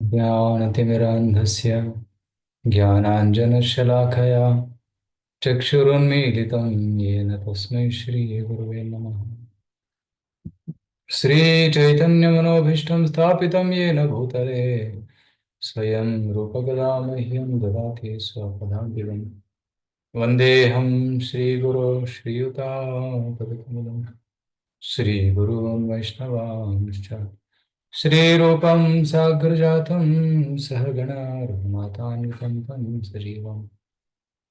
ज्ञानतिमिरान्धस्य ज्ञानाञ्जनशलाखया चक्षुरुन्मीलितं येन तस्मै श्रीगुरुवे नमः। श्रीचैतन्यमनोभीष्टं स्थापितं येन भूतले स्वयं रूपकदा मह्यं ददाति स्वपदान्तिकम्। वन्देऽहं श्रीगुरो श्रीयुतापदकमलं श्रीगुरून् वैष्णवांश्च श्रीरूपं साग्रजातं सहगणा रघुनाथान्वितं तं सजीवम्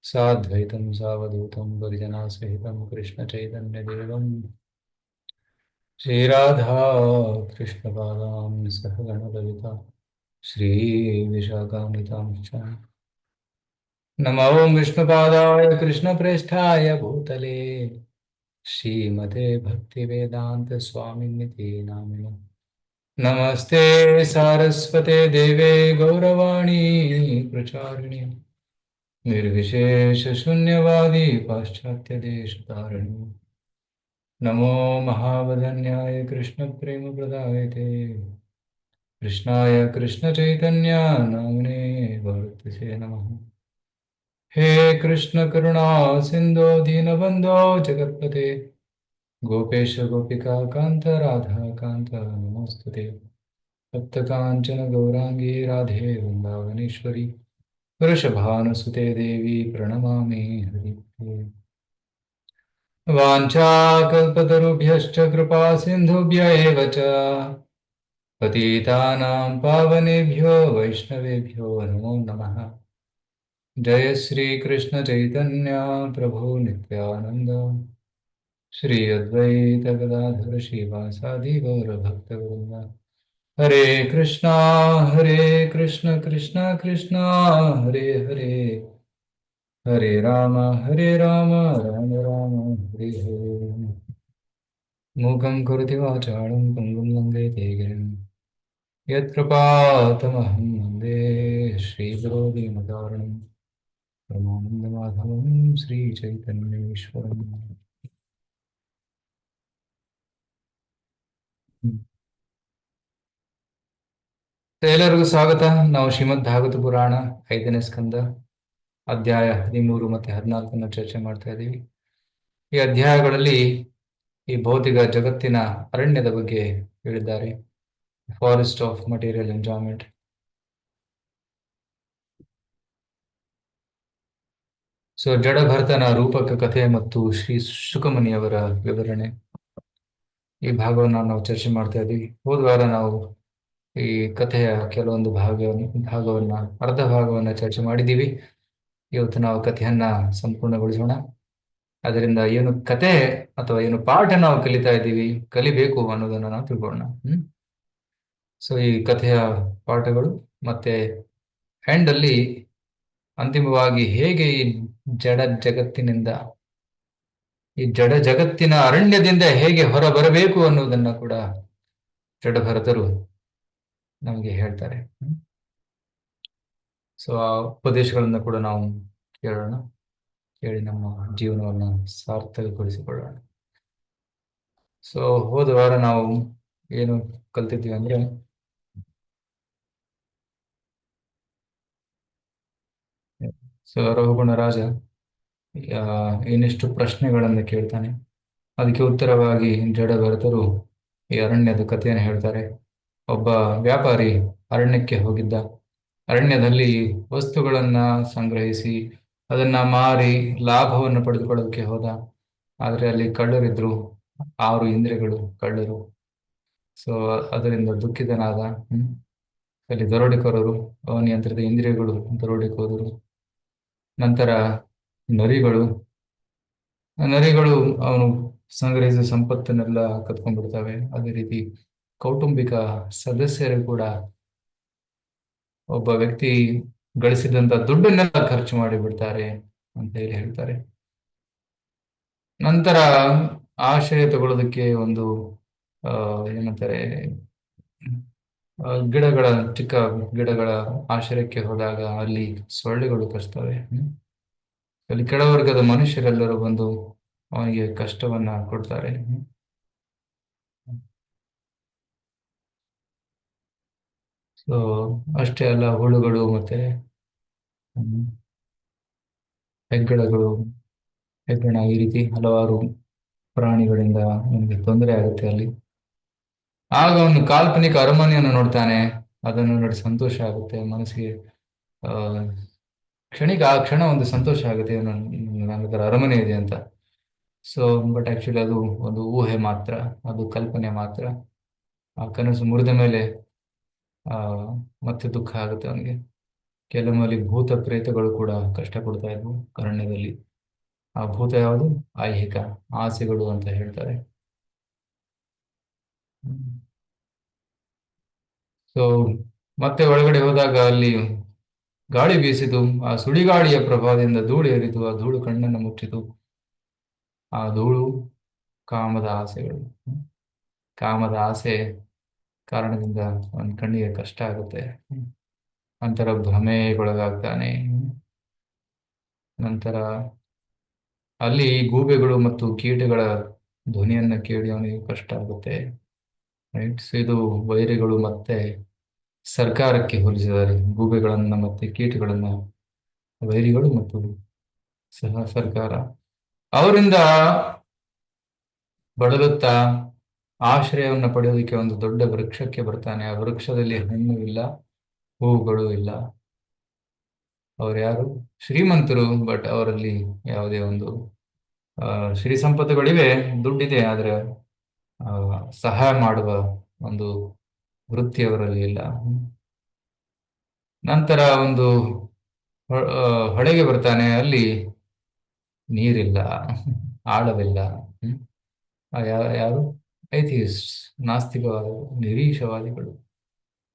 साद्वैतं सावधूतं परिजनासहितं कृष्णचैतन्यदेवं श्रीराधा कृष्णपादां सहगणललिता श्रीविशाखान्वितांश्च नमो विष्णुपादाय कृष्णप्रेष्ठाय भूतले श्रीमते भक्तिवेदान्तस्वामिनिति नामिने नमस्ते सारस्वते देवे गौरवाणी प्रचारिणे निर्विशेषशून्यवादी पाश्चात्यदेशतारिणे नमो महावदन्याय कृष्णप्रेमप्रदायते कृष्णाय कृष्णचैतन्य नाम्ने वर्तसे नमः। हे कृष्ण करुणा सिन्धो दीनबन्धो जगत्पते गोपेश गोपिका कान्त राधा कान्त नमोस्तुते तप्तकाञ्चन गौराङ्गी राधे वृन्दावनेश्वरी वृषभानुसुते देवी प्रणमामि हरिप्रिये। वाञ्छाकल्पतरुभ्यश्च कृपा सिन्धुभ्य एव च पतितानां पावनेभ्यो वैष्णवेभ्यो नमो नमः। जय श्री कृष्ण चैतन्य प्रभु नित्यानंद श्री अद्वैत गदाधर श्रीवासादि गौर भक्तवृंद। हरे कृष्णा कृष्णा कृष्णा हरे हरे हरे राम राम राम हरे हरे। मूकं करोति वाचालं पङ्गुं लङ्घयते गिरिं यत्कृपातमहं वन्दे श्रीगुरो दीनकारुणम् परमानन्दमाधवं श्रीचैतन्येश्वरम्। ಎಲ್ಲರಿಗೂ ಸ್ವಾಗತ. ನಾವು ಶ್ರೀಮದ್ ಭಾಗವತ ಪುರಾಣ 5ನೇ ಸ್ಕಂದ ಅಧ್ಯಾಯ 13 ಮತ್ತೆ 14 ಚರ್ಚೆ ಮಾಡ್ತಾ ಇದ್ದೀವಿ. ಈ ಅಧ್ಯಾಯಗಳಲ್ಲಿ ಈ ಭೌತಿಕ ಜಗತ್ತಿನ ಅರಣ್ಯದ ಬಗ್ಗೆ ಹೇಳಿದ್ದಾರೆ. Forest of material enjoyment. So ಜಡಭರತನ ರೂಪಕ ಕಥೆ ಮತ್ತು ಶ್ರೀ ಶುಕಮುನಿಯವರ ವಿವರಣೆ, ಈ ಭಾಗವನ್ನು ನಾವು ಚರ್ಚೆ ಮಾಡ್ತಾ ಇದ್ದೀವಿ. ಹೋದ ವಾರ ನಾವು ಈ ಕಥೆಯ ಕೆಲವೊಂದು ಭಾಗವನ್ನ ಅರ್ಧ ಭಾಗವನ್ನ ಚರ್ಚೆ ಮಾಡಿದ್ದೀವಿ. ಇವತ್ತು ನಾವು ಕಥೆಯನ್ನ ಸಂಪೂರ್ಣಗೊಳಿಸೋಣ. ಅದರಿಂದ ಏನು ಕತೆ ಅಥವಾ ಏನು ಪಾಠ ನಾವು ಕಲಿತಾ ಇದ್ದೀವಿ, ಕಲಿಬೇಕು ಅನ್ನೋದನ್ನ ನಾವು ತಿಳ್ಕೊಳ್ಳೋಣ. ಸೊ ಈ ಕಥೆಯ ಪಾಠಗಳು ಮತ್ತೆ ಎಂಡ್ ಅಲ್ಲಿ ಅಂತಿಮವಾಗಿ ಹೇಗೆ ಈ ಜಡ ಜಗತ್ತಿನ ಅರಣ್ಯದಿಂದ ಹೇಗೆ ಹೊರ ಬರಬೇಕು ಅನ್ನೋದನ್ನ ಕೂಡ ಜಡಭರತರು ನಮಗೆ ಹೇಳ್ತಾರೆ. ಸೊ ಆ ಉಪದೇಶಗಳನ್ನ ಕೂಡ ನಾವು ಕೇಳೋಣ, ಕೇಳಿ ನಮ್ಮ ಜೀವನವನ್ನ ಸಾರ್ಥಕಗೊಳಿಸಿಕೊಳ್ಳೋಣ. ಸೊ ಹೋದ ವಾರ ನಾವು ಏನು ಕಲ್ತಿದ್ವಿ ಅಂದ್ರೆ, ಸೊ ರಘುಗುಣ ರಾಜ ಇನ್ನಿಷ್ಟು ಪ್ರಶ್ನೆಗಳನ್ನು ಕೇಳ್ತಾನೆ. ಅದಕ್ಕೆ ಉತ್ತರವಾಗಿ ಜಡಭರತರು ಈ ಅರಣ್ಯದ ಕಥೆಯನ್ನು ಹೇಳ್ತಾರೆ. ಒಬ್ಬ ವ್ಯಾಪಾರಿ ಅರಣ್ಯಕ್ಕೆ ಹೋಗಿದ್ದ. ಅರಣ್ಯದಲ್ಲಿ ವಸ್ತುಗಳನ್ನ ಸಂಗ್ರಹಿಸಿ ಅದನ್ನ ಮಾರಿ ಲಾಭವನ್ನು ಪಡೆದುಕೊಳ್ಳೋದಕ್ಕೆ ಹೋದ. ಆದ್ರೆ ಅಲ್ಲಿ ಕಳ್ಳರಿದ್ರು, 6 ಇಂದ್ರಿಯಗಳು ಕಳ್ಳರು. ಸೊ ಅದರಿಂದ ದುಃಖಿತನಾದ. ಅಲ್ಲಿ ದರೋಡೆಕೋರರು, ಅನಿಯಂತ್ರಿತ ಇಂದ್ರಿಯಗಳು ದರೋಡೆಕೋರರು. ನಂತರ ನರಿಗಳು ಅವನು ಸಂಗ್ರಹಿಸಿದ ಸಂಪತ್ತನ್ನೆಲ್ಲ ಕತ್ಕೊಂಡ್ಬಿಡ್ತವೆ. ಅದೇ ರೀತಿ ಕೌಟುಂಬಿಕ ಸದಸ್ಯರು ಕೂಡ ಒಬ್ಬ ವ್ಯಕ್ತಿ ಗಳಿಸಿದಂತ ದುಡ್ಡನ್ನೆಲ್ಲ ಖರ್ಚು ಮಾಡಿಬಿಡ್ತಾರೆ ಅಂತ ಹೇಳಿ ಹೇಳ್ತಾರೆ. ನಂತರ ಆಶ್ರಯ ತಗೊಳ್ಳೋದಕ್ಕೆ ಒಂದು ಏನಂತಾರೆ, ಚಿಕ್ಕ ಗಿಡಗಳ ಆಶ್ರಯಕ್ಕೆ ಹೋದಾಗ ಅಲ್ಲಿ ಸೊಳ್ಳೆಗಳು ಕಚ್ತವೆ. ಅಲ್ಲಿ ಕೆಳವರ್ಗದ ಮನುಷ್ಯರೆಲ್ಲರೂ ಬಂದು ಅವನಿಗೆ ಕಷ್ಟವನ್ನ ಕೊಡ್ತಾರೆ. ಸೊ ಅಷ್ಟೇ ಅಲ್ಲ, ಹುಳುಗಳು ಮತ್ತೆ ಹ್ಮ್, ಹೆಗ್ಗಣಗಳು, ಹೆಗ್ಗಣ, ಈ ರೀತಿ ಹಲವಾರು ಪ್ರಾಣಿಗಳಿಂದ ನಮಗೆ ತೊಂದರೆ ಆಗುತ್ತೆ ಅಲ್ಲಿ. ಆಗ ಅವನು ಕಾಲ್ಪನಿಕ ಅರಮನೆಯನ್ನು ನೋಡ್ತಾನೆ. ಅದನ್ನು ನೋಡಿ ಸಂತೋಷ ಆಗುತ್ತೆ ಮನಸ್ಸಿಗೆ. ಆ ಆ ಕ್ಷಣ ಒಂದು ಸಂತೋಷ ಆಗುತ್ತೆ, ನನ್ನ ಹತ್ರ ಅರಮನೆ ಇದೆ ಅಂತ. ಸೊ ಬಟ್ ಆಕ್ಚುಲಿ ಅದು ಒಂದು ಊಹೆ ಮಾತ್ರ, ಅದು ಕಲ್ಪನೆ ಮಾತ್ರ. ಆ ಕನಸು ಮುರಿದ ಮೇಲೆ ಆ ಮತ್ತೆ ದುಃಖ ಆಗುತ್ತೆ ಅವನಿಗೆ. ಕೆಲವೊಮ್ಮೆ ಭೂತ ಪ್ರೇತಗಳು ಕೂಡ ಕಷ್ಟ ಕೊಡ್ತಾ ಇದ್ವು ಅರಣ್ಯದಲ್ಲಿ. ಆ ಭೂತ ಯಾವುದು? ಐಹಿಕ ಆಸೆಗಳು ಅಂತ ಹೇಳ್ತಾರೆ. ಸೊ ಮತ್ತೆ ಒಳಗಡೆ ಹೋದಾಗ ಅಲ್ಲಿ ಗಾಳಿ ಬೀಸಿತು. ಆ ಸುಳಿಗಾಳಿಯ ಪ್ರಭಾವದಿಂದ ಧೂಳು ಏರಿತು. ಆ ಧೂಳು ಕಣ್ಣನ್ನು ಮುಚ್ಚಿತು. ಆ ಧೂಳು ಕಾಮದ ಆಸೆಗಳು. ಕಾಮದ ಆಸೆ ಕಾರಣದಿಂದ ಅವನ ಕಣ್ಣಿಗೆ ಕಷ್ಟ ಆಗುತ್ತೆ. ನಂತರ ಭ್ರಮೆಗೊಳಗಾಗ್ತಾನೆ. ನಂತರ ಅಲ್ಲಿ ಗೂಬೆಗಳು ಮತ್ತು ಕೀಟಗಳ ಧ್ವನಿಯನ್ನ ಕೇಳಿ ಅವನಿಗೆ ಕಷ್ಟ ಆಗುತ್ತೆ. ರೈಟ್. ಸೊ ಇದು ವೈರಿಗಳು ಮತ್ತೆ ಸರ್ಕಾರಕ್ಕೆ ಹೋಲಿಸಿದ್ದಾರೆ. ಗೂಬೆಗಳನ್ನ ಮತ್ತೆ ಕೀಟಗಳನ್ನ ವೈರಿಗಳು ಮತ್ತು ಸರ್ಕಾರ. ಅವರಿಂದ ಬಳಲುತ್ತಾ ಆಶ್ರಯವನ್ನು ಪಡೆಯೋದಕ್ಕೆ ಒಂದು ದೊಡ್ಡ ವೃಕ್ಷಕ್ಕೆ ಬರ್ತಾನೆ. ಆ ವೃಕ್ಷದಲ್ಲಿ ಹಣ್ಣು ಇಲ್ಲ, ಹೂವುಗಳು ಇಲ್ಲ. ಅವ್ರು ಯಾರು? ಶ್ರೀಮಂತರು, ಬಟ್ ಅವರಲ್ಲಿ ಯಾವುದೇ ಒಂದು ಶ್ರೀ ಸಂಪತ್ತುಗಳಿವೆ, ದುಡ್ಡಿದೆ, ಆದ್ರೆ ಆ, ಸಹಾಯ ಮಾಡುವ ಒಂದು ವೃತ್ತಿ ಅವರಲ್ಲಿ ಇಲ್ಲ. ನಂತರ ಒಂದು ಹೊಳೆಗೆ ಬರ್ತಾನೆ. ಅಲ್ಲಿ ನೀರಿಲ್ಲ, ಆಳವಿಲ್ಲ. ಹ್ಮ್. ಯಾರು? ಐಥಿಯಿಸ್ಟ್, ನಾಸ್ತಿಕವಾದಿಗಳು,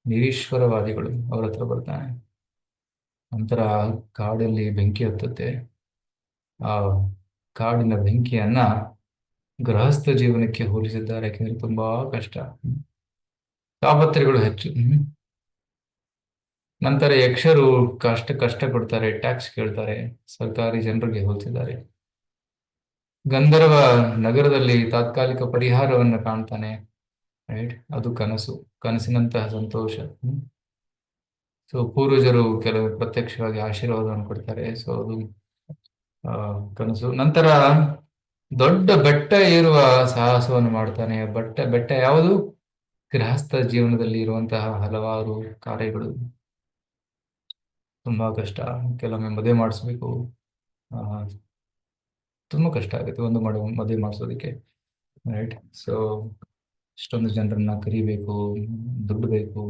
ನಿರೀಶ್ವರವಾದಿಗಳು ಅವ್ರ ಹತ್ರ ಬರ್ತಾನೆ. ನಂತರ ಕಾಡಲ್ಲಿ ಬೆಂಕಿ ಹತ್ತುತ್ತೆ. ಆ ಕಾಡಿನ ಬೆಂಕಿಯನ್ನ ಗೃಹಸ್ಥ ಜೀವನಕ್ಕೆ ಹೋಲಿಸಿದ್ದಾರೆ, ಯಾಕೆಂದ್ರೆ ತುಂಬಾ ಕಷ್ಟ, ತಾಪತ್ರೆಗಳು ಹೆಚ್ಚು. ನಂತರ ಯಕ್ಷರು ಕಷ್ಟ ಕೊಡ್ತಾರೆ, ಟ್ಯಾಕ್ಸ್ ಕೇಳ್ತಾರೆ, ಸರ್ಕಾರಿ ಜನರಿಗೆ ಹೋಲಿಸಿದ್ದಾರೆ. ಗಂಧರ್ವ ನಗರದಲ್ಲಿ ತಾತ್ಕಾಲಿಕ ಪರಿಹಾರವನ್ನು ಕಾಣ್ತಾನೆ. ರೈಟ್. ಅದು ಕನಸು, ಕನಸಿನಂತಹ ಸಂತೋಷ. ಸೊ ಪೂರ್ವಜರು ಕೆಲವು ಪ್ರತ್ಯಕ್ಷವಾಗಿ ಆಶೀರ್ವಾದವನ್ನು ಕೊಡ್ತಾರೆ. ಸೊ ಅದು ಕನಸು. ನಂತರ ದೊಡ್ಡ ಬೆಟ್ಟ ಏರುವ ಸಾಹಸವನ್ನು ಮಾಡ್ತಾನೆ. ಬೆಟ್ಟ ಯಾವುದು? ಗೃಹಸ್ಥ ಜೀವನದಲ್ಲಿ ಇರುವಂತಹ ಹಲವಾರು ಕಾರ್ಯಗಳು. ತುಂಬಾ ಕಷ್ಟ. ಕೆಲವೊಮ್ಮೆ ಮದುವೆ ಮಾಡಿಸ್ಬೇಕು. ಆ, ತುಂಬಾ ಕಷ್ಟ ಆಗುತ್ತೆ ಒಂದು ಮದುವೆ ಮಾಡಿಸೋದಕ್ಕೆ. ರೈಟ್. ಸೊ ಇಷ್ಟೊಂದು ಜನರನ್ನ ಕರಿಬೇಕು, ದುಡ್ಡು ಬೇಕು,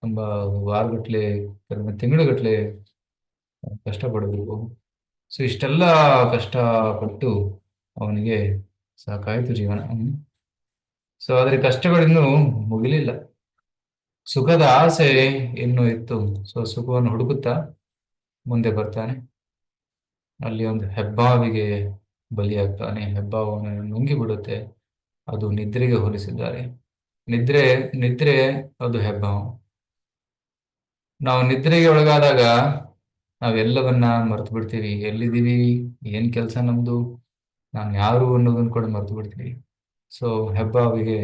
ತುಂಬಾ ವಾರಗಟ್ಲೆ, ಕೆಲವೊಮ್ಮೆ ತಿಂಗಳುಗಟ್ಲೆ ಕಷ್ಟಪಡಬೇಕು. ಸೊ ಇಷ್ಟೆಲ್ಲ ಕಷ್ಟಪಟ್ಟು ಅವನಿಗೆ ಸಾಕಾಯ್ತು ಜೀವನ. ಸೊ ಆದ್ರೆ ಕಷ್ಟಗಳಿನ್ನೂ ಮುಗಿಲಿಲ್ಲ. ಸುಖದ ಆಸೆ ಇನ್ನೂ ಇತ್ತು. ಸೊ ಸುಖವನ್ನು ಹುಡುಕುತ್ತಾ ಮುಂದೆ ಬರ್ತಾನೆ. ಅಲ್ಲಿ ಒಂದು ಹೆಬ್ಬಾವಿಗೆ ಬಲಿಯಾಗ್ತಾನೆ. ಹೆಬ್ಬಾವವನ್ನು ನುಂಗಿ ಬಿಡುತ್ತೆ. ಅದು ನಿದ್ರೆಗೆ ಹೋಲಿಸಿದ್ದಾರೆ. ನಿದ್ರೆ ನಿದ್ರೆ ಅದು ಹೆಬ್ಬಾವು. ನಾವು ನಿದ್ರೆಗೆ ಒಳಗಾದಾಗ ನಾವೆಲ್ಲವನ್ನ ಮರ್ತು ಬಿಡ್ತೀವಿ. ಎಲ್ಲಿದ್ದೀವಿ, ಏನ್ ಕೆಲಸ ನಮ್ದು, ನಾನು ಯಾರು ಅನ್ನೋದನ್ನ ಕೂಡ ಮರ್ತು ಬಿಡ್ತೀವಿ. ಸೊ ಹೆಬ್ಬಾವಿಗೆ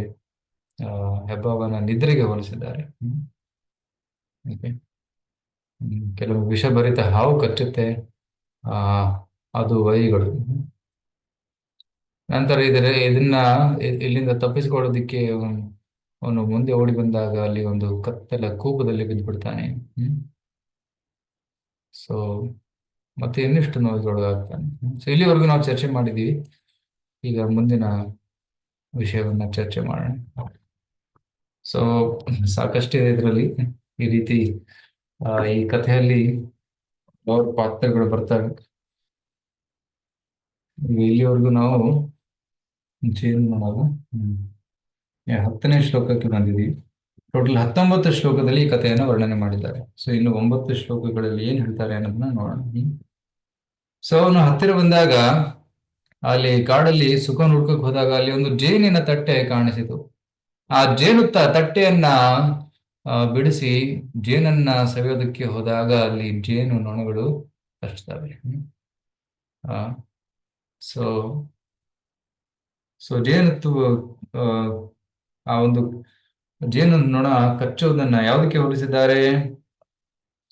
ಹೆಬ್ಬಾವನ ನಿದ್ರೆಗೆ ಹೋಲಿಸಿದ್ದಾರೆ. Okay. ಕೆಲವು ವಿಷಭರಿತ ಹಾವು ಕಚ್ಚುತ್ತೆ. ಆ ಅದು ವೈರಿಗಳು. ನಂತರ ಇಲ್ಲಿಂದ ತಪ್ಪಿಸಿಕೊಳ್ಳೋದಿಕ್ಕೆ ಅವನು ಮುಂದೆ ಓಡಿ ಬಂದಾಗ ಅಲ್ಲಿ ಒಂದು ಕತ್ತಲ ಕೂಪದಲ್ಲಿ ಬಿದ್ದುಬಿಡ್ತಾನೆ. ಸೊ ಮತ್ತೆ ಇನ್ನಿಷ್ಟು ನೋವುಗೊಳಗಾಗ್ತಾನೆ. ಸೊ ಇಲ್ಲಿವರೆಗೂ ನಾವು ಚರ್ಚೆ ಮಾಡಿದ್ದೀವಿ. ಈಗ ಮುಂದಿನ ವಿಷಯವನ್ನ ಚರ್ಚೆ ಮಾಡೋಣ. ಸೊ ಸಾಕಷ್ಟಿದೆ ಇದರಲ್ಲಿ. ಈ ರೀತಿ ಈ ಕಥೆಯಲ್ಲಿ ಹಲವಾರು ಪಾತ್ರಗಳು ಬರ್ತವೆ. ಇಲ್ಲಿವರೆಗೂ ನಾವು ಜೇನು ನೋಡೋದು 10ನೇ ಶ್ಲೋಕಕ್ಕೆ ಬಂದಿದ್ದೀವಿ. ಟೋಟಲ್ 19 ಶ್ಲೋಕದಲ್ಲಿ ಈ ಕಥೆಯನ್ನು ವರ್ಣನೆ ಮಾಡಿದ್ದಾರೆ. ಸೊ ಇನ್ನು 9 ಶ್ಲೋಕಗಳಲ್ಲಿ ಏನ್ ಹೇಳ್ತಾರೆ ಅನ್ನೋದನ್ನ ನೋಡೋಣ. ಸೊ ಅವನು ಹತ್ತಿರ ಬಂದಾಗ ಅಲ್ಲಿ ಕಾಡಲ್ಲಿ ಸುಖವನ್ನು ಹುಡ್ಕಕ್ ಹೋದಾಗ ಅಲ್ಲಿ ಒಂದು ಜೇನಿನ ತಟ್ಟೆ ಕಾಣಿಸಿತು. ಆ ತಟ್ಟೆಯನ್ನ ಬಿಡಿಸಿ ಜೇನನ್ನ ಸವಿಯೋದಕ್ಕೆ ಹೋದಾಗ ಅಲ್ಲಿ ಜೇನು ನೊಣಗಳು ಕಚ್ತವೆ. ಸೊ ಸೊ ಜೇನು ಆ ಒಂದು ಜೇನು ನೊಣ ಕಚ್ಚುವುದನ್ನ ಯಾವುದಕ್ಕೆ ಹೋಲಿಸಿದ್ದಾರೆ?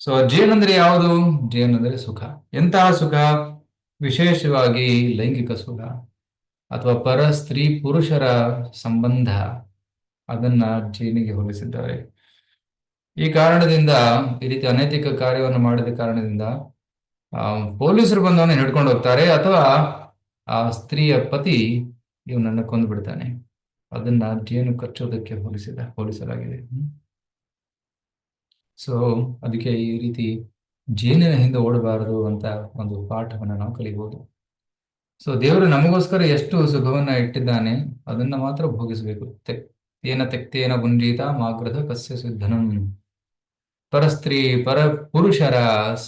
ಸೊ ಜೇನಂದ್ರೆ ಯಾವುದು? ಜೇನಂದ್ರೆ ಸುಖ. ಎಂತಹ ಸುಖ? ವಿಶೇಷವಾಗಿ ಲೈಂಗಿಕ ಸುಖ ಅಥವಾ ಪರ ಸ್ತ್ರೀ ಪುರುಷರ ಸಂಬಂಧ, ಅದನ್ನ ಜೇನಿಗೆ ಹೋಲಿಸಿದ್ದಾರೆ. ಈ ಕಾರಣದಿಂದ, ಈ ರೀತಿ ಅನೈತಿಕ ಕಾರ್ಯವನ್ನು ಮಾಡಿದ ಕಾರಣದಿಂದ ಪೊಲೀಸರು ಬಂದು ಅವನ್ನ ಹಿಡ್ಕೊಂಡು ಹೋಗ್ತಾರೆ, ಅಥವಾ ಆ ಸ್ತ್ರೀಯ ಪತಿ ಇವನನ್ನ ಕೊಂದು ಬಿಡ್ತಾನೆ. ಅದನ್ನ ಜೇನು ಕಚ್ಚೋದಕ್ಕೆ ಹೋಲಿಸಲಾಗಿದೆ. ಸೊ ಅದಕ್ಕೆ ಈ ರೀತಿ ಜೇನಿನ ಹಿಂದೆ ಓಡಬಾರದು ಅಂತ ಒಂದು ಪಾಠವನ್ನ ನಾವು ಕಲಿಬಹುದು. ಸೊ ದೇವರು ನಮಗೋಸ್ಕರ ಎಷ್ಟು ಸುಖವನ್ನ ಇಟ್ಟಿದ್ದಾನೆ ಅದನ್ನ ಮಾತ್ರ ಭೋಗಿಸಬೇಕು. ತೇನ ತೆಕ್ತೇನ ಗುಂಜೀತ ಮಾಗ್ರಹ ಕಸ್ಯ ಸಿದ್ಧನಂ. ಪರಸ್ತ್ರೀ ಪರ ಪುರುಷರ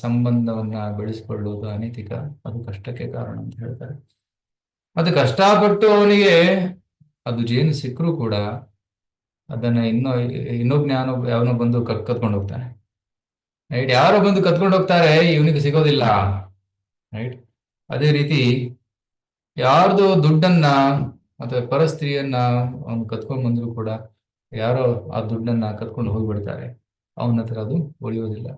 ಸಂಬಂಧವನ್ನ ಬೆಳೆಸಿಕೊಳ್ಳುವುದು ಅನೈತಿಕ, ಅದು ಕಷ್ಟಕ್ಕೆ ಕಾರಣ ಅಂತ ಹೇಳ್ತಾರೆ. ಅದು ಕಷ್ಟಪಟ್ಟು ಅವನಿಗೆ ಅದು ಜೇನು ಸಿಕ್ಕರೂ ಕೂಡ ಅದನ್ನ ಇನ್ನೊಬ್ಬ ಯಾವನೋ ಬಂದು ಕತ್ಕೊಂಡು ಹೋಗ್ತಾನೆ. ರೈಟ್, ಯಾರೋ ಬಂದು ಕತ್ಕೊಂಡು ಹೋಗ್ತಾರೆ, ಇವನಿಗೆ ಸಿಗೋದಿಲ್ಲ. ರೈಟ್, ಅದೇ ರೀತಿ ಯಾರ್ದು ದುಡ್ಡನ್ನ ಅಥವಾ ಪರಸ್ತ್ರೀಯನ್ನ ಅವನು ಕತ್ಕೊಂಡ್ ಬಂದ್ರು ಕೂಡ ಯಾರೋ ಆ ದುಡ್ಡನ್ನ ಕತ್ಕೊಂಡು ಹೋಗ್ಬಿಡ್ತಾರೆ, ಅವನ ಹತ್ರ ಅದು ಉಳಿಯೋದಿಲ್ಲ.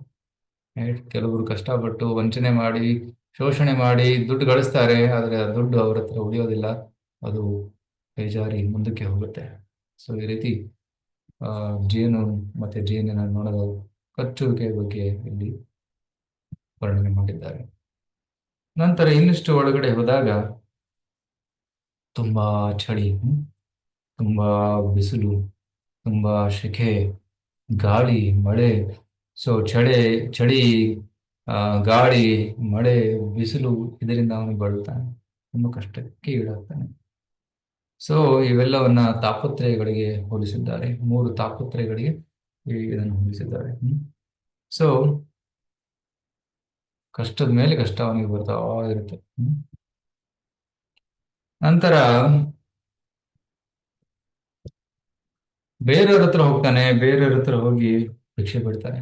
ರೈಟ್, ಕೆಲವರು ಕಷ್ಟಪಟ್ಟು ವಂಚನೆ ಮಾಡಿ ಶೋಷಣೆ ಮಾಡಿ ದುಡ್ಡು ಗಳಿಸ್ತಾರೆ, ಆದ್ರೆ ಆ ದುಡ್ಡು ಅವ್ರ ಹತ್ರ ಉಳಿಯೋದಿಲ್ಲ, ಅದು ಬೇಜಾರಿ ಮುಂದಕ್ಕೆ ಹೋಗುತ್ತೆ. ಸೊ ಈ ರೀತಿ ಜೇನು ಮತ್ತೆ ಜೇನಿನ ನೊಣದ ಕಚ್ಚುವಿಕೆ ಬಗ್ಗೆ ಇಲ್ಲಿ ವರ್ಣನೆ ಮಾಡಿದ್ದಾರೆ. ನಂತರ ಇನ್ನಿಷ್ಟು ಒಳಗಡೆ ಹೋದಾಗ ತುಂಬಾ ಚಳಿ, ತುಂಬಾ ಬಿಸಿಲು, ತುಂಬಾ ಶೆಕೆ, ಗಾಳಿ, ಮಳೆ. ಸೊ ಚಳಿ, ಗಾಳಿ, ಮಳೆ, ಬಿಸಿಲು, ಇದರಿಂದ ಅವನು ಬಳಲ್ತಾನೆ, ತುಂಬಾ ಕಷ್ಟಕ್ಕೆ ಈಡಾಗ್ತಾನೆ. ಸೊ ಇವೆಲ್ಲವನ್ನ ತಾಪತ್ರಯಗಳಿಗೆ ಹೋಲಿಸಿದ್ದಾರೆ. 3 ತಾಪತ್ರಯಗಳಿಗೆ ಇದನ್ನು ಹೋಲಿಸಿದ್ದಾರೆ. ಸೊ ಕಷ್ಟದ ಮೇಲೆ ಕಷ್ಟ ಅವನಿಗೆ ಬರ್ತಾ ಇರುತ್ತೆ. ನಂತರ ಬೇರೆಯವ್ರ ಹತ್ರ ಹೋಗ್ತಾನೆ, ಬೇರೆಯವ್ರ ಹತ್ರ ಹೋಗಿ ಭಿಕ್ಷೆ ಬಿಡ್ತಾನೆ.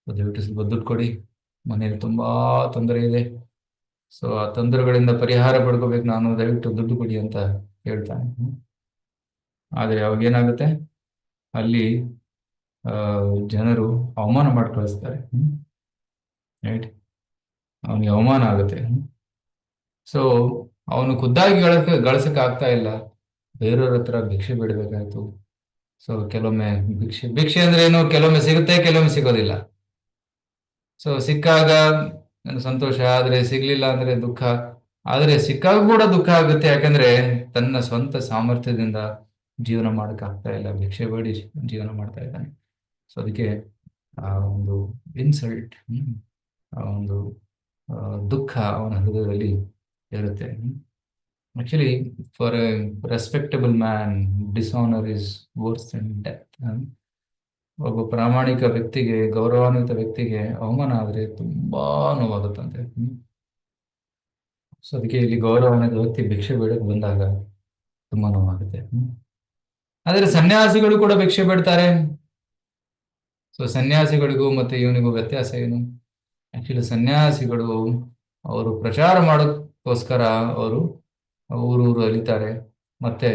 ದಯವಿಟ್ಟು ಸ್ವಲ್ಪ ದುಡ್ಡು ಕೊಡಿ, ಮನೇಲಿ ತುಂಬಾ ತೊಂದರೆ ಇದೆ, ಸೊ ಆ ತೊಂದರೆಗಳಿಂದ ಪರಿಹಾರ ಪಡ್ಕೋಬೇಕು ನಾನು, ದಯವಿಟ್ಟು ದುಡ್ಡು ಕೊಡಿ ಅಂತ ಹೇಳ್ತಾನೆ. ಆದ್ರೆ ಅವಾಗ ಏನಾಗುತ್ತೆ, ಅಲ್ಲಿ ಜನರು ಅವಮಾನ ಮಾಡಿ ಕಳಿಸ್ತಾರೆ. ರೈಟ್, ಅವನಿಗೆ ಅವಮಾನ ಆಗುತ್ತೆ. ಸೊ ಅವನು ಖುದ್ದಾಗಿ ಗಳಿಸಕ್ಕೆ ಆಗ್ತಾ ಇಲ್ಲ, ಬೇರೆಯವ್ರ ಹತ್ರ ಭಿಕ್ಷೆ ಬಿಡಬೇಕಾಯ್ತು. ಸೊ ಕೆಲವೊಮ್ಮೆ ಭಿಕ್ಷೆ ಅಂದ್ರೆ ಏನು, ಕೆಲವೊಮ್ಮೆ ಸಿಗುತ್ತೆ, ಕೆಲವೊಮ್ಮೆ ಸಿಗೋದಿಲ್ಲ. ಸೊ ಸಿಕ್ಕಾಗ ಸಂತೋಷ, ಆದ್ರೆ ಸಿಗ್ಲಿಲ್ಲ ಅಂದ್ರೆ ದುಃಖ. ಆದ್ರೆ ಸಿಕ್ಕಾಗ ಕೂಡ ದುಃಖ ಆಗುತ್ತೆ, ಯಾಕಂದ್ರೆ ತನ್ನ ಸ್ವಂತ ಸಾಮರ್ಥ್ಯದಿಂದ ಜೀವನ ಮಾಡಕ್ ಆಗ್ತಾ ಇಲ್ಲ, ಭಿಕ್ಷೆ ಬೇಡಿ ಜೀವನ ಮಾಡ್ತಾ ಇದ್ದಾನೆ. ಸೊ ಅದಕ್ಕೆ ಆ ಒಂದು ಇನ್ಸಲ್ಟ್, ಆ ಒಂದು ದುಃಖ ಅವನ ಹೃದಯದಲ್ಲಿ ಇರುತ್ತೆ. Actually for a respectable man dishonour is worse than death. ಒಬ್ಬ ಪ್ರಾಮಾಣಿಕ ವ್ಯಕ್ತಿಗೆ, ಗೌರವಾನ್ವಿತ ವ್ಯಕ್ತಿಗೆ ಅವಮಾನ ಆದ್ರೆ ತುಂಬಾ ನೋವಾಗುತ್ತಂತೆ. ಸೊ ಅದಕ್ಕೆ ಇಲ್ಲಿ ಗೌರವಾನ್ವಿತ ವ್ಯಕ್ತಿ ಭಿಕ್ಷೆ ಬೇಡಕ್ಕೆ ಬಂದಾಗ ತುಂಬಾ ನೋವಾಗುತ್ತೆ. ಆದ್ರೆ ಸನ್ಯಾಸಿಗಳು ಕೂಡ ಭಿಕ್ಷೆ ಬೇಡ್ತಾರೆ. ಸೊ ಸನ್ಯಾಸಿಗಳಿಗೂ ಮತ್ತೆ ಇವನಿಗೂ ವ್ಯತ್ಯಾಸ ಏನು? ಆಕ್ಚುಲಿ ಸನ್ಯಾಸಿಗಳು ಅವರು ಪ್ರಚಾರ ಮಾಡೋಕ್ಕೋಸ್ಕರ ಅವರು ಊರೂರು ಅಲಿತಾರೆ, ಮತ್ತೆ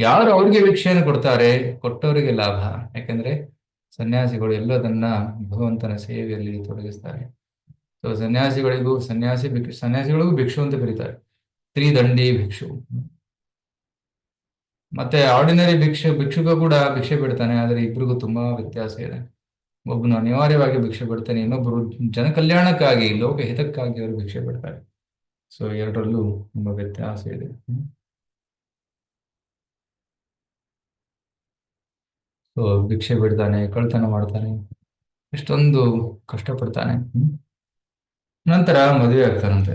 ಯಾರು ಅವ್ರಿಗೆ ಭಿಕ್ಷೆಯನ್ನು ಕೊಡ್ತಾರೆ, ಕೊಟ್ಟವರಿಗೆ ಲಾಭ. ಯಾಕಂದ್ರೆ ಸನ್ಯಾಸಿಗಳು ಎಲ್ಲದನ್ನ ಭಗವಂತನ ಸೇವೆಯಲ್ಲಿ ತೊಡಗಿಸ್ತಾರೆ. ಸೊ ಸನ್ಯಾಸಿಗಳಿಗೂ ಭಿಕ್ಷು ಅಂತ ಕರೀತಾರೆ, ತ್ರಿದಂಡಿ ಭಿಕ್ಷು. ಮತ್ತೆ ಆರ್ಡಿನರಿ ಭಿಕ್ಷುಕ ಕೂಡ ಭಿಕ್ಷೆ ಬಿಡ್ತಾನೆ, ಆದ್ರೆ ಇಬ್ರಿಗೂ ತುಂಬಾ ವ್ಯತ್ಯಾಸ ಇದೆ. ಒಬ್ಬನು ಅನಿವಾರ್ಯವಾಗಿ ಭಿಕ್ಷೆ ಬಿಡ್ತಾನೆ, ಇನ್ನೊಬ್ಬರು ಜನ ಕಲ್ಯಾಣಕ್ಕಾಗಿ, ಲೋಕ ಹಿತಕ್ಕಾಗಿ ಅವರು ಭಿಕ್ಷೆ ಬಿಡ್ತಾರೆ. ಸೊ ಎರಡರಲ್ಲೂ ತುಂಬಾ ವ್ಯತ್ಯಾಸ ಇದೆ. ಸೊ ಭಿಕ್ಷೆ ಬಿಡ್ತಾನೆ, ಕಳ್ತನ ಮಾಡ್ತಾನೆ, ಎಷ್ಟೊಂದು ಕಷ್ಟಪಡ್ತಾನೆ. ನಂತರ ಮದುವೆ ಆಗ್ತಾನಂತೆ.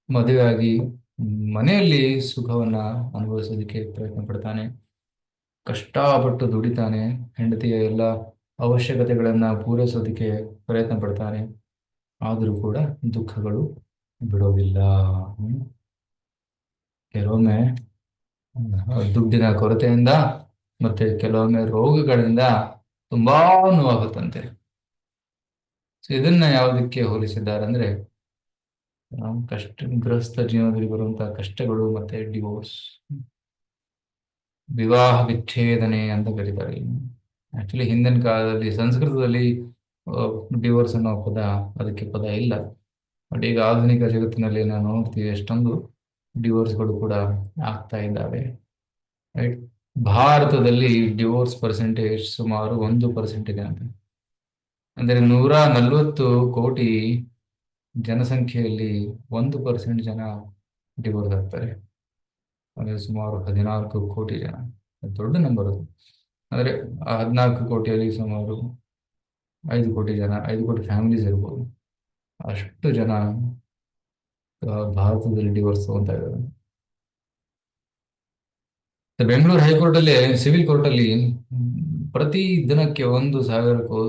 ಮದುವೆ ಆಗಿ ಮನೆಯಲ್ಲಿ ಸುಖವನ್ನ ಅನುಭವಿಸೋದಕ್ಕೆ ಪ್ರಯತ್ನ ಪಡ್ತಾನೆ, ಕಷ್ಟಪಟ್ಟು ದುಡಿತಾನೆ, ಹೆಂಡತಿಯ ಎಲ್ಲ ಅವಶ್ಯಕತೆಗಳನ್ನ ಪೂರೈಸೋದಕ್ಕೆ ಪ್ರಯತ್ನ ಪಡ್ತಾನೆ. ಆದರೂ ಕೂಡ ದುಃಖಗಳು ಬಿಡೋದಿಲ್ಲ. ಕೆಲವೊಮ್ಮೆ ದುಡ್ಡಿನ ಕೊರತೆಯಿಂದ ಮತ್ತೆ ಕೆಲವೊಮ್ಮೆ ರೋಗಗಳಿಂದ ತುಂಬಾ ನೋವಾಗುತ್ತಂತೆ. ಸೊ ಇದನ್ನ ಯಾವುದಕ್ಕೆ ಹೋಲಿಸಿದ್ದಾರೆ ಅಂದ್ರೆ ಗೃಹಸ್ಥ ಜೀವನದಲ್ಲಿ ಬರುವಂತಹ ಕಷ್ಟಗಳು ಮತ್ತೆ ಡಿವೋರ್ಸ್. ವಿವಾಹ ವಿಚ್ಛೇದನೆ ಅಂತ ಕರೀತಾರೆ. ಆಕ್ಚುಲಿ ಹಿಂದಿನ ಕಾಲದಲ್ಲಿ ಸಂಸ್ಕೃತದಲ್ಲಿ ಡಿವೋರ್ಸ್ ಅನ್ನೋ ಪದ, ಅದಕ್ಕೆ ಪದ ಇಲ್ಲ. ಬಟ್ ಈಗ ಆಧುನಿಕ ಜಗತ್ತಿನಲ್ಲಿ ನಾವು ನೋಡ್ತೀವಿ ಎಷ್ಟೊಂದು ಡಿವೋರ್ಸ್ಗಳು ಕೂಡ ಆಗ್ತಾ ಇದ್ದಾವೆ. ರೈಟ್. ಭಾರತದಲ್ಲಿ ಡಿವೋರ್ಸ್ ಪರ್ಸೆಂಟೇಜ್ ಸುಮಾರು 1% ಇದೆ ಅಂತ. ಅಂದರೆ 140 ಕೋಟಿ ಜನಸಂಖ್ಯೆಯಲ್ಲಿ 1% ಜನ ಡಿವೋರ್ಸ್ ಆಗ್ತಾರೆ. ಅಂದರೆ ಸುಮಾರು 14 ಕೋಟಿ ಜನ. ದೊಡ್ಡ ನಂಬರ್ ಅದು. ಅಂದರೆ 14 ಕೋಟಿಯಲ್ಲಿ ಸುಮಾರು 5 ಕೋಟಿ ಜನ, 5 ಕೋಟಿ ಫ್ಯಾಮಿಲೀಸ್ ಇರ್ಬೋದು. ಅಷ್ಟು ಜನ ಭಾರತದಲ್ಲಿ ಡಿವೋರ್ಸ್ ತಗೊಂತಾ ಇದ್ದಾರೆ. ಬೆಂಗಳೂರು ಹೈಕೋರ್ಟ್ ಅಲ್ಲಿ, ಸಿವಿಲ್ ಕೋರ್ಟ್ ಅಲ್ಲಿ ಪ್ರತಿ ದಿನಕ್ಕೆ 1,000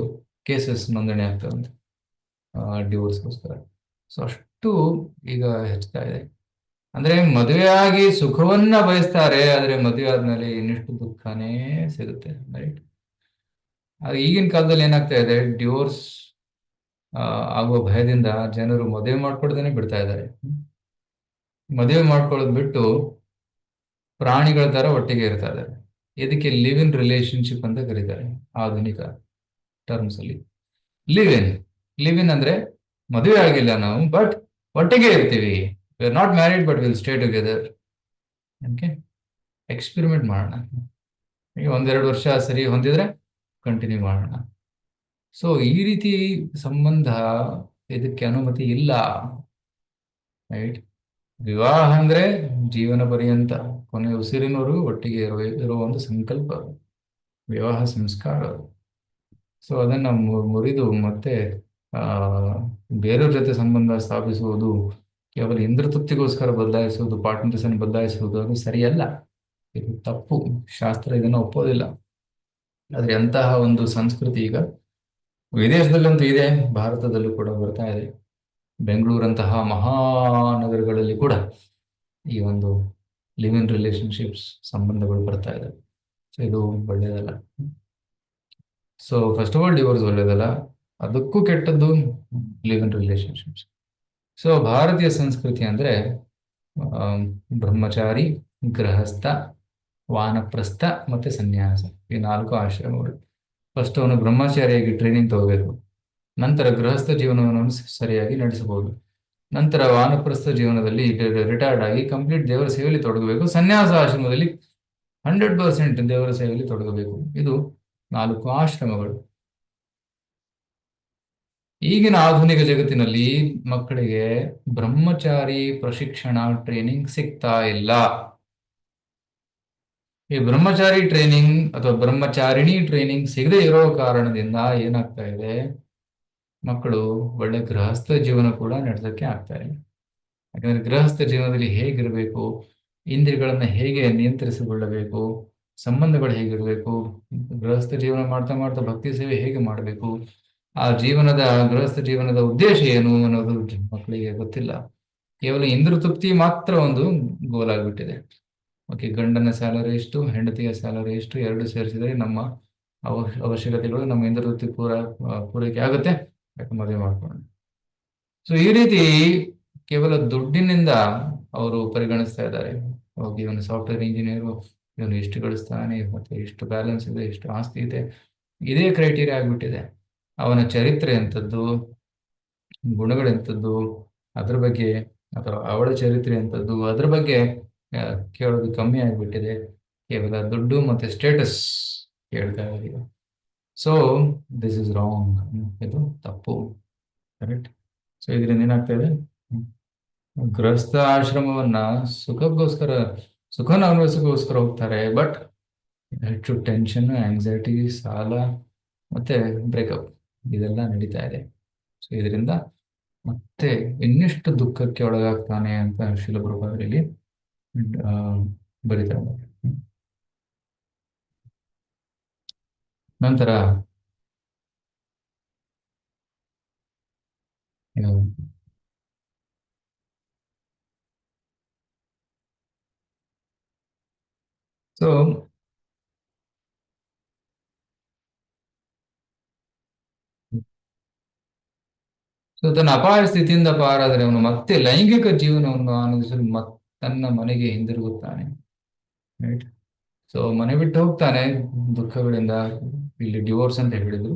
ಕೇಸಸ್ ನೋಂದಣಿ ಆಗ್ತಾರಂತೆ ಡಿವೋರ್ಸ್ಗೋಸ್ಕರ. ಸೊ ಅಷ್ಟು ಈಗ ಹೆಚ್ಚುತ್ತಾ ಇದೆ. ಅಂದ್ರೆ ಮದುವೆ ಆಗಿ ಸುಖವನ್ನ ಬಯಸ್ತಾರೆ, ಆದ್ರೆ ಮದುವೆ ಆದ್ಮೇಲೆ ಇನ್ನಿಷ್ಟು ದುಃಖನೇ ಸಿಗುತ್ತೆ. ರೈಟ್. ಆದ್ರೆ ಈಗಿನ ಕಾಲದಲ್ಲಿ ಏನಾಗ್ತಾ ಇದೆ, ಡಿವೋರ್ಸ್ ಆಗುವ ಭಯದಿಂದ ಜನರು ಮದುವೆ ಮಾಡ್ಕೊಳ್ದೇನೆ ಬಿಡ್ತಾ ಇದ್ದಾರೆ. ಮದುವೆ ಮಾಡ್ಕೊಳ್ಳೋದು ಬಿಟ್ಟು ಪ್ರಾಣಿಗಳ ತರ ಒಟ್ಟಿಗೆ ಇರ್ತಾ ಇದ್ದಾರೆ. ಇದಕ್ಕೆ ಲಿವ್ ಇನ್ ರಿಲೇಶನ್ಶಿಪ್ ಅಂತ ಕರೀತಾರೆ ಆಧುನಿಕ ಟರ್ಮ್ಸ್ ಅಲ್ಲಿ. ಲಿವ್ ಇನ್, ಲಿವ್ ಇನ್ ಅಂದ್ರೆ ಮದುವೆ ಆಗಿಲ್ಲ ನಾವು, ಬಟ್ ಒಟ್ಟಿಗೆ ಇರ್ತೀವಿ. We are not married but will stay together. Okay, experiment ಮಾಡೋಣ. ಈಗ 1-2 ವರ್ಷ ಸರಿ ಹೊಂದಿದ್ರೆ ಕಂಟಿನ್ಯೂ ಮಾಡೋಣ. ಸೊ ಈ ರೀತಿ ಸಂಬಂಧ, ಇದಕ್ಕೆ ಅನುಮತಿ ಇಲ್ಲ. ರೈಟ್. ವಿವಾಹ ಅಂದ್ರೆ ಜೀವನ ಪರ್ಯಂತ, ಕೊನೆ ಉಸಿರಿನವರೆಗೂ ಒಟ್ಟಿಗೆ ಇರುವ ಒಂದು ಸಂಕಲ್ಪ, ವಿವಾಹ ಸಂಸ್ಕಾರ. ಸೊ ಅದನ್ನ ಮುರಿದು ಮತ್ತೆ ಆ ಬೇರೆಯವ್ರ ಜೊತೆ ಸಂಬಂಧ ಸ್ಥಾಪಿಸುವುದು, ಕೇವಲ ಇಂದ್ರ ತೃಪ್ತಿಗೋಸ್ಕರ ಬದಲಾಯಿಸುವುದು, ಪಾರ್ಟ್ನರ್ಸ್ ಅನ್ನು ಬದಲಾಯಿಸುವುದು, ಅದು ಸರಿಯಲ್ಲ. ಇದು ತಪ್ಪು. ಶಾಸ್ತ್ರ ಇದನ್ನು ಒಪ್ಪೋದಿಲ್ಲ. ಆದ್ರೆ ಅಂತಹ ಒಂದು ಸಂಸ್ಕೃತಿ ಈಗ ವಿದೇಶದಲ್ಲಂತೂ ಇದೆ, ಭಾರತದಲ್ಲೂ ಕೂಡ ಬರ್ತಾ ಇದೆ. ಬೆಂಗಳೂರಂತಹ ಮಹಾನಗರಗಳಲ್ಲಿ ಕೂಡ ಈ ಒಂದು ಲಿವ್ ಇನ್ ರಿಲೇಶನ್ಶಿಪ್ಸ್ ಸಂಬಂಧಗಳು ಬರ್ತಾ ಇದೆ. ಸೊ ಇದು ಒಳ್ಳೆಯದಲ್ಲ. So first of all divorce ಒಳ್ಳೆಯದಲ್ಲ, ಅದಕ್ಕೂ ಕೆಟ್ಟದ್ದು ಲಿವ್ ಇನ್ ರಿಲೇಶನ್ಶಿಪ್ಸ್. ಸೊ ಭಾರತೀಯ ಸಂಸ್ಕೃತಿ ಅಂದ್ರೆ ಬ್ರಹ್ಮಚಾರಿ, ಗೃಹಸ್ಥ, ವಾನಪ್ರಸ್ಥ ಮತ್ತೆ ಸನ್ಯಾಸ, ಈ 4 ಆಶ್ರಮಗಳು. ಫಸ್ಟ್ ಅವನು ಬ್ರಹ್ಮಚಾರಿಯಾಗಿ ಟ್ರೈನಿಂಗ್ ತಗೋಬೇಕು. ನಂತರ ಗೃಹಸ್ಥ ಜೀವನವನ್ನು ಸರಿಯಾಗಿ ನಡೆಸಬಹುದು. ನಂತರ ವಾನಪ್ರಸ್ಥ ಜೀವನದಲ್ಲಿ ರಿಟೈರ್ಡ್ ಆಗಿ ಕಂಪ್ಲೀಟ್ ದೇವರ ಸೇವೆಯಲ್ಲಿ ತೊಡಗಬೇಕು. ಸನ್ಯಾಸ ಆಶ್ರಮದಲ್ಲಿ 100% ದೇವರ ಸೇವೆಯಲ್ಲಿ ತೊಡಗಬೇಕು. ಇದು 4 ಆಶ್ರಮಗಳು. ಈಗಿನ ಆಧುನಿಕ ಜಗತ್ತಿನಲ್ಲಿ ಮಕ್ಕಳಿಗೆ ಬ್ರಹ್ಮಚಾರಿ ಪ್ರಶಿಕ್ಷಣ ಟ್ರೈನಿಂಗ್ ಸಿಗ್ತಾ ಇಲ್ಲ. ಈ ಬ್ರಹ್ಮಚಾರಿ ಟ್ರೈನಿಂಗ್ ಅಥವಾ ಬ್ರಹ್ಮಚಾರಿಣಿ ಟ್ರೈನಿಂಗ್ ಸಿಗದೆ ಇರೋ ಕಾರಣದಿಂದ ಏನಾಗ್ತಾ ಇದೆ, ಮಕ್ಕಳು ಒಳ್ಳೆ ಗೃಹಸ್ಥ ಜೀವನ ಕೂಡ ನಡೆಸಕ್ಕೆ ಆಗ್ತಾ ಇಲ್ಲ. ಯಾಕಂದ್ರೆ ಗೃಹಸ್ಥ ಜೀವನದಲ್ಲಿ ಹೇಗಿರಬೇಕು, ಇಂದ್ರಿಯಗಳನ್ನ ಹೇಗೆ ನಿಯಂತ್ರಿಸಿಕೊಳ್ಳಬೇಕು, ಸಂಬಂಧಗಳು ಹೇಗಿರಬೇಕು, ಗೃಹಸ್ಥ ಜೀವನ ಮಾಡ್ತಾ ಮಾಡ್ತಾ ಭಕ್ತಿ ಸೇವೆ ಹೇಗೆ ಮಾಡಬೇಕು, ಆ ಜೀವನದ ಗೃಹಸ್ಥ ಜೀವನದ ಉದ್ದೇಶ ಏನು ಅನ್ನೋದು ಮಕ್ಕಳಿಗೆ ಗೊತ್ತಿಲ್ಲ. ಕೇವಲ ಇಂದ್ರ ತೃಪ್ತಿ ಮಾತ್ರ ಒಂದು ಗೋಲ್ ಆಗ್ಬಿಟ್ಟಿದೆ. ಓಕೆ, ಗಂಡನ ಸ್ಯಾಲರಿ ಎಷ್ಟು, ಹೆಂಡತಿಯ ಸ್ಯಾಲರಿ ಎಷ್ಟು, ಎರಡು ಸೇರಿಸಿದರೆ ನಮ್ಮ ಅವಶ್ಯಕತೆಗಳು, ನಮ್ಮ ಇಂದ್ರ ತೃಪ್ತಿ ಪೂರೈಕೆ ಆಗುತ್ತೆ, ಮದುವೆ ಮಾಡ್ಕೊಂಡು. ಸೊ ಈ ರೀತಿ ಕೇವಲ ದುಡ್ಡಿನಿಂದ ಅವರು ಪರಿಗಣಿಸ್ತಾ ಇದ್ದಾರೆ. ಹೋಗಿ ಇವನು ಸಾಫ್ಟ್ವೇರ್ ಇಂಜಿನಿಯರು, ಇವನು ಎಷ್ಟು ಗಳಿಸ್ತಾನೆ, ಮತ್ತೆ ಎಷ್ಟು ಬ್ಯಾಲೆನ್ಸ್ ಇದೆ, ಎಷ್ಟು ಆಸ್ತಿ ಇದೆ, ಇದೇ ಕ್ರೈಟೀರಿಯಾ ಆಗ್ಬಿಟ್ಟಿದೆ. ಅವನ ಚರಿತ್ರೆ ಎಂಥದ್ದು, ಗುಣಗಳೆಂಥದ್ದು ಅದ್ರ ಬಗ್ಗೆ, ಅಥವಾ ಅವಳ ಚರಿತ್ರೆ ಎಂಥದ್ದು ಅದ್ರ ಬಗ್ಗೆ ಕೇಳೋದು ಕಮ್ಮಿ ಆಗಿಬಿಟ್ಟಿದೆ. ಕೇವಲ ದುಡ್ಡು ಮತ್ತೆ ಸ್ಟೇಟಸ್ ಕೇಳ್ತಾ ಇದ್ದಾರೆ. ಸೊ ದಿಸ್ ಇಸ್ ರಾಂಗ್, ಇದು ತಪ್ಪು. ಕರೆಕ್ಟ್. ಸೊ ಇದರಿಂದ ಏನಾಗ್ತಾ ಇದೆ, ಗೃಹಸ್ಥ ಆಶ್ರಮವನ್ನ ಸುಖಕ್ಕೋಸ್ಕರ, ಸುಖನ ಅನುಭವಿಸೋಕ್ಕೋಸ್ಕರ ಹೋಗ್ತಾರೆ, ಬಟ್ ಹೆಚ್ಚು ಟೆನ್ಷನ್, ಆಂಗ್ಸೈಟಿ, ಸಾಲ ಮತ್ತೆ ಬ್ರೇಕಪ್ ಇದೆಲ್ಲ ನಡೀತಾ ಇದೆ. ಸೊ ಇದರಿಂದ ಮತ್ತೆ ಇನ್ನಿಷ್ಟು ದುಃಖಕ್ಕೆ ಒಳಗಾಗ್ತಾನೆ ಅಂತ ಶಿಲ ಪ್ರಭಾವದಲ್ಲಿ ಬರೀತಾರೆ. ನಂತರ ಸೊ ತನ್ನ ಅಪಾಯ ಸ್ಥಿತಿಯಿಂದ ಪಾರಾದರೆ ಅವನು ಮತ್ತೆ ಲೈಂಗಿಕ ಜೀವನವನ್ನು ಆನಂದಿಸಲು ತನ್ನ ಮನೆಗೆ ಹಿಂದಿರುಗುತ್ತಾನೆ. ರೈಟ್. ಸೊ ಮನೆ ಬಿಟ್ಟು ಹೋಗ್ತಾನೆ ದುಃಖಗಳಿಂದ. ಇಲ್ಲಿ ಡಿವೋರ್ಸ್ ಅಂತ ಹೇಳಿದ್ರು.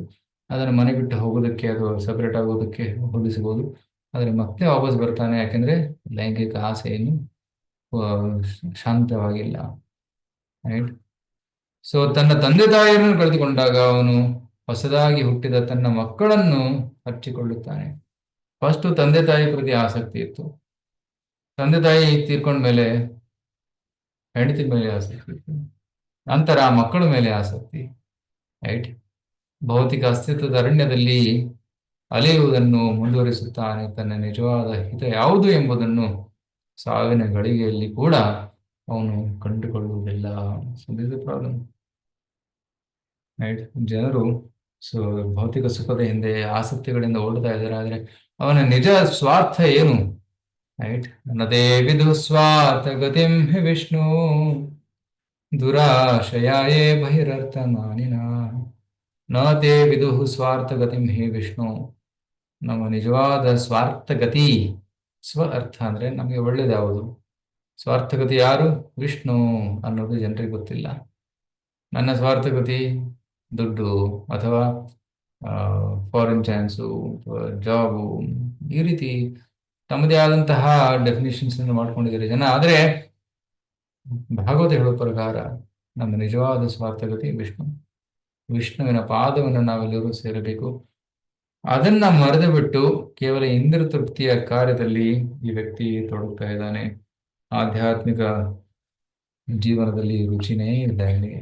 ಅದನ್ನ ಮನೆ ಬಿಟ್ಟು ಹೋಗೋದಕ್ಕೆ ಅದು ಸಪರೇಟ್ ಆಗೋದಕ್ಕೆ ಹೋಲಿಸಬಹುದು. ಆದ್ರೆ ಮತ್ತೆ ವಾಪಸ್ ಬರ್ತಾನೆ, ಯಾಕಂದ್ರೆ ಲೈಂಗಿಕ ಆಸೆಯನ್ನು ಆ, ಶಾಂತವಾಗಿಲ್ಲ. ರೈಟ್. ಸೊ ತನ್ನ ತಂದೆ ತಾಯಿಯನ್ನು ಕಳೆದುಕೊಂಡಾಗ ಅವನು ಹೊಸದಾಗಿ ಹುಟ್ಟಿದ ತನ್ನ ಮಕ್ಕಳನ್ನು ಹಚ್ಚಿಕೊಳ್ಳುತ್ತಾನೆ. ಫಸ್ಟ್ ತಂದೆ ತಾಯಿ ಪ್ರತಿ ಆಸಕ್ತಿ ಇತ್ತು. ತಂದೆ ತಾಯಿ ತೀರ್ಕೊಂಡ್ಮೇಲೆ ಹೆಂಡತಿ ಮೇಲೆ ಆಸಕ್ತಿ ಇತ್ತು. ನಂತರ ಮಕ್ಕಳ ಮೇಲೆ ಆಸಕ್ತಿ. ರೈಟ್. ಭೌತಿಕ ಅಸ್ತಿತ್ವದ ಅರಣ್ಯದಲ್ಲಿ ಅಲೆಯುವುದನ್ನು ಮುಂದುವರಿಸುತ್ತಾನೆ. ತನ್ನ ನಿಜವಾದ ಹಿತ ಯಾವುದು ಎಂಬುದನ್ನು ಸಾವಿನ ಗಳಿಗೆಯಲ್ಲಿ ಕೂಡ ಅವನು ಕಂಡುಕೊಳ್ಳುವುದಿಲ್ಲ. So this problem. ರೈಟ್. ಜನರು ಸೊ ಭೌತಿಕ ಸುಖದ ಹಿಂದೆ ಆಸಕ್ತಿಗಳಿಂದ ಓಡ್ತಾ ಇದ್ದಾರೆ. ಆದ್ರೆ ಅವನ ನಿಜ ಸ್ವಾರ್ಥ ಏನು? ರೈಟ್. ನದೇ ವಿದು ಸ್ವಾರ್ಥ ಗತಿಂ ಹಿ ವಿಷ್ಣು ದುರಾಶಯಾಯೇ ಬಹಿರರ್ಥ ಮಾನಿನ. ನ ತೇ ವಿದುಃ ಸ್ವಾರ್ಥಗತಿಂ ಹೇ ವಿಷ್ಣು. ನಮ್ಮ ನಿಜವಾದ ಸ್ವಾರ್ಥಗತಿ, ಸ್ವ ಅರ್ಥ ಅಂದ್ರೆ ನಮಗೆ ಒಳ್ಳೇದ್ಯಾವುದು, ಸ್ವಾರ್ಥಗತಿ ಯಾರು? ವಿಷ್ಣು ಅನ್ನೋದು ಜನರಿಗೆ ಗೊತ್ತಿಲ್ಲ. ನನ್ನ ಸ್ವಾರ್ಥಗತಿ ದುಡ್ಡು ಅಥವಾ ಫಾರಿನ್ ಚಾನ್ಸು, ಜಾಬು, ಈ ರೀತಿ ತಮ್ಮದೇ ಆದಂತಹ ಡೆಫಿನೇಷನ್ಸ್ ಮಾಡ್ಕೊಂಡಿದ್ದಾರೆ ಜನ. ಆದ್ರೆ ಭಾಗವತ ಹೇಳೋ ಪ್ರಕಾರ ನಮ್ಮ ನಿಜವಾದ ಸ್ವಾರ್ಥಗತಿ ವಿಷ್ಣು. ವಿಷ್ಣುವಿನ ಪಾದವನ್ನು ನಾವೆಲ್ಲರೂ ಸೇರಬೇಕು. ಅದನ್ನ ಮರೆತು ಬಿಟ್ಟು ಕೇವಲ ಇಂದ್ರ ತೃಪ್ತಿಯ ಕಾರ್ಯದಲ್ಲಿ ಈ ವ್ಯಕ್ತಿ ತೊಡಗ್ತಾ ಇದ್ದಾನೆ. ಆಧ್ಯಾತ್ಮಿಕ ಜೀವನದಲ್ಲಿ ರುಚಿನೇ ಇಲ್ಲ ಇವನಿಗೆ.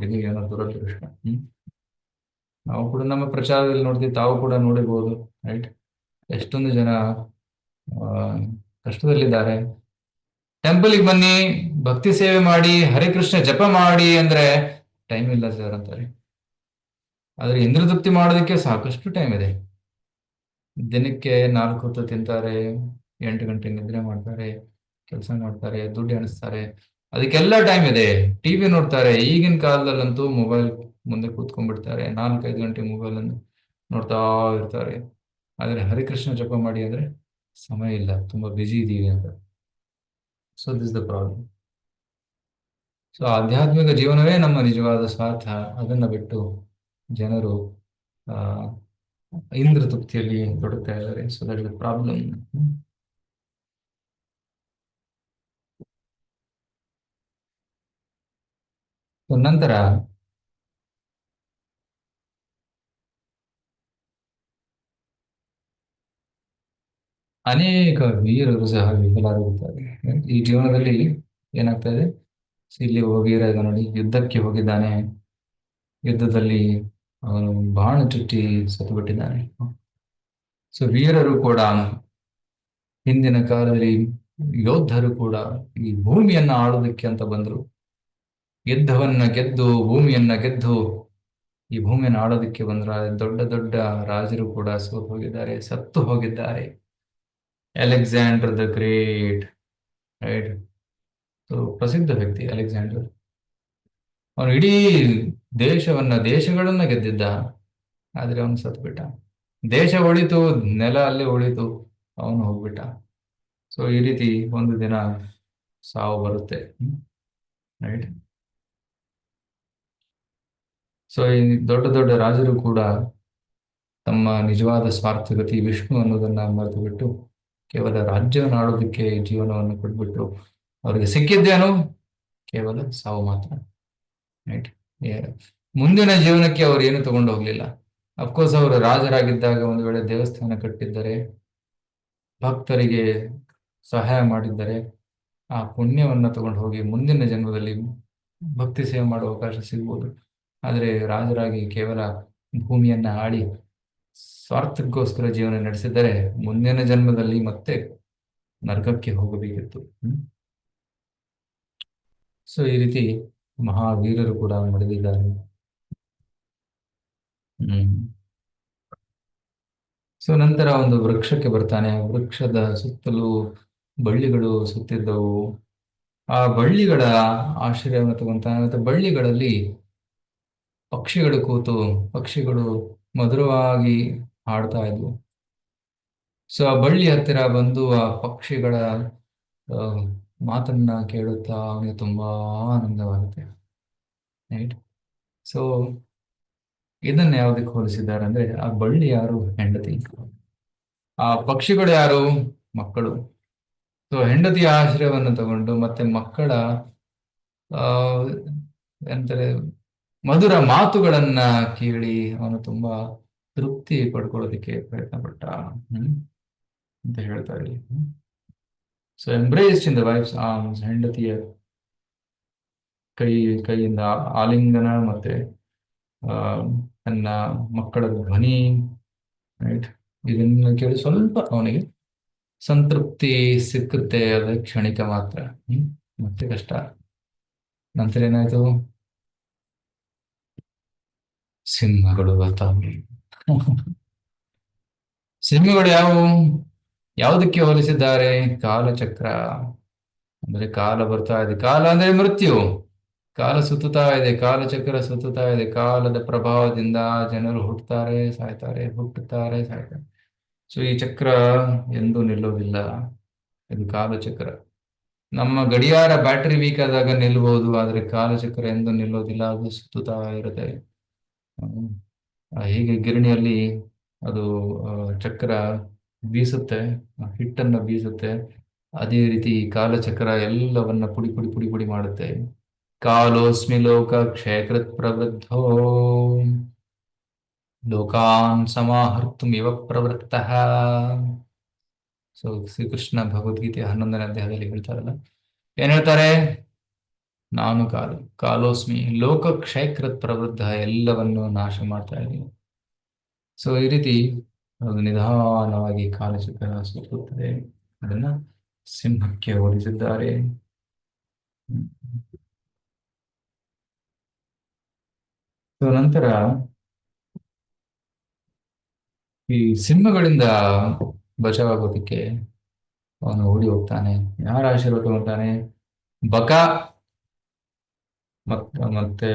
ಇದು ಏನೋ ದುರದೃಷ್ಟ. ನಾವು ಕೂಡ ನಮ್ಮ ಪ್ರಚಾರದಲ್ಲಿ ನೋಡ್ತೀವಿ, ತಾವು ಕೂಡ ನೋಡಿರ್ಬೋದು. ರೈಟ್. ಎಷ್ಟೊಂದು ಜನ ಆ, ಕಷ್ಟದಲ್ಲಿದ್ದಾರೆ. ಟೆಂಪಲ್ಗೆ ಬನ್ನಿ, ಭಕ್ತಿ ಸೇವೆ ಮಾಡಿ, ಹರಿಕೃಷ್ಣ ಜಪ ಮಾಡಿ ಅಂದ್ರೆ ಟೈಮ್ ಇಲ್ಲ ಸರ್ ಅಂತಾರೆ. ಆದ್ರೆ ಇಂದ್ರ ತೃಪ್ತಿ ಮಾಡೋದಕ್ಕೆ ಸಾಕಷ್ಟು ಟೈಮ್ ಇದೆ. ದಿನಕ್ಕೆ 4 ಹೊತ್ತು ತಿಂತಾರೆ, 8 ಗಂಟೆ ನಿದ್ರೆ ಮಾಡ್ತಾರೆ, ಕೆಲಸ ಮಾಡ್ತಾರೆ, ದುಡ್ಡು ಎಣಿಸ್ತಾರೆ. ಅದಕ್ಕೆಲ್ಲ ಟೈಮ್ ಇದೆ. ಟಿವಿ ನೋಡ್ತಾರೆ. ಈಗಿನ ಕಾಲದಲ್ಲಂತೂ ಮೊಬೈಲ್ ಮುಂದೆ ಕೂತ್ಕೊಂಡ್ಬಿಡ್ತಾರೆ. 4-5 ಗಂಟೆ ಮೊಬೈಲ್ ಅನ್ನು ನೋಡ್ತಾ ಇರ್ತಾರೆ. ಆದ್ರೆ ಹರಿಕೃಷ್ಣ ಜಪ ಮಾಡಿ ಅಂದ್ರೆ ಸಮಯ ಇಲ್ಲ, ತುಂಬಾ ಬಿಜಿ ಇದೀವಿ ಅಂತ. So this the problem. So ಆಧ್ಯಾತ್ಮಿಕ ಜೀವನವೇ ನಮ್ಮ ನಿಜವಾದ ಸ್ವಾರ್ಥ. ಅದನ್ನ ಬಿಟ್ಟು ಜನರು ಆ ಇಂದ್ರ ತೃಪ್ತಿಯಲ್ಲಿ ತೊಡಗ್ತಾ ಇದ್ದಾರೆ. So that is the problem. ನಂತರ ಅನೇಕ ವೀರರು ಸಹ ವಿಫಲರಾಗುತ್ತಾರೆ ಈ ಜೀವನದಲ್ಲಿ. ಏನಾಗ್ತಾ ಇದೆ? ಇಲ್ಲಿ ಒಬ್ಬ ವೀರ ಈಗ ನೋಡಿ, ಯುದ್ಧಕ್ಕೆ ಹೋಗಿದ್ದಾನೆ. ಯುದ್ಧದಲ್ಲಿ ಅವನು ಬಾಣ ಚುಚ್ಚಿ ಸತ್ತು ಬಿಟ್ಟಿದ್ದಾನೆ. ಸೊ ವೀರರು ಕೂಡ, ಹಿಂದಿನ ಕಾಲದಲ್ಲಿ ಯೋಧರು ಕೂಡ ಈ ಭೂಮಿಯನ್ನ ಆಳೋದಕ್ಕೆ ಅಂತ ಬಂದ್ರು. ಯುದ್ಧವನ್ನ ಗೆದ್ದು, ಭೂಮಿಯನ್ನ ಗೆದ್ದು ಈ ಭೂಮಿಯನ್ನು ಆಳೋದಕ್ಕೆ ಬಂದ್ರ ದೊಡ್ಡ ದೊಡ್ಡ ರಾಜರು ಕೂಡ ಸೋತು ಹೋಗಿದ್ದಾರೆ, ಸತ್ತು ಹೋಗಿದ್ದಾರೆ. Alexander the great. Right. So ಪ್ರಸಿದ್ಧ ವ್ಯಕ್ತಿ ಅಲೆಕ್ಸಾಂಡರ್. ಅವನು ಇಡೀ ದೇಶಗಳನ್ನ ಗೆದ್ದಿದ್ದ. ಆದ್ರೆ ಅವನು ಸತ್ತು ಬಿಟ್ಟ. ದೇಶ ಉಳಿತು, ನೆಲ ಅಲ್ಲೇ ಉಳಿತು, ಅವನು ಹೋಗ್ಬಿಟ್ಟ. ಸೊ ಈ ರೀತಿ ಒಂದು ದಿನ ಸಾವು ಬರುತ್ತೆ. ರೈಟ್. ಸೊ ಈ ದೊಡ್ಡ ದೊಡ್ಡ ರಾಜರು ಕೂಡ ತಮ್ಮ ನಿಜವಾದ ಸ್ವಾರ್ಥಗತಿ ವಿಷ್ಣು ಅನ್ನೋದನ್ನ ಮರೆತು ಬಿಟ್ಟು ಕೇವಲ ರಾಜ್ಯವನ್ನು ಆಡೋದಕ್ಕೆ ಜೀವನವನ್ನು ಕೊಟ್ಬಿಟ್ರು. ಅವರಿಗೆ ಸಿಕ್ಕಿದ್ದೇನು? ಕೇವಲ ಸಾವು ಮಾತ್ರ. ರೈಟ್. ಮುಂದಿನ ಜೀವನಕ್ಕೆ ಅವರು ಏನು ತಗೊಂಡು ಹೋಗ್ಲಿಲ್ಲ. ಅಫ್ಕೋರ್ಸ್ ಅವರು ರಾಜರಾಗಿದ್ದಾಗ ಒಂದು ವೇಳೆ ದೇವಸ್ಥಾನ ಕಟ್ಟಿದ್ದರೆ, ಭಕ್ತರಿಗೆ ಸಹಾಯ ಮಾಡಿದ್ದರೆ, ಆ ಪುಣ್ಯವನ್ನ ತಗೊಂಡು ಹೋಗಿ ಮುಂದಿನ ಜನ್ಮದಲ್ಲಿ ಭಕ್ತಿ ಸೇವೆ ಮಾಡುವ ಅವಕಾಶ ಸಿಗ್ಬೋದು. ಆದರೆ ರಾಜರಾಗಿ ಕೇವಲ ಭೂಮಿಯನ್ನ ಆಳಿ ಸ್ವಾರ್ಥಕ್ಕೋಸ್ಕರ ಜೀವನ ನಡೆಸಿದರೆ ಮುಂದಿನ ಜನ್ಮದಲ್ಲಿ ಮತ್ತೆ ನರಕಕ್ಕೆ ಹೋಗಬೇಕಿತ್ತು. ಸೊ ಈ ರೀತಿ ಮಹಾವೀರರು ಕೂಡ ನಡೆದಿದ್ದಾರೆ. ಸೊ ನಂತರ ಒಂದು ವೃಕ್ಷಕ್ಕೆ ಬರ್ತಾನೆ. ವೃಕ್ಷದ ಸುತ್ತಲೂ ಬಳ್ಳಿಗಳು ಸುತ್ತಿದ್ದವು. ಆ ಬಳ್ಳಿಗಳ ಆಶ್ರಯವನ್ನು ತಗೊಂತಾನೆ. ಮತ್ತು ಬಳ್ಳಿಗಳಲ್ಲಿ ಪಕ್ಷಿಗಳು ಕೂತು, ಪಕ್ಷಿಗಳು ಮಧುರವಾಗಿ ಹಾಡ್ತಾ ಇದ್ವು. ಸೊ ಆ ಬಳ್ಳಿ ಹತ್ತಿರ ಬಂದು ಆ ಪಕ್ಷಿಗಳ ಮಾತನ್ನ ಕೇಳುತ್ತಾ ಅವನಿಗೆ ತುಂಬಾ ಆನಂದವಾಗುತ್ತೆ. ರೈಟ್. ಸೊ ಇದನ್ನ ಯಾವ್ದಕ್ಕೆ ಹೋಲಿಸಿದ್ದಾರೆ ಅಂದ್ರೆ, ಆ ಬಳ್ಳಿ ಯಾರು? ಹೆಂಡತಿ. ಆ ಪಕ್ಷಿಗಳು ಯಾರು? ಮಕ್ಕಳು. ಸೊ ಹೆಂಡತಿಯ ಆಶ್ರಯವನ್ನು ತಗೊಂಡು ಮತ್ತೆ ಮಕ್ಕಳ ಆ ಎಂತಾರೆ ಮಧುರ ಮಾತುಗಳನ್ನ ಕೇಳಿ ಅವನು ತುಂಬಾ ತೃಪ್ತಿ ಪಡ್ಕೊಳ್ಳೋದಕ್ಕೆ ಪ್ರಯತ್ನ ಪಟ್ಟ. ಹ್ಮ್ ಅಂತ ಹೇಳ್ತಾರೆ ಇಲ್ಲಿ. So embraced in the wife's arms, ಹೆಂಡತಿಯ ಕೈ ಕೈಯಿಂದ ಆಲಿಂಗನ, ಮತ್ತೆ ಆ ತನ್ನ ಮಕ್ಕಳ ಧ್ವನಿ, ರೈಟ್, ಇದನ್ನ ಕೇಳಿ ಸ್ವಲ್ಪ ಅವನಿಗೆ ಸಂತೃಪ್ತಿ ಸಿಕ್ಕುತ್ತೆ. ಅದು ಕ್ಷಣಿಕ ಮಾತ್ರ. ಹ್ಮ್ ಮತ್ತೆ ಕಷ್ಟ. ನಂತರ ಏನಾಯ್ತು? ಸಿಂಹಗಳು ಬರ್ತಾವೆ. ಸಿಂಹಗಳು ಯಾವುವು? ಯಾವುದಕ್ಕೆ ಹೋಲಿಸಿದ್ದಾರೆ? ಕಾಲಚಕ್ರ. ಅಂದ್ರೆ ಕಾಲ ಬರ್ತಾ ಇದೆ, ಕಾಲ ಅಂದ್ರೆ ಮೃತ್ಯು. ಕಾಲ ಸುತ್ತುತ್ತಾ ಇದೆ, ಕಾಲಚಕ್ರ ಸುತ್ತುತ್ತಾ ಇದೆ. ಕಾಲದ ಪ್ರಭಾವದಿಂದ ಜನರು ಹುಟ್ಟುತ್ತಾರೆ, ಸಾಯ್ತಾರೆ, ಹುಟ್ಟುತ್ತಾರೆ, ಸಾಯ್ತಾರೆ. ಸೊ ಈ ಚಕ್ರ ಎಂದೂ ನಿಲ್ಲೋದಿಲ್ಲ. ಇದು ಕಾಲಚಕ್ರ. ನಮ್ಮ ಗಡಿಯಾರ ಬ್ಯಾಟರಿ ವೀಕ್ ಆದಾಗ ನಿಲ್ಬಹುದು, ಆದ್ರೆ ಕಾಲಚಕ್ರ ಎಂದೂ ನಿಲ್ಲೋದಿಲ್ಲ, ಅದು ಸುತ್ತುತ್ತಾ ಇರುತ್ತೆ. ಹ್ಮ್. ಹೀಗೆ ಗಿರಣಿಯಲ್ಲಿ ಅದು ಚಕ್ರ ಬೀಸುತ್ತೆ, ಹಿಟ್ಟನ್ನ ಬೀಸುತ್ತೆ. ಅದೇ ರೀತಿ ಕಾಲಚಕ್ರ ಎಲ್ಲವನ್ನ ಪುಡಿ ಪುಡಿ ಪುಡಿ ಪುಡಿ ಮಾಡುತ್ತೆ. ಕಾಲೋಸ್ಮಿ ಲೋಕ ಕ್ಷಯಕೃತ್ ಪ್ರವೃದ್ಧೋ ಲೋಕಾನ್ ಸಮಾಹರ್ತುಂ ಇವ ಪ್ರವೃತ್ತಃ. ಸೊ ಶ್ರೀಕೃಷ್ಣ ಭಗವದ್ಗೀತೆ 11ನೇ ಅಧ್ಯಾಯದಲ್ಲಿ ಹೇಳ್ತಾರಲ್ಲ, ಏನ್ ಹೇಳ್ತಾರೆ? ನಾನು ಕಾಲೋಸ್ಮಿ ಲೋಕ ಕ್ಷಯಕೃತ್ ಪ್ರವೃದ್ಧ, ಎಲ್ಲವನ್ನು ನಾಶ ಮಾಡ್ತಾ ಇದ್ದೀನಿ. ಸೊ ಈ ರೀತಿ ಅದು ನಿಧಾನವಾಗಿ ಕಾಲಚಕ್ರ ಸುತ್ತುತ್ತದೆ. ಅದನ್ನ ಸಿಂಹಕ್ಕೆ ಹೋಲಿಸಿದ್ದಾರೆ. ಸೊ ನಂತರ ಈ ಸಿಂಹಗಳಿಂದ ಬಚಾವಾಗೋದಕ್ಕೆ ಅವನು ಓಡಿ ಹೋಗ್ತಾನೆ. ಯಾರ ಆಶೀರ್ವಾದ ತಗೊಂತಾನೆ? ಬಕ ಮತ್ತೆ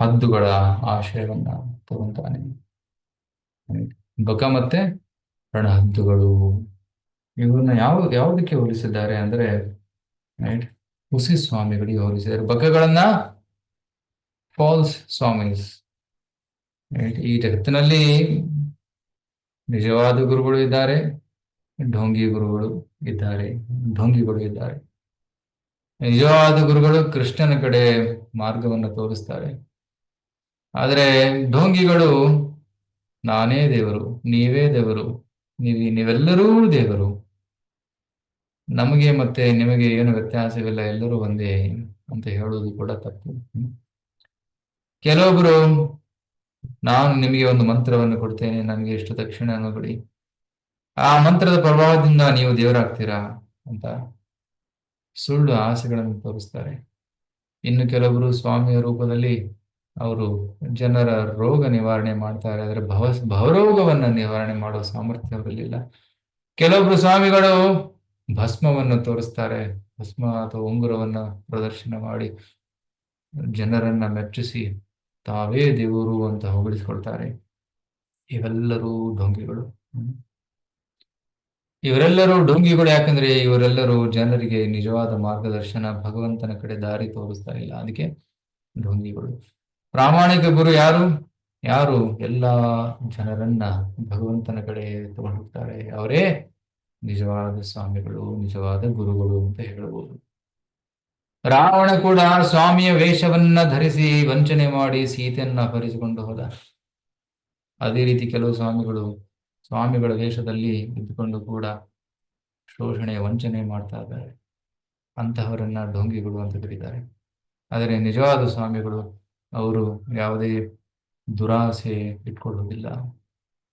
ಹದ್ದುಗಳ ಆಶ್ರಯವನ್ನ ತಗೊಂತಾನೆ. ಬಕ ಮತ್ತೆ ರಣಹದ್ದುಗಳು, ಇವನ್ನ ಯಾವುದಕ್ಕೆ ಹೋಲಿಸಿದ್ದಾರೆ ಅಂದ್ರೆ, ರೈಟ್, ಹುಸಿ ಸ್ವಾಮಿಗಳಿಗೆ ಹೋಲಿಸಿದ್ದಾರೆ. ಬಕಗಳನ್ನ ಫಾಲ್ಸ್ ಸ್ವಾಮೀಸ್. ಈ ಜಗತ್ತಿನಲ್ಲಿ ನಿಜವಾದ ಗುರುಗಳು ಇದ್ದಾರೆ, ಢೋಂಗಿ ಗುರುಗಳು ಇದ್ದಾರೆ, ಢೋಂಗಿಗಳು ಇದ್ದಾರೆ. ನಿಜವಾದ ಗುರುಗಳು ಕೃಷ್ಣನ ಕಡೆ ಮಾರ್ಗವನ್ನು ತೋರಿಸ್ತಾರೆ. ಆದರೆ ಢೋಂಗಿಗಳು ನಾನೇ ದೇವರು, ನೀವೇ ದೇವರು, ನೀವೆಲ್ಲರೂ ದೇವರು, ನಮಗೆ ಮತ್ತೆ ನಿಮಗೆ ಏನು ವ್ಯತ್ಯಾಸವಿಲ್ಲ, ಎಲ್ಲರೂ ಒಂದೇ ಅಂತ ಹೇಳುವುದು ಕೂಡ ತಪ್ಪು. ಕೆಲವೊಬ್ರು, ನಾನು ನಿಮಗೆ ಒಂದು ಮಂತ್ರವನ್ನು ಕೊಡ್ತೇನೆ, ನನಗೆ ಎಷ್ಟು ದಕ್ಷಿಣೆಯನ್ನು ಕೊಡಿ, ಆ ಮಂತ್ರದ ಪ್ರಭಾವದಿಂದ ನೀವು ದೇವರಾಗ್ತೀರಾ ಅಂತ ಸುಳ್ಳು ಆಸೆಗಳನ್ನು ತೋರಿಸ್ತಾರೆ. ಇನ್ನು ಕೆಲವರು ಸ್ವಾಮಿಯ ರೂಪದಲ್ಲಿ ಅವರು ಜನರ ರೋಗ ನಿವಾರಣೆ ಮಾಡ್ತಾರೆ, ಆದರೆ ಭವರೋಗವನ್ನ ನಿವಾರಣೆ ಮಾಡುವ ಸಾಮರ್ಥ್ಯ ಅವರಲ್ಲಿಲ್ಲ. ಕೆಲವೊಬ್ರು ಸ್ವಾಮಿಗಳು ಭಸ್ಮವನ್ನು ತೋರಿಸ್ತಾರೆ, ಭಸ್ಮ ಅಥವಾ ಉಂಗುರವನ್ನ ಪ್ರದರ್ಶನ ಮಾಡಿ ಜನರನ್ನ ಮೆಚ್ಚಿಸಿ ತಾವೇ ದೇವರು ಅಂತ ಹೊಗಳಿಸ್ಕೊಳ್ತಾರೆ. ಇವೆಲ್ಲರೂ ಢೋಂಗಿಗಳು. ಇವರೆಲ್ಲರೂ ಢೋಂಗಿಗಳು ಯಾಕಂದ್ರೆ ಇವರೆಲ್ಲರೂ ಜನರಿಗೆ ನಿಜವಾದ ಮಾರ್ಗದರ್ಶನ, ಭಗವಂತನ ಕಡೆ ದಾರಿ ತೋರಿಸ್ತಾ ಇಲ್ಲ, ಅದಕ್ಕೆ ಢೋಂಗಿಗಳು. ಪ್ರಾಮಾಣಿಕ ಗುರು ಯಾರು? ಯಾರು ಎಲ್ಲಾ ಜನರನ್ನ ಭಗವಂತನ ಕಡೆ ತಗೊಂಡು ಹೋಗ್ತಾರೆ, ಅವರೇ ನಿಜವಾದ ಸ್ವಾಮಿಗಳು, ನಿಜವಾದ ಗುರುಗಳು ಅಂತ ಹೇಳಬಹುದು. ರಾವಣ ಕೂಡ ಸ್ವಾಮಿಯ ವೇಷವನ್ನ ಧರಿಸಿ ವಂಚನೆ ಮಾಡಿ ಸೀತೆಯನ್ನ ಅಪಹರಿಸಿಕೊಂಡು ಹೋದ. ಅದೇ ರೀತಿ ಕೆಲವು ಸ್ವಾಮಿಗಳ ವೇಷದಲ್ಲಿ ಇದ್ದುಕೊಂಡು ಕೂಡ ಶೋಷಣೆ, ವಂಚನೆ ಮಾಡ್ತಾ ಇದ್ದಾರೆ. ಅಂತಹವರನ್ನ ಢೋಂಗಿಗಳು ಅಂತ ಕರೀತಾರೆ. ಆದರೆ ನಿಜವಾದ ಸ್ವಾಮಿಗಳು ಅವರು ಯಾವುದೇ ದುರಾಸೆ ಇಟ್ಕೊಳ್ಳುವುದಿಲ್ಲ.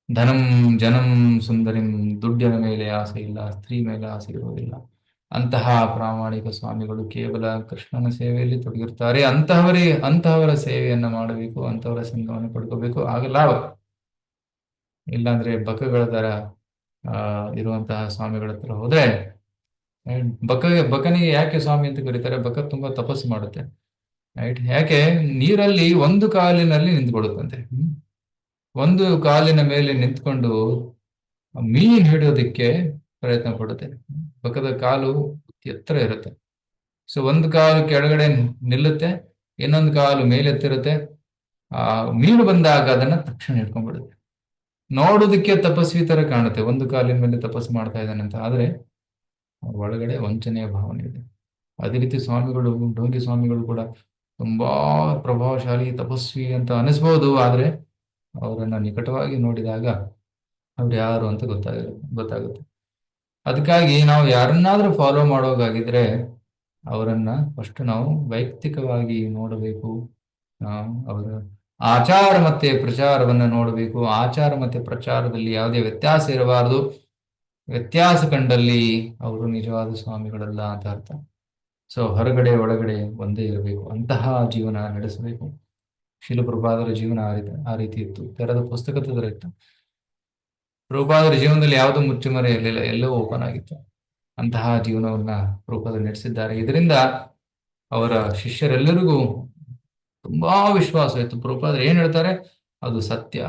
ಧನಂ ಜನಂ ಸುಂದರಿಂ, ದುಡ್ಡಿನ ಮೇಲೆ ಆಸೆ ಇಲ್ಲ, ಸ್ತ್ರೀ ಮೇಲೆ ಆಸೆ ಇರುವುದಿಲ್ಲ. ಅಂತಹ ಪ್ರಾಮಾಣಿಕ ಸ್ವಾಮಿಗಳು ಕೇವಲ ಕೃಷ್ಣನ ಸೇವೆಯಲ್ಲಿ ತೊಡಗಿರ್ತಾರೆ. ಅಂತಹವರ ಸೇವೆಯನ್ನ ಮಾಡಬೇಕು, ಅಂತಹವರ ಸಂಘವನ್ನು ಪಡ್ಕೋಬೇಕು, ಆಗ ಲಾಭ. ಇಲ್ಲಾಂದ್ರೆ ಬಕಗಳ ತರ ಇರುವಂತಹ ಸ್ವಾಮಿಗಳ ಹತ್ರ ಹೋದ್ರೆ, ಬಕನಿಗೆ ಯಾಕೆ ಸ್ವಾಮಿ ಅಂತ ಕರೀತಾರೆ? ಬಕ ತುಂಬಾ ತಪಸ್ಸು ಮಾಡುತ್ತೆ, ರೈಟ್. ಯಾಕೆ? ನೀರಲ್ಲಿ ಒಂದು ಕಾಲಿನಲ್ಲಿ ನಿಂತ್ಕೊಳ್ಳುತ್ತಂತೆ. ಒಂದು ಕಾಲಿನ ಮೇಲೆ ನಿಂತ್ಕೊಂಡು ಮೀನ್ ಹಿಡಿಯೋದಿಕ್ಕೆ ಪ್ರಯತ್ನ ಪಡುತ್ತೆ. ಬಕದ ಕಾಲು ಎತ್ತರ ಇರುತ್ತೆ. ಸೊ ಒಂದು ಕಾಲು ಕೆಳಗಡೆ ನಿಲ್ಲುತ್ತೆ, ಇನ್ನೊಂದು ಕಾಲು ಮೇಲೆತ್ತಿರುತ್ತೆ. ಆ ಮೀನು ಬಂದಾಗ ಅದನ್ನ ತಕ್ಷಣ ಹಿಡ್ಕೊಂಡ್ಬಿಡುತ್ತೆ. ನೋಡೋದಕ್ಕೆ ತಪಸ್ವಿ ತರ ಕಾಣುತ್ತೆ, ಒಂದು ಕಾಲಿನ ಮೇಲೆ ತಪಸ್ಸು ಮಾಡ್ತಾ ಇದ್ದಾನಂತ, ಆದ್ರೆ ಒಳಗಡೆ ವಂಚನೆಯ ಭಾವನೆ ಇದೆ. ಅದೇ ರೀತಿ ಸ್ವಾಮಿಗಳು, ಡೋಂಗಿ ಸ್ವಾಮಿಗಳು ಕೂಡ ತುಂಬಾ ಪ್ರಭಾವಶಾಲಿ ತಪಸ್ವಿ ಅಂತ ಅನಿಸ್ಬಹುದು, ಆದ್ರೆ ಅವರನ್ನ ನಿಕಟವಾಗಿ ನೋಡಿದಾಗ ಅವ್ರು ಯಾರು ಅಂತ ಗೊತ್ತಾಗುತ್ತೆ. ಅದಕ್ಕಾಗಿ ನಾವು ಯಾರನ್ನಾದ್ರೂ ಫಾಲೋ ಮಾಡೋಗಾಗಿದ್ರೆ ಅವರನ್ನ ಫಸ್ಟ್ ನಾವು ವೈಯಕ್ತಿಕವಾಗಿ ನೋಡಬೇಕು. ಅವರ ಆಚಾರ ಮತ್ತೆ ಪ್ರಚಾರವನ್ನ ನೋಡಬೇಕು. ಆಚಾರ ಮತ್ತೆ ಪ್ರಚಾರದಲ್ಲಿ ಯಾವುದೇ ವ್ಯತ್ಯಾಸ ಇರಬಾರದು. ವ್ಯತ್ಯಾಸ ಕಂಡಲ್ಲಿ ಅವರು ನಿಜವಾದ ಸ್ವಾಮಿಗಳಲ್ಲ ಅಂತ ಅರ್ಥ. ಸೊ ಹೊರಗಡೆ ಒಳಗಡೆ ಒಂದೇ ಇರಬೇಕು, ಅಂತಹ ಜೀವನ ನಡೆಸಬೇಕು. ಶಿಲಪ್ರಭಾದರ ಜೀವನ ಆ ರೀತಿ ಇತ್ತು. ತೆರೆದ ಪುಸ್ತಕ ತರ ಇತ್ತು. ಪ್ರಭುಪಾದರ ಜೀವನದಲ್ಲಿ ಯಾವುದೂ ಮುಚ್ಚುಮರೆ ಇರಲಿಲ್ಲ, ಎಲ್ಲವೂ ಓಪನ್ ಆಗಿತ್ತು. ಅಂತಹ ಜೀವನವನ್ನ ಪ್ರಭುಪಾದರು ನಡೆಸಿದ್ದಾರೆ. ಇದರಿಂದ ಅವರ ಶಿಷ್ಯರೆಲ್ಲರಿಗೂ ತುಂಬಾ ವಿಶ್ವಾಸ ಇತ್ತು. ಪ್ರಭುಪಾದರು ಏನ್ ಹೇಳ್ತಾರೆ ಅದು ಸತ್ಯ.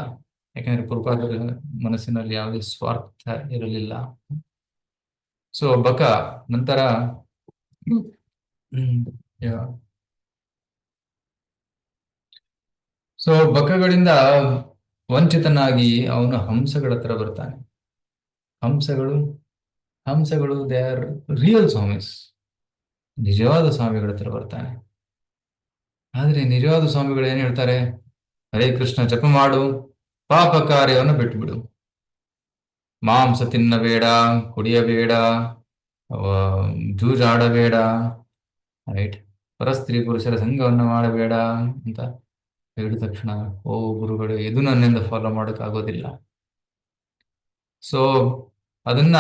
ಯಾಕಂದ್ರೆ ಪ್ರಭುಪಾದರ ಮನಸ್ಸಿನಲ್ಲಿ ಯಾವುದೇ ಸ್ವಾರ್ಥ ಇರಲಿಲ್ಲ. ಸೊ ಬಕ ನಂತರ ಸೊ ಬಕಗಳಿಂದ ವಂಚಿತನಾಗಿ ಅವನು ಹಂಸಗಳ ಹತ್ರ ಬರ್ತಾನೆ. ಹಂಸಗಳು ಹಂಸಗಳು ದೇ ಆರ್ ರಿಯಲ್ ಸ್ವಾಮೀಸ್, ನಿಜವಾದ ಸ್ವಾಮಿಗಳ ಹತ್ರ ಬರ್ತಾನೆ. ಆದ್ರೆ ನಿಜವಾದ ಸ್ವಾಮಿಗಳು ಏನ್ ಹೇಳ್ತಾರೆ, ಹರೇ ಕೃಷ್ಣ ಜಪ ಮಾಡು, ಪಾಪ ಕಾರ್ಯವನ್ನು ಬಿಟ್ಟುಬಿಡು, ಮಾಂಸ ತಿನ್ನಬೇಡ, ಕುಡಿಯಬೇಡ, ಜೂಜಾಡಬೇಡ, ರೈಟ್, ಪರಸ್ತ್ರೀ ಪುರುಷರ ಸಂಘವನ್ನು ಮಾಡಬೇಡ ಅಂತ ಹೇಳಿದ ತಕ್ಷಣ, ಓ ಗುರುಗಳು, ಇದು ನನ್ನಿಂದ ಫಾಲೋ ಮಾಡೋಕ್ಕಾಗೋದಿಲ್ಲ. ಸೊ ಅದನ್ನ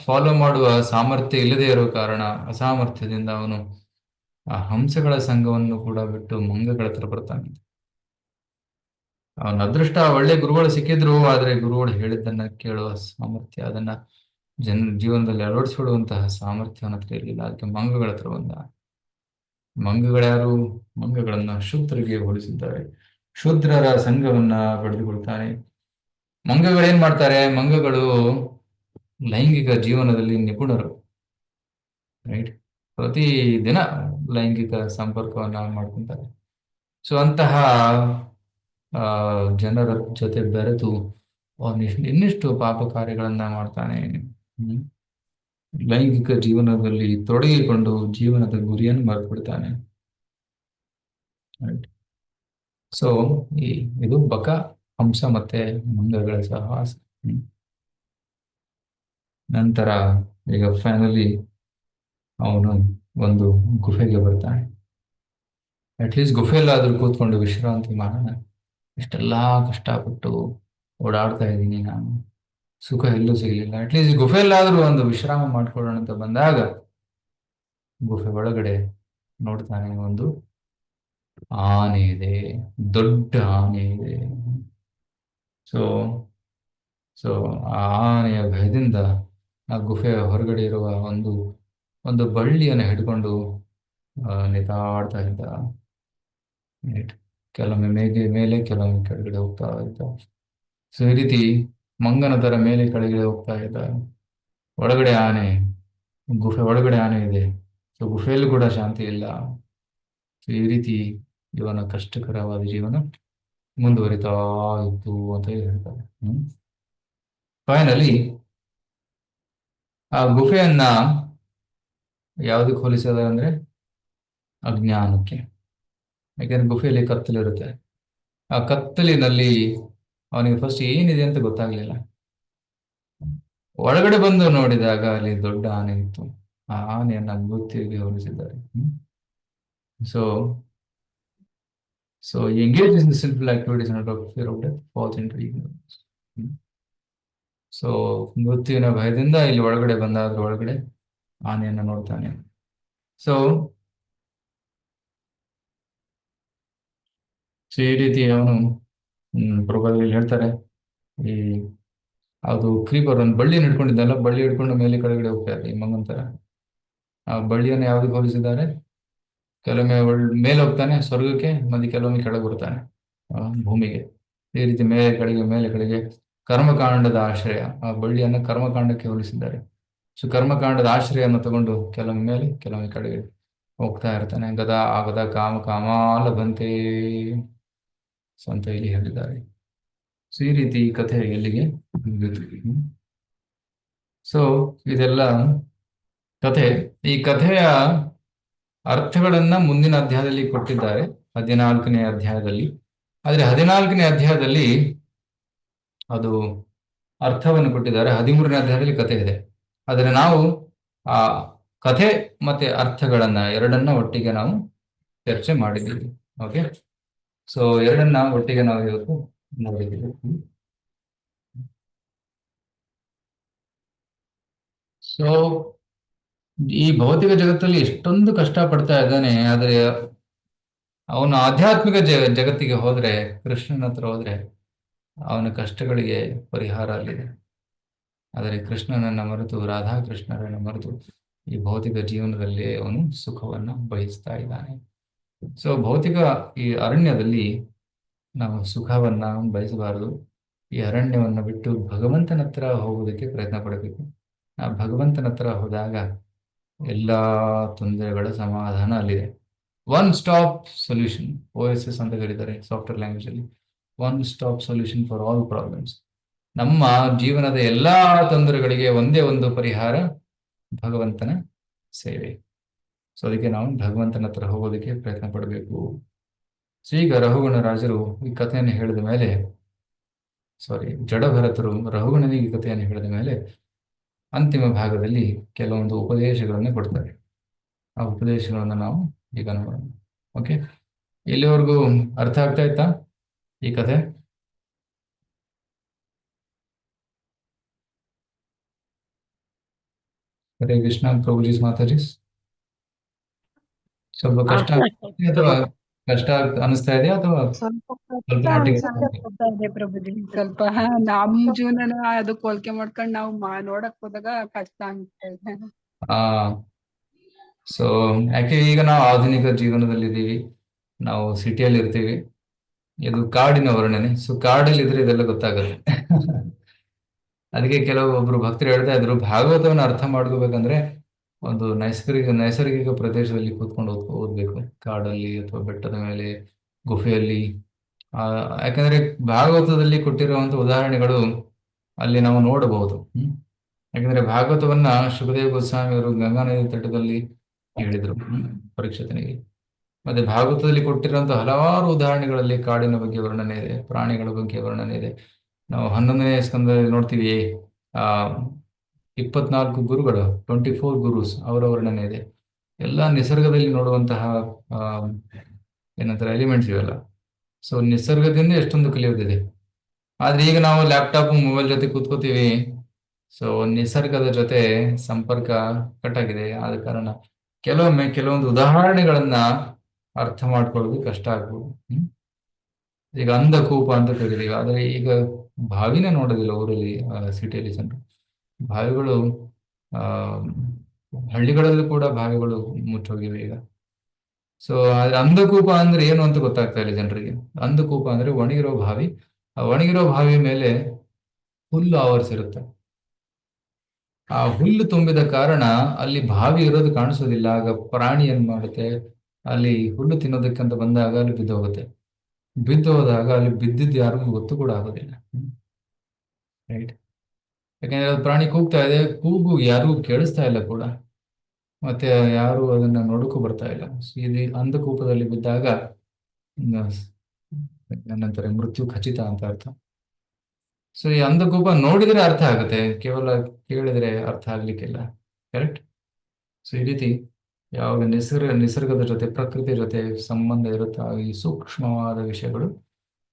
ಫಾಲೋ ಮಾಡುವ ಸಾಮರ್ಥ್ಯ ಇಲ್ಲದೆ ಇರೋ ಕಾರಣ, ಅಸಾಮರ್ಥ್ಯದಿಂದ ಅವನು ಆ ಹಂಸಗಳ ಸಂಘವನ್ನು ಕೂಡ ಬಿಟ್ಟು ಮಂಗಗಳ ಹತ್ರ ಬರ್ತಾನೆ. ಅವನ ಅದೃಷ್ಟ, ಒಳ್ಳೆ ಗುರುಗಳು ಸಿಕ್ಕಿದ್ರು, ಆದ್ರೆ ಗುರುಗಳು ಹೇಳಿದ್ದನ್ನ ಕೇಳುವ ಸಾಮರ್ಥ್ಯ, ಅದನ್ನ ಜೀವನದಲ್ಲಿ ಅಳವಡಿಸಿಕೊಳ್ಳುವಂತಹ ಸಾಮರ್ಥ್ಯ ಅವನ ಹತ್ರ ಇರಲಿಲ್ಲ. ಅದಕ್ಕೆ ಮಂಗಗಳ ಹತ್ರ ಬಂದ. ಮಂಗಗಳ್ಯಾರು? ಮಂಗಗಳನ್ನ ಶೂದ್ರರಿಗೆ ಹೋಲಿಸಿದ್ದಾರೆ. ಶೂದ್ರರ ಸಂಘವನ್ನ ಪಡೆದುಕೊಳ್ತಾನೆ. ಮಂಗಗಳೇನ್ ಮಾಡ್ತಾರೆ? ಮಂಗಗಳು ಲೈಂಗಿಕ ಜೀವನದಲ್ಲಿ ನಿಪುಣರು, ರೈಟ್, ಪ್ರತಿದಿನ ಲೈಂಗಿಕ ಸಂಪರ್ಕವನ್ನ ಮಾಡ್ಕೊಂತಾರೆ. ಸೊ ಅಂತಹ ಜನರ ಜೊತೆ ಬೆರೆತು ಇನ್ನಿಷ್ಟು ಪಾಪ ಕಾರ್ಯಗಳನ್ನ ಮಾಡ್ತಾನೆ. ಲೈಂಗಿಕ ಜೀವನದಲ್ಲಿ ತೊಡಗಿಕೊಂಡು ಜೀವನದ ಗುರಿಯನ್ನು ಮರೆತುಬಿಡ್ತಾನೆ. ರೈಟ್. ಸೊ ಇದು ಬಕ, ಹಂಸ ಮತ್ತೆ ಮಂಗಗಳ ಸಹವಾಸ. ನಂತರ ಈಗ ಫೈನಲಿ ಅವನು ಒಂದು ಗುಹೆಗೆ ಬರ್ತಾನೆ. ಅಟ್ಲೀಸ್ಟ್ ಗುಹೆಯಲ್ಲಾದ್ರೂ ಕೂತ್ಕೊಂಡು ವಿಶ್ರಾಂತಿ ಮಾಡೋಣ, ಇಷ್ಟೆಲ್ಲಾ ಕಷ್ಟಪಟ್ಟು ಓಡಾಡ್ತಾ ಇದ್ದೀನಿ ನಾನು, ಸುಖ ಎಲ್ಲೂ ಸಿಗಲಿಲ್ಲ, ಅಟ್ಲೀಸ್ಟ್ ಗುಹೆಯಲ್ಲಾದ್ರೂ ಒಂದು ವಿಶ್ರಾಮ ಮಾಡ್ಕೊಳ್ಳೋಣ ಅಂತ ಬಂದಾಗ ಗುಹೆ ಒಳಗಡೆ ನೋಡ್ತಾನೆ, ಒಂದು ಆನೆ ಇದೆ, ದೊಡ್ಡ ಆನೆ ಇದೆ. ಸೊ ಸೊ ಆ ಆನೆಯ ಭಯದಿಂದ ಆ ಗುಹೆಯ ಹೊರಗಡೆ ಇರುವ ಒಂದು ಬಳ್ಳಿಯನ್ನು ಹಿಡ್ಕೊಂಡು ನೇತಾಡ್ತಾ ಇದ್ದ. ಕೆಲವೊಮ್ಮೆ ಮೇಲೆ ಕೆಲವೊಮ್ಮೆ ಕೆಳಗಡೆ ಹೋಗ್ತಾ ಇದ್ದ. ಸೊ ಈ ರೀತಿ ಮಂಗನ ತರ ಮೇಲೆ ಕೆಳಗಡೆ ಹೋಗ್ತಾ ಇದ್ದ. ಒಳಗಡೆ ಆನೆ, ಗುಹೆ ಒಳಗಡೆ ಆನೆ ಇದೆ. ಸೊ ಗುಹೆಯಲ್ಲೂ ಕೂಡ ಶಾಂತಿ ಇಲ್ಲ. ಸೊ ಈ ರೀತಿ ಇವನ ಕಷ್ಟಕರವಾದ ಜೀವನ ಮುಂದುವರಿತಾ ಇತ್ತು ಅಂತ ಹೇಳ್ತಾರೆ. ಫೈನಲಿ ಆ ಗುಹೆಯನ್ನ ಯಾವುದಕ್ಕೆ ಹೋಲಿಸದ ಅಂದ್ರೆ ಅಜ್ಞಾನಕ್ಕೆ. ಯಾಕಂದ್ರೆ ಗುಹೆಯಲ್ಲಿ ಕತ್ತಲಿರುತ್ತೆ. ಆ ಕತ್ತಲಿನಲ್ಲಿ ಅವನಿಗೆ ಫಸ್ಟ್ ಏನಿದೆ ಅಂತ ಗೊತ್ತಾಗ್ಲಿಲ್ಲ. ಒಳಗಡೆ ಬಂದು ನೋಡಿದಾಗ ಅಲ್ಲಿ ದೊಡ್ಡ ಆನೆ ಇತ್ತು. ಆ ಆನೆಯನ್ನ ಮೃತ್ಯುವಿಗೆ ಹೋಲಿಸಿದ್ದಾರೆ. So engage in the simple activities out of fear of death falls into ignorance. So ಮೃತ್ಯುವಿನ ಭಯದಿಂದ ಇಲ್ಲಿ ಒಳಗಡೆ ಬಂದಾದ್ರೂ ಒಳಗಡೆ ಆನೆಯನ್ನ ನೋಡ್ತಾನೆ. ಸೊ ಈ ರೀತಿ ಅವನು ಪ್ರಭಾದಲ್ಲಿ ಹೇಳ್ತಾರೆ, ಈ ಅದು ಕ್ರೀಪರ್ ಒಂದು ಬಳ್ಳಿಯನ್ನು ಹಿಡ್ಕೊಂಡಿದ್ದಲ್ಲ, ಬಳ್ಳಿ ಹಿಡ್ಕೊಂಡು ಮೇಲೆ ಕೆಳಗಡೆ ಹೋಗ್ತಾರೆ ಈ ಮಂಗನ ತರ. ಆ ಬಳ್ಳಿಯನ್ನು ಯಾವ್ದಕ್ಕೆ ಹೋಲಿಸಿದ್ದಾರೆ? ಕೆಲವೊಮ್ಮೆ ಮೇಲೆ ಹೋಗ್ತಾನೆ ಸ್ವರ್ಗಕ್ಕೆ, ಮತ್ತೆ ಕೆಲವೊಮ್ಮೆ ಕೆಳಗೆ ಬರ್ತಾನೆ ಭೂಮಿಗೆ. ಈ ರೀತಿ ಮೇಲೆ ಕೆಳಗೆ ಕರ್ಮಕಾಂಡದ ಆಶ್ರಯ. ಆ ಬಳ್ಳಿಯನ್ನು ಕರ್ಮಕಾಂಡಕ್ಕೆ ಹೋಲಿಸಿದ್ದಾರೆ. ಸೊ ಕರ್ಮಕಾಂಡದ ಆಶ್ರಯವನ್ನು ತಗೊಂಡು ಕೆಲವೊಮ್ಮೆ ಮೇಲೆ ಕೆಲವೊಮ್ಮೆ ಕೆಳಗೆ ಹೋಗ್ತಾ ಇರ್ತಾನೆ. ಗದಾ ಆಗದ ಕಾಮ ಕಾಮ ಲಭಂತೆ ಅಂತ ಇಲ್ಲಿ ಹೇಳಿದ್ದಾರೆ. ಸೊ ಈ ರೀತಿ ಈ ಕಥೆ ಎಲ್ಲಿಗೆ ಮುಗಿತು. ಸೊ ಇದೆಲ್ಲ ಕಥೆ. ಈ ಕಥೆಯ ಅರ್ಥಗಳನ್ನ ಮುಂದಿನ ಅಧ್ಯಾಯದಲ್ಲಿ ಕೊಟ್ಟಿದ್ದಾರೆ, 14ನೇ ಅಧ್ಯಾಯದಲ್ಲಿ. ಆದ್ರೆ 14ನೇ ಅಧ್ಯಾಯದಲ್ಲಿ ಅದು ಅರ್ಥವನ್ನು ಕೊಟ್ಟಿದ್ದಾರೆ, 13ನೇ ಅಧ್ಯಾಯದಲ್ಲಿ ಕಥೆ ಇದೆ. ಆದರೆ ನಾವು ಆ ಕಥೆ ಮತ್ತೆ ಅರ್ಥಗಳನ್ನ ಎರಡನ್ನ ಒಟ್ಟಿಗೆ ನಾವು ಚರ್ಚೆ ಮಾಡಿದ್ದೀವಿ. ಓಕೆ, ಸೊ ಎರಡನ್ನ ಒಟ್ಟಿಗೆ ನಾವು ಇವತ್ತು ನೋಡಿದ್ದೀವಿ. ಸೊ ಈ ಭೌತಿಕ ಜಗತ್ತಲ್ಲಿ ಎಷ್ಟೊಂದು ಕಷ್ಟ ಪಡ್ತಾ ಇದ್ದಾನೆ, ಆದರೆ ಅವನು ಆಧ್ಯಾತ್ಮಿಕ ಜಗತ್ತಿಗೆ ಹೋದ್ರೆ, ಕೃಷ್ಣನ ಹತ್ರ ಹೋದ್ರೆ ಅವನ ಕಷ್ಟಗಳಿಗೆ ಪರಿಹಾರ ಅಲ್ಲಿದೆ. ಆದರೆ ಕೃಷ್ಣನನ್ನ ಮರೆತು, ರಾಧಾಕೃಷ್ಣರನ್ನ ಮರೆತು ಈ ಭೌತಿಕ ಜೀವನದಲ್ಲಿ ಅವನು ಸುಖವನ್ನ ಬಯಸ್ತಾ ಇದ್ದಾನೆ. ಸೊ ಭೌತಿಕ ಈ ಅರಣ್ಯದಲ್ಲಿ ನಾವು ಸುಖವನ್ನ ಬಯಸಬಾರದು. ಈ ಅರಣ್ಯವನ್ನ ಬಿಟ್ಟು ಭಗವಂತನ ಹತ್ರ ಹೋಗೋದಕ್ಕೆ ಪ್ರಯತ್ನ ಪಡಬೇಕು. ಆ ಭಗವಂತನ ಹತ್ರ ಹೋದಾಗ ಎಲ್ಲಾ ತೊಂದರೆಗಳ ಸಮಾಧಾನ ಅಲ್ಲಿದೆ. ಒನ್ ಸ್ಟಾಪ್ ಸೊಲ್ಯೂಷನ್, OSS ಅಂತ ಕರೀತಾರೆ ಸಾಫ್ಟ್ವೇರ್ ಲ್ಯಾಂಗ್ವೇಜ್ ಅಲ್ಲಿ. One stop solution for all problems. ನಮ್ಮ ಜೀವನದ ಎಲ್ಲಾ ತೊಂದರೆಗಳಿಗೆ ಒಂದೇ ಒಂದು ಪರಿಹಾರ, ಭಗವಂತನ ಸೇವೆ. ಸೊ ಅದಕ್ಕೆ ನಾವು ಭಗವಂತನ ಹತ್ರ ಹೋಗೋದಕ್ಕೆ ಪ್ರಯತ್ನ ಪಡಬೇಕು. ಸೊ ಈಗ ರಘುಗಣ ರಾಜರು ಈ ಕಥೆಯನ್ನು ಹೇಳಿದ ಮೇಲೆ, ಜಡಭರತರು ರಘುಗಣನಿಗೆ ಈ ಕಥೆಯನ್ನು ಹೇಳಿದ ಮೇಲೆ ಅಂತಿಮ ಭಾಗದಲ್ಲಿ ಕೆಲವೊಂದು ಉಪದೇಶಗಳನ್ನು ಕೊಡ್ತಾರೆ. ಆ ಉಪದೇಶಗಳನ್ನು ನಾವು ಈಗ ನೋಡೋಣ. ಓಕೆ, ಇಲ್ಲಿವರೆಗೂ ಅರ್ಥ ಆಗ್ತಾ ಇತ್ತಾ ಈ ಕಥೆ? ಹರೇ ಕೃಷ್ಣ ಪ್ರಭುಜಿ ಮಾತಾಜಿ. ಸ್ವಲ್ಪ ಕಷ್ಟ ಅಥವಾ ಕಷ್ಟ ಅನಿಸ್ತಾ ಇದೆಯಾ ಅಥವಾ ಸ್ವಲ್ಪ ಸ್ವಲ್ಪ ಕಷ್ಟ ಮಟ್ಟಿಗೆ ಅನ್ಸ್ತಾ ಇದೆ ಪ್ರಭುಜಿ. ಸ್ವಲ್ಪ ನಮ್ ಜೀವನನ ಅದಕ್ಕೆ ಹೋಲಿಕೆ ಮಾಡ್ಕೊಂಡು ನಾವು ನೋಡಕ್ ಹೋದಾಗ ಕಷ್ಟ ಅನ್ಸ್ತಾ ಇದೆ. ಆ ಸೊ ಯಾಕೆ ಈಗ ನಾವು ಆಧುನಿಕ ಜೀವನದಲ್ಲಿ ಇದ್ದೀವಿ, ನಾವು ಸಿಟಿಯಲ್ಲಿ ಇರ್ತೀವಿ. ಇದು ಕಾಡಿನ ವರ್ಣನೆ. ಸೊ ಕಾಡಲ್ಲಿ ಇದ್ರೆ ಇದೆಲ್ಲ ಗೊತ್ತಾಗುತ್ತೆ. ಅದಕ್ಕೆ ಕೆಲವೊಬ್ರು ಭಕ್ತರು ಹೇಳ್ತಾ ಇದ್ರು, ಭಾಗವತವನ್ನು ಅರ್ಥ ಮಾಡ್ಕೋಬೇಕಂದ್ರೆ ಒಂದು ನೈಸರ್ಗಿಕ ಪ್ರದೇಶದಲ್ಲಿ ಕೂತ್ಕೊಂಡು ಓದ್ಬೇಕು, ಕಾಡಲ್ಲಿ ಅಥವಾ ಬೆಟ್ಟದ ಮೇಲೆ, ಗುಫೆಯಲ್ಲಿ. ಯಾಕಂದ್ರೆ ಭಾಗವತದಲ್ಲಿ ಕೊಟ್ಟಿರುವಂತ ಉದಾಹರಣೆಗಳು ಅಲ್ಲಿ ನಾವು ನೋಡಬಹುದು. ಯಾಕಂದ್ರೆ ಭಾಗವತವನ್ನ ಶುಕದೇವ ಗೋಸ್ವಾಮಿ ಅವರು ಗಂಗಾ ನದಿ ತಟದಲ್ಲಿ ಹೇಳಿದ್ರು ಪರೀಕ್ಷಿತನಿಗೆ. ಮತ್ತೆ ಭಾಗವತದಲ್ಲಿ ಕೊಟ್ಟಿರುವಂತಹ ಹಲವಾರು ಉದಾಹರಣೆಗಳಲ್ಲಿ ಕಾಡಿನ ಬಗ್ಗೆ ವರ್ಣನೆ ಇದೆ, ಪ್ರಾಣಿಗಳ ಬಗ್ಗೆ ವರ್ಣನೆ ಇದೆ. ನಾವು 11ನೇ ಸ್ಕಂದದಲ್ಲಿ ನೋಡ್ತೀವಿ, ಆ 24 ಗುರುಗಳು, 24 ಗುರುಸ್, ಅವರ ವರ್ಣನೆ ಇದೆ. ಎಲ್ಲ ನಿಸರ್ಗದಲ್ಲಿ ನೋಡುವಂತಹ ಆ ಏನಂತಾರೆ ಎಲಿಮೆಂಟ್ಸ್ ಇವೆಲ್ಲ. ಸೊ ನಿಸರ್ಗದಿಂದ ಎಷ್ಟೊಂದು ಕಲಿಯೋದಿದೆ. ಆದ್ರೆ ಈಗ ನಾವು ಲ್ಯಾಪ್ಟಾಪ್ ಮೊಬೈಲ್ ಜೊತೆ ಕೂತ್ಕೋತೀವಿ. ಸೊ ನಿಸರ್ಗದ ಜೊತೆ ಸಂಪರ್ಕ ಕಟ್ ಆಗಿದೆ. ಆದ ಕಾರಣ ಕೆಲವೊಮ್ಮೆ ಕೆಲವೊಂದು ಉದಾಹರಣೆಗಳನ್ನ ಅರ್ಥ ಮಾಡ್ಕೊಳ್ಳೋದು ಕಷ್ಟ ಆಗ್ಬೋದು. ಈಗ ಅಂಧಕೂಪ ಅಂತ ಕರೀತೀವಿ, ಆದ್ರೆ ಈಗ ಬಾವಿನೇ ನೋಡೋದಿಲ್ಲ ಊರಲ್ಲಿ, ಸಿಟಿಯಲ್ಲಿ ಜನರು. ಬಾವಿಗಳು ಆ ಹಳ್ಳಿಗಳಲ್ಲೂ ಕೂಡ ಬಾವಿಗಳು ಮುಚ್ಚೋಗಿವೆ ಈಗ. ಸೊ ಆದ್ರೆ ಅಂಧಕೂಪ ಅಂದ್ರೆ ಏನು ಅಂತ ಗೊತ್ತಾಗ್ತಾ ಇಲ್ಲ ಜನರಿಗೆ. ಅಂಧಕೂಪ ಅಂದ್ರೆ ಒಣಗಿರೋ ಬಾವಿ, ಆ ಒಣಗಿರೋ ಬಾವಿ ಮೇಲೆ ಹುಲ್ಲು ಆವರಿಸಿರುತ್ತೆ. ಆ ಹುಲ್ಲು ತುಂಬಿದ ಕಾರಣ ಅಲ್ಲಿ ಬಾವಿ ಇರೋದು ಕಾಣಿಸೋದಿಲ್ಲ. ಆಗ ಪ್ರಾಣಿ ಏನ್ ಮಾಡುತ್ತೆ, ಅಲ್ಲಿ ಹುಲ್ಲು ತಿನ್ನೋದಕ್ಕಂತ ಬಂದಾಗ ಅಲ್ಲಿ ಬಿದ್ದೋಗುತ್ತೆ. ಬಿದ್ದು ಹೋದಾಗ ಅಲ್ಲಿ ಬಿದ್ದಿದ್ದು ಯಾರಿಗೂ ಗೊತ್ತು ಕೂಡ ಆಗೋದಿಲ್ಲ. ರೈಟ್, ಯಾಕಂದ್ರೆ ಅದು ಪ್ರಾಣಿ ಕೂಗ್ತಾ ಇದೆ, ಕೂಗು ಯಾರಿಗೂ ಕೇಳಿಸ್ತಾ ಇಲ್ಲ ಕೂಡ, ಮತ್ತೆ ಯಾರು ಅದನ್ನ ನೋಡಕ್ಕೂ ಬರ್ತಾ ಇಲ್ಲ. ಇದು ಅಂಧಕೂಪದಲ್ಲಿ ಬಿದ್ದಾಗ ಏನಂತಾರೆ, ಮೃತ್ಯು ಖಚಿತ ಅಂತ ಅರ್ಥ. ಸೊ ಈ ಅಂಧಕೂಪ ನೋಡಿದ್ರೆ ಅರ್ಥ ಆಗುತ್ತೆ, ಕೇವಲ ಕೇಳಿದ್ರೆ ಅರ್ಥ ಆಗ್ಲಿಕ್ಕಿಲ್ಲ. ಕರೆಕ್ಟ್. ಸೊ ಈ ರೀತಿ ಯಾವಾಗ ನಿಸರ್ಗದ ಜೊತೆ, ಪ್ರಕೃತಿಯ ಜೊತೆ ಸಂಬಂಧ ಇರುತ್ತಾ, ಈ ಸೂಕ್ಷ್ಮವಾದ ವಿಷಯಗಳು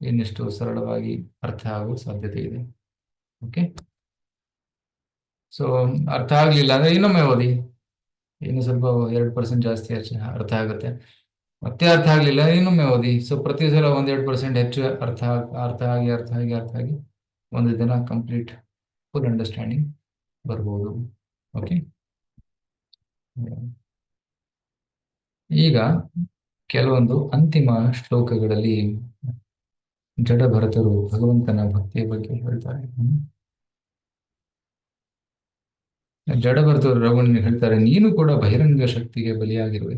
ಇನ್ನಿಷ್ಟು ಸರಳವಾಗಿ ಅರ್ಥ ಆಗುವ ಸಾಧ್ಯತೆ ಇದೆ. ಓಕೆ, ಸೊ ಅರ್ಥ ಆಗ್ಲಿಲ್ಲ ಅಂದ್ರೆ ಇನ್ನೊಮ್ಮೆ ಓದಿ, ಇನ್ನು ಸ್ವಲ್ಪ 2% ಜಾಸ್ತಿ ಅರ್ಥ ಆಗುತ್ತೆ. ಮತ್ತೆ ಅರ್ಥ ಆಗ್ಲಿಲ್ಲ ಇನ್ನೊಮ್ಮೆ ಓದಿ. ಸೊ ಪ್ರತಿ ಸಲ 1-2% ಹೆಚ್ಚು ಅರ್ಥ ಆಗಿ ಒಂದು ದಿನ ಕಂಪ್ಲೀಟ್ ಫುಲ್ ಅಂಡರ್ಸ್ಟ್ಯಾಂಡಿಂಗ್ ಬರ್ಬೋದು. ಓಕೆ, ಈಗ ಕೆಲವೊಂದು ಅಂತಿಮ ಶ್ಲೋಕಗಳಲ್ಲಿ ಜಡಭರತರು ಭಗವಂತನ ಭಕ್ತಿಯ ಬಗ್ಗೆ ಹೇಳ್ತಾರೆ. ಜಡಭರತರು ರಘುವಣನಿಗೆ ಹೇಳ್ತಾರೆ, ನೀನು ಕೂಡ ಬಹಿರಂಗ ಶಕ್ತಿಗೆ ಬಲಿಯಾಗಿರುವೆ.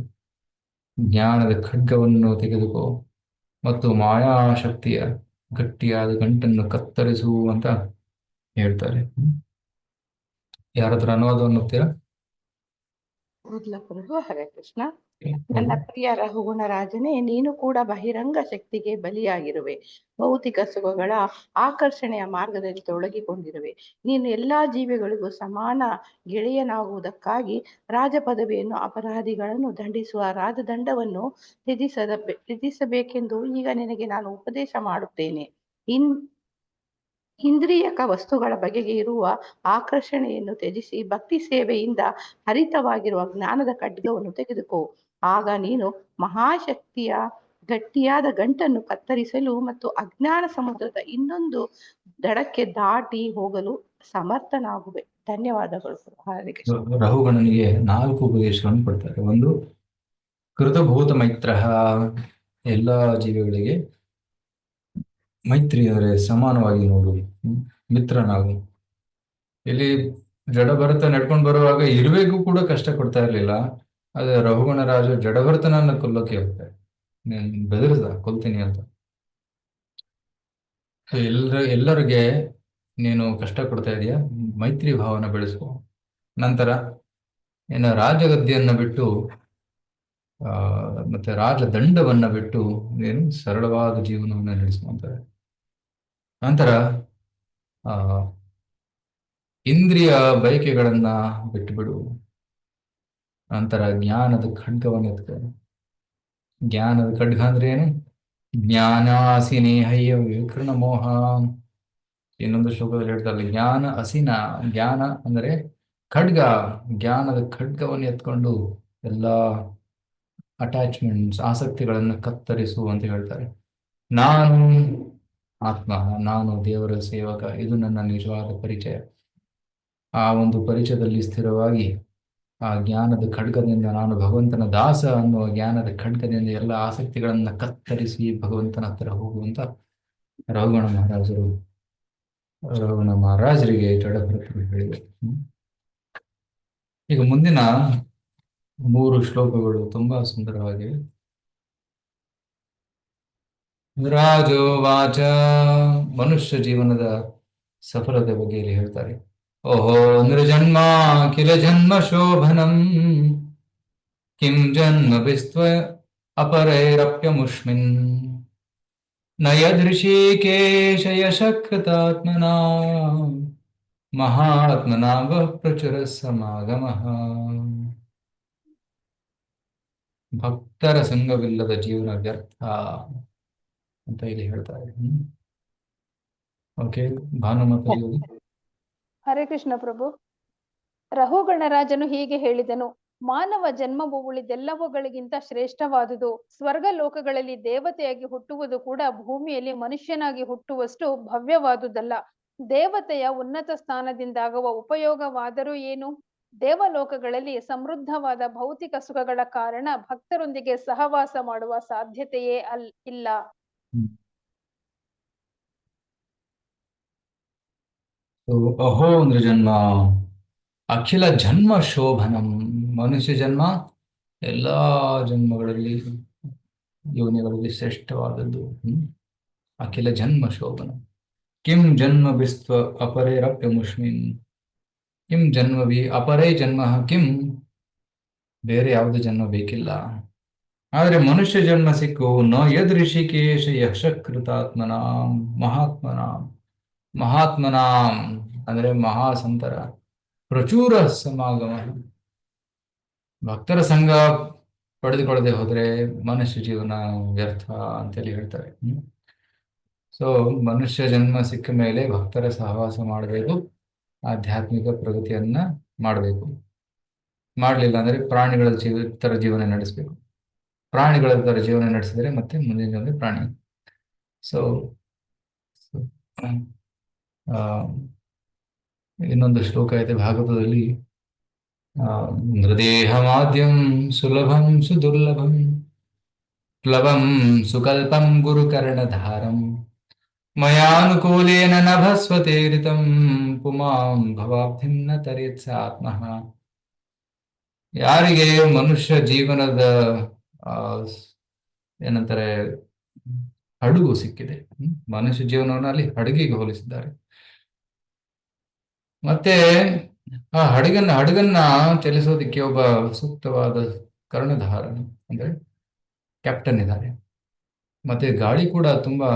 ಜ್ಞಾನದ ಖಡ್ಗವನ್ನು ತೆಗೆದುಕೋ ಮತ್ತು ಮಾಯಾಶಕ್ತಿಯ ಗಟ್ಟಿಯಾದ ಗಂಟನ್ನು ಕತ್ತರಿಸು ಅಂತ ಹೇಳ್ತಾರೆ. ಯಾರಾದ್ರೂ ಅನುವಾದವನ್ನು ಓದ್ತೀರಾ? ಓದ್ಲಾ ಪ್ರಭು? ಹರೇ ಕೃಷ್ಣ. ನನ್ನ ಪ್ರಿಯ ರಘುಗುಣರಾಜನೇ, ನೀನು ಕೂಡ ಬಹಿರಂಗ ಶಕ್ತಿಗೆ ಬಲಿಯಾಗಿರುವೆ. ಭೌತಿಕ ಸುಖಗಳ ಆಕರ್ಷಣೆಯ ಮಾರ್ಗದಲ್ಲಿ ತೊಡಗಿಕೊಂಡಿರುವೆ. ನೀನು ಎಲ್ಲಾ ಜೀವಿಗಳಿಗೂ ಸಮಾನ ಗೆಳೆಯನಾಗುವುದಕ್ಕಾಗಿ ರಾಜ ಪದವಿಯನ್ನು, ಅಪರಾಧಿಗಳನ್ನು ದಂಡಿಸುವ ರಾಜದಂಡವನ್ನು ತ್ಯಜಿಸಬೇಕೆಂದು ಈಗ ನಿನಗೆ ನಾನು ಉಪದೇಶ ಮಾಡುತ್ತೇನೆ. ಇಂದ್ರಿಯಕ ವಸ್ತುಗಳ ಬಗೆಗೆ ಇರುವ ಆಕರ್ಷಣೆಯನ್ನು ತ್ಯಜಿಸಿ ಭಕ್ತಿ ಸೇವೆಯಿಂದ ಹರಿತವಾಗಿರುವ ಜ್ಞಾನದ ಖಡ್ಗವನ್ನು ತೆಗೆದುಕೋ. ಆಗ ನೀನು ಮಹಾಶಕ್ತಿಯ ಗಟ್ಟಿಯಾದ ಗಂಟನ್ನು ಕತ್ತರಿಸಲು ಮತ್ತು ಅಜ್ಞಾನ ಸಮುದ್ರದ ಇನ್ನೊಂದು ದಡಕ್ಕೆ ದಾಟಿ ಹೋಗಲು ಸಮರ್ಥನಾಗುವೆ. ಧನ್ಯವಾದಗಳು. ಹರೇ ಕೃಷ್ಣ. ರಹುಗಣನಿಗೆ 4 ಉಪದೇಶಗಳನ್ನು ಕೊಡ್ತಾರೆ. ಒಂದು, ಕೃತಭೂತ ಮೈತ್ರ, ಎಲ್ಲ ಜೀವಿಗಳಿಗೆ ಮೈತ್ರಿ ಅಂದರೆ ಸಮಾನವಾಗಿ ನೋಡು, ಮಿತ್ರನಾಗು. ಇಲ್ಲಿ ಜಡಭರತ ನಡ್ಕೊಂಡು ಬರುವಾಗ ಇರುವೆಗೂ ಕೂಡ ಕಷ್ಟ ಕೊಡ್ತಾ ಇರ್ಲಿಲ್ಲ. ಆದ್ರೆ ರಘುಗಣ ರಾಜ ಜಡಭರತನನ್ನ ಕೊಲ್ಲೋಕೆ ಹೋಗ್ತಾರೆ, ಬೆದರಿದ ಕೊಲ್ತೀನಿ ಅಂತ. ಎಲ್ಲರಿಗೆ ನೀನು ಕಷ್ಟ ಕೊಡ್ತಾ ಇದೀಯ, ಮೈತ್ರಿ ಭಾವನ ಬೆಳೆಸ್ಕೊ. ನಂತರ ಇನ್ನು ರಾಜಗದ್ದೆಯನ್ನ ಬಿಟ್ಟು ಮತ್ತೆ ರಾಜದಂಡವನ್ನ ಬಿಟ್ಟು ನೀನು ಸರಳವಾದ ಜೀವನವನ್ನು ನಡೆಸುವಂತಾರೆ. ನಂತರ ಇಂದ್ರಿಯ ಬಯಕೆಗಳನ್ನ ಬಿಟ್ಟು ಬಿಡು. ನಂತರ ಜ್ಞಾನದ ಖಡ್ಗವನ್ನು ಎತ್ಕೊ. ಜ್ಞಾನದ ಖಡ್ಗ ಅಂದ್ರೆ ಏನು? ಜ್ಞಾನಾಸಿನೇಹಯ್ಯ ವಿಕೃಣ ಮೋಹ. ಇನ್ನೊಂದು ಶ್ಲೋಕದಲ್ಲಿ ಹೇಳ್ತಾರಲ್ಲ, ಜ್ಞಾನ ಅಸಿನ. ಜ್ಞಾನ ಅಂದರೆ ಖಡ್ಗ. ಜ್ಞಾನದ ಖಡ್ಗವನ್ನು ಎತ್ಕೊಂಡು ಎಲ್ಲ ಅಟ್ಯಾಚ್ಮೆಂಟ್ಸ್, ಆಸಕ್ತಿಗಳನ್ನು ಕತ್ತರಿಸು ಅಂತ ಹೇಳ್ತಾರೆ. ನಾನು ಆತ್ಮ, ನಾನು ದೇವರ ಸೇವಕ, ಇದು ನನ್ನ ನಿಜವಾದ ಪರಿಚಯ. ಆ ಒಂದು ಪರಿಚಯದಲ್ಲಿ ಸ್ಥಿರವಾಗಿ ಆ ಜ್ಞಾನದ ಖಡ್ಗದಿಂದ, ನಾನು ಭಗವಂತನ ದಾಸ ಅನ್ನುವ ಜ್ಞಾನದ ಖಡ್ಗದಿಂದ ಎಲ್ಲ ಆಸಕ್ತಿಗಳನ್ನ ಕತ್ತರಿಸಿ ಭಗವಂತನ ಹತ್ರ ಹೋಗುವಂತ ರಘುಗಣ ಮಹಾರಾಜರಿಗೆ ಜಡಭರತರು ಹೇಳಿದರು. ಈಗ ಮುಂದಿನ 3 ಶ್ಲೋಕಗಳು ತುಂಬಾ ಸುಂದರವಾಗಿವೆ. ರಾಜೋವಾಚ, ಮನುಷ್ಯ ಜೀವನದ ಸಫಲತೆ ಬಗ್ಗೆ ಇಲ್ಲಿ ಹೇಳ್ತಾರೆ. ಓಹೋ ನೃಜನ್ಮ ಕಿಲ ಜನ್ಮ ಶೋಭನಂ, ಕಿಂ ಜನ್ಮ ವಿಸ್ತ್ವ ಅಪರೈರಪ್ಯಮುಷ್ಮಿನ್, ನ ಯದೃಷಿಕೇಶ ಯಶಕೃತಾತ್ಮನಾ, ಮಹಾತ್ಮನಾ ವಃ ಪ್ರಚುರ ಸಮಾಗಮಃ. ಭಕ್ತರ ಸಂಘವಿಲ್ಲದ ಜೀವನ ವ್ಯರ್ಥ ಅಂತ ಇಲ್ಲಿ ಹೇಳ್ತಾರೆ. ಓಕೆ, ಭಾನುಮತಿ. ಹರೇ ಕೃಷ್ಣ ಪ್ರಭು. ರಘುಗಣರಾಜನು ಹೀಗೆ ಹೇಳಿದನು: ಮಾನವ ಜನ್ಮವು ಉಳಿದೆಲ್ಲವುಗಳಿಗಿಂತ ಶ್ರೇಷ್ಠವಾದುದು. ಸ್ವರ್ಗ ಲೋಕಗಳಲ್ಲಿ ದೇವತೆಯಾಗಿ ಹುಟ್ಟುವುದು ಕೂಡ ಭೂಮಿಯಲ್ಲಿ ಮನುಷ್ಯನಾಗಿ ಹುಟ್ಟುವಷ್ಟು ಭವ್ಯವಾದುದಲ್ಲ. ದೇವತೆಯ ಉನ್ನತ ಸ್ಥಾನದಿಂದಾಗುವ ಉಪಯೋಗವಾದರೂ ಏನು? ದೇವಲೋಕಗಳಲ್ಲಿ ಸಮೃದ್ಧವಾದ ಭೌತಿಕ ಸುಖಗಳ ಕಾರಣ ಭಕ್ತರೊಂದಿಗೆ ಸಹವಾಸ ಮಾಡುವ ಸಾಧ್ಯತೆಯೇ ಇಲ್ಲ. ಅಹೋ ನೃಜನ್ಮ ಅಖಿಲ ಜನ್ಮ ಶೋಭನಂ. ಮನುಷ್ಯ ಜನ್ಮ ಎಲ್ಲಾ ಜನ್ಮಗಳಲ್ಲಿ, ಯೋನಿಗಳಲ್ಲಿ ಶ್ರೇಷ್ಠವಾದದ್ದು. ಅಖಿಲ ಜನ್ಮ ಶೋಭನಂ. ಕಿಂ ಜನ್ಮ ವಿಸ್ತ್ವ ಅಪರೇರಪ್ಯಮುಷ್ಮಿನ್. ಕಿಂ ಜನ್ಮವಿ ಅಪರೇ ಜನ್ಮ. ಕಿಂ, ಬೇರೆ ಯಾವುದು ಜನ್ಮ ಬೇಕಿಲ್ಲ. ಆದರೆ ಮನುಷ್ಯ ಜನ್ಮ ಸಿಕ್ಕು ನ ಯದ್ ಋಷಿಕೇಶ ಯಕ್ಷಕೃತಾತ್ಮನಾಂ ಮಹಾತ್ಮನಾಂ. ಮಹಾತ್ಮನಾಂ ಅಂದರೆ ಮಹಾಸಂತರ ಪ್ರಚುರ ಸಮಾಗಮ. ಭಕ್ತರ ಸಂಘ ಪಡೆದುಕೊಳ್ಳದೆ ಹೋದ್ರೆ ಮನುಷ್ಯ ಜೀವನ ವ್ಯರ್ಥ ಅಂತೇಳಿ ಹೇಳ್ತಾರೆ. ಸೊ ಮನುಷ್ಯ ಜನ್ಮ ಸಿಕ್ಕ ಮೇಲೆ ಭಕ್ತರ ಸಹವಾಸ ಮಾಡಬೇಕು, ಆಧ್ಯಾತ್ಮಿಕ ಪ್ರಗತಿಯನ್ನ ಮಾಡಬೇಕು. ಮಾಡಲಿಲ್ಲ ಅಂದ್ರೆ ಪ್ರಾಣಿಗಳ ತರ ಜೀವನ ನಡೆಸಬೇಕು. ಪ್ರಾಣಿಗಳ ತರ ಜೀವನ ನಡೆಸಿದ್ರೆ ಮತ್ತೆ ಮುಂದಿನ ಜನ್ಮ ಪ್ರಾಣಿ. ಸೊ ಇನ್ನೊಂದು ಶ್ಲೋಕ ಇದೆ ಭಾಗವತದಲ್ಲಿ, ನೃದೇಹಮಾದ್ಯಂ ಸುಲಭಂ ಸುದುರ್ಲಭಂ, ಪ್ಲವಂ ಸುಕಲ್ಪಂ ಗುರುಕರ್ಣಧಾರಂ, ಮಯಾನುಕೂಲೇನ ನಭಸ್ವತೇರಿತಂ, ಪುಮಾಂ ಭವಾಬ್ಧಿಂ ನ ತರೇತ್ಸ ಆತ್ಮಃ. ಯಾರಿಗೆ ಮನುಷ್ಯ ಜೀವನದ ಏನಂತಾರೆ, ಹಡಗು ಸಿಕ್ಕಿದೆ. ಮನುಷ್ಯ ಜೀವನವನ್ನು ಅಲ್ಲಿ ಹಡಗಿಗೆ ಹೋಲಿಸಿದ್ದಾರೆ. ಮತ್ತೆ ಆ ಹಡಗನ್ನ ಚಲಿಸೋದಿಕ್ಕೆ ಒಬ್ಬ ಸೂಕ್ತವಾದ ಕರ್ಣಧಾರನು ಅಂದ್ರೆ ಕ್ಯಾಪ್ಟನ್ ಇದ್ದಾರೆ. ಮತ್ತೆ ಗಾಳಿ ಕೂಡ ತುಂಬಾ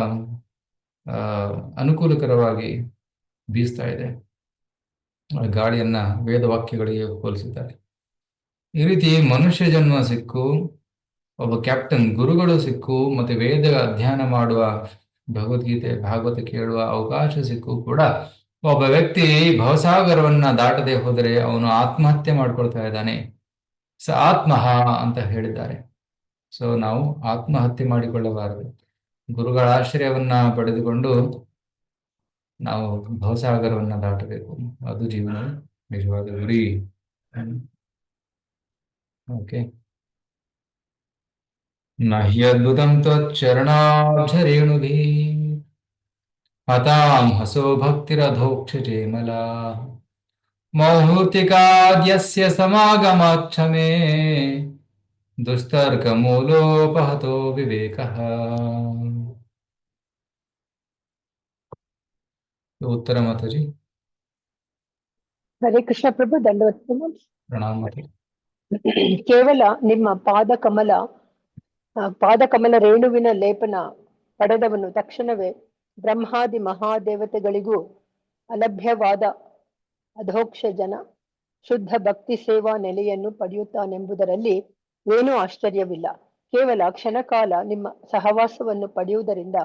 ಅನುಕೂಲಕರವಾಗಿ ಬೀಸ್ತಾ ಇದೆ. ಗಾಳಿಯನ್ನ ವೇದವಾಕ್ಯಗಳಿಗೆ ಹೋಲಿಸಿದ್ದಾರೆ. ಈ ರೀತಿ ಮನುಷ್ಯ ಜನ್ಮ ಸಿಕ್ಕು, ಒಬ್ಬ ಕ್ಯಾಪ್ಟನ್ ಗುರುಗಳು ಸಿಕ್ಕು, ಮತ್ತೆ ವೇದ ಅಧ್ಯಯನ ಮಾಡುವ, ಭಗವದ್ಗೀತೆ ಭಾಗವತ ಕೇಳುವ ಅವಕಾಶ ಸಿಕ್ಕು ಕೂಡ ಒಬ್ಬ ವ್ಯಕ್ತಿ ಭವಸಾಗರವನ್ನ ದಾಟದೆ ಹೋದರೆ ಅವನು ಆತ್ಮಹತ್ಯೆ ಮಾಡ್ಕೊಳ್ತಾ ಇದ್ದಾನೆ. ಆತ್ಮಹ ಅಂತ ಹೇಳಿದ್ದಾರೆ. ಸೊ ನಾವು ಆತ್ಮಹತ್ಯೆ ಮಾಡಿಕೊಳ್ಳಬಾರದು. ಗುರುಗಳ ಆಶ್ರಯವನ್ನ ಪಡೆದುಕೊಂಡು ನಾವು ಭವಸಾಗರವನ್ನ ದಾಟಬೇಕು. ಅದು ಜೀವನದ ನಿಜವಾದ ಗುರಿ. ಓಕೆ. ನಹ್ಯದ್ಭುತಂ ತ್ವಚ್ಚರಣಾಬ್ಜರೇಣುಭಿಃ ಹತಾಂ ಹಸೋ ಭಕ್ತಿರಧೋಕ್ಷಜೇಮಲ ಮೌಹೂರ್ತಿಕಾದ್ಯಸ್ಯ ಸಮಾಗಮಾಕ್ಷಮೇ ದುಸ್ತರ್ಕಮೂಲೋಪಹತೋ ವಿವೇಕಃ. ಉತ್ತರ ಮಾತಾಜಿ. ಹರೇ ಕೃಷ್ಣ ಪ್ರಭು, ದಂಡವತ್ ಪ್ರಣಾಮ ಮಾತಾಜಿ. ಕೇವಲ ನಿಮ್ಮ ಪಾದಕಮಲ ರೇಣುವಿನ ಲೇಪನ ಪಡೆದವನು ತಕ್ಷಣವೇ ಬ್ರಹ್ಮಾದಿ ಮಹಾದೇವತೆಗಳಿಗೂ ಅಲಭ್ಯವಾದ ಅಧೋಕ್ಷ ಜನ ಶುದ್ಧ ಭಕ್ತಿ ಸೇವಾ ನೆಲೆಯನ್ನು ಪಡೆಯುತ್ತಾನೆಂಬುದರಲ್ಲಿ ಏನೂ ಆಶ್ಚರ್ಯವಿಲ್ಲ. ಕೇವಲ ಕ್ಷಣಕಾಲ ನಿಮ್ಮ ಸಹವಾಸವನ್ನು ಪಡೆಯುವುದರಿಂದ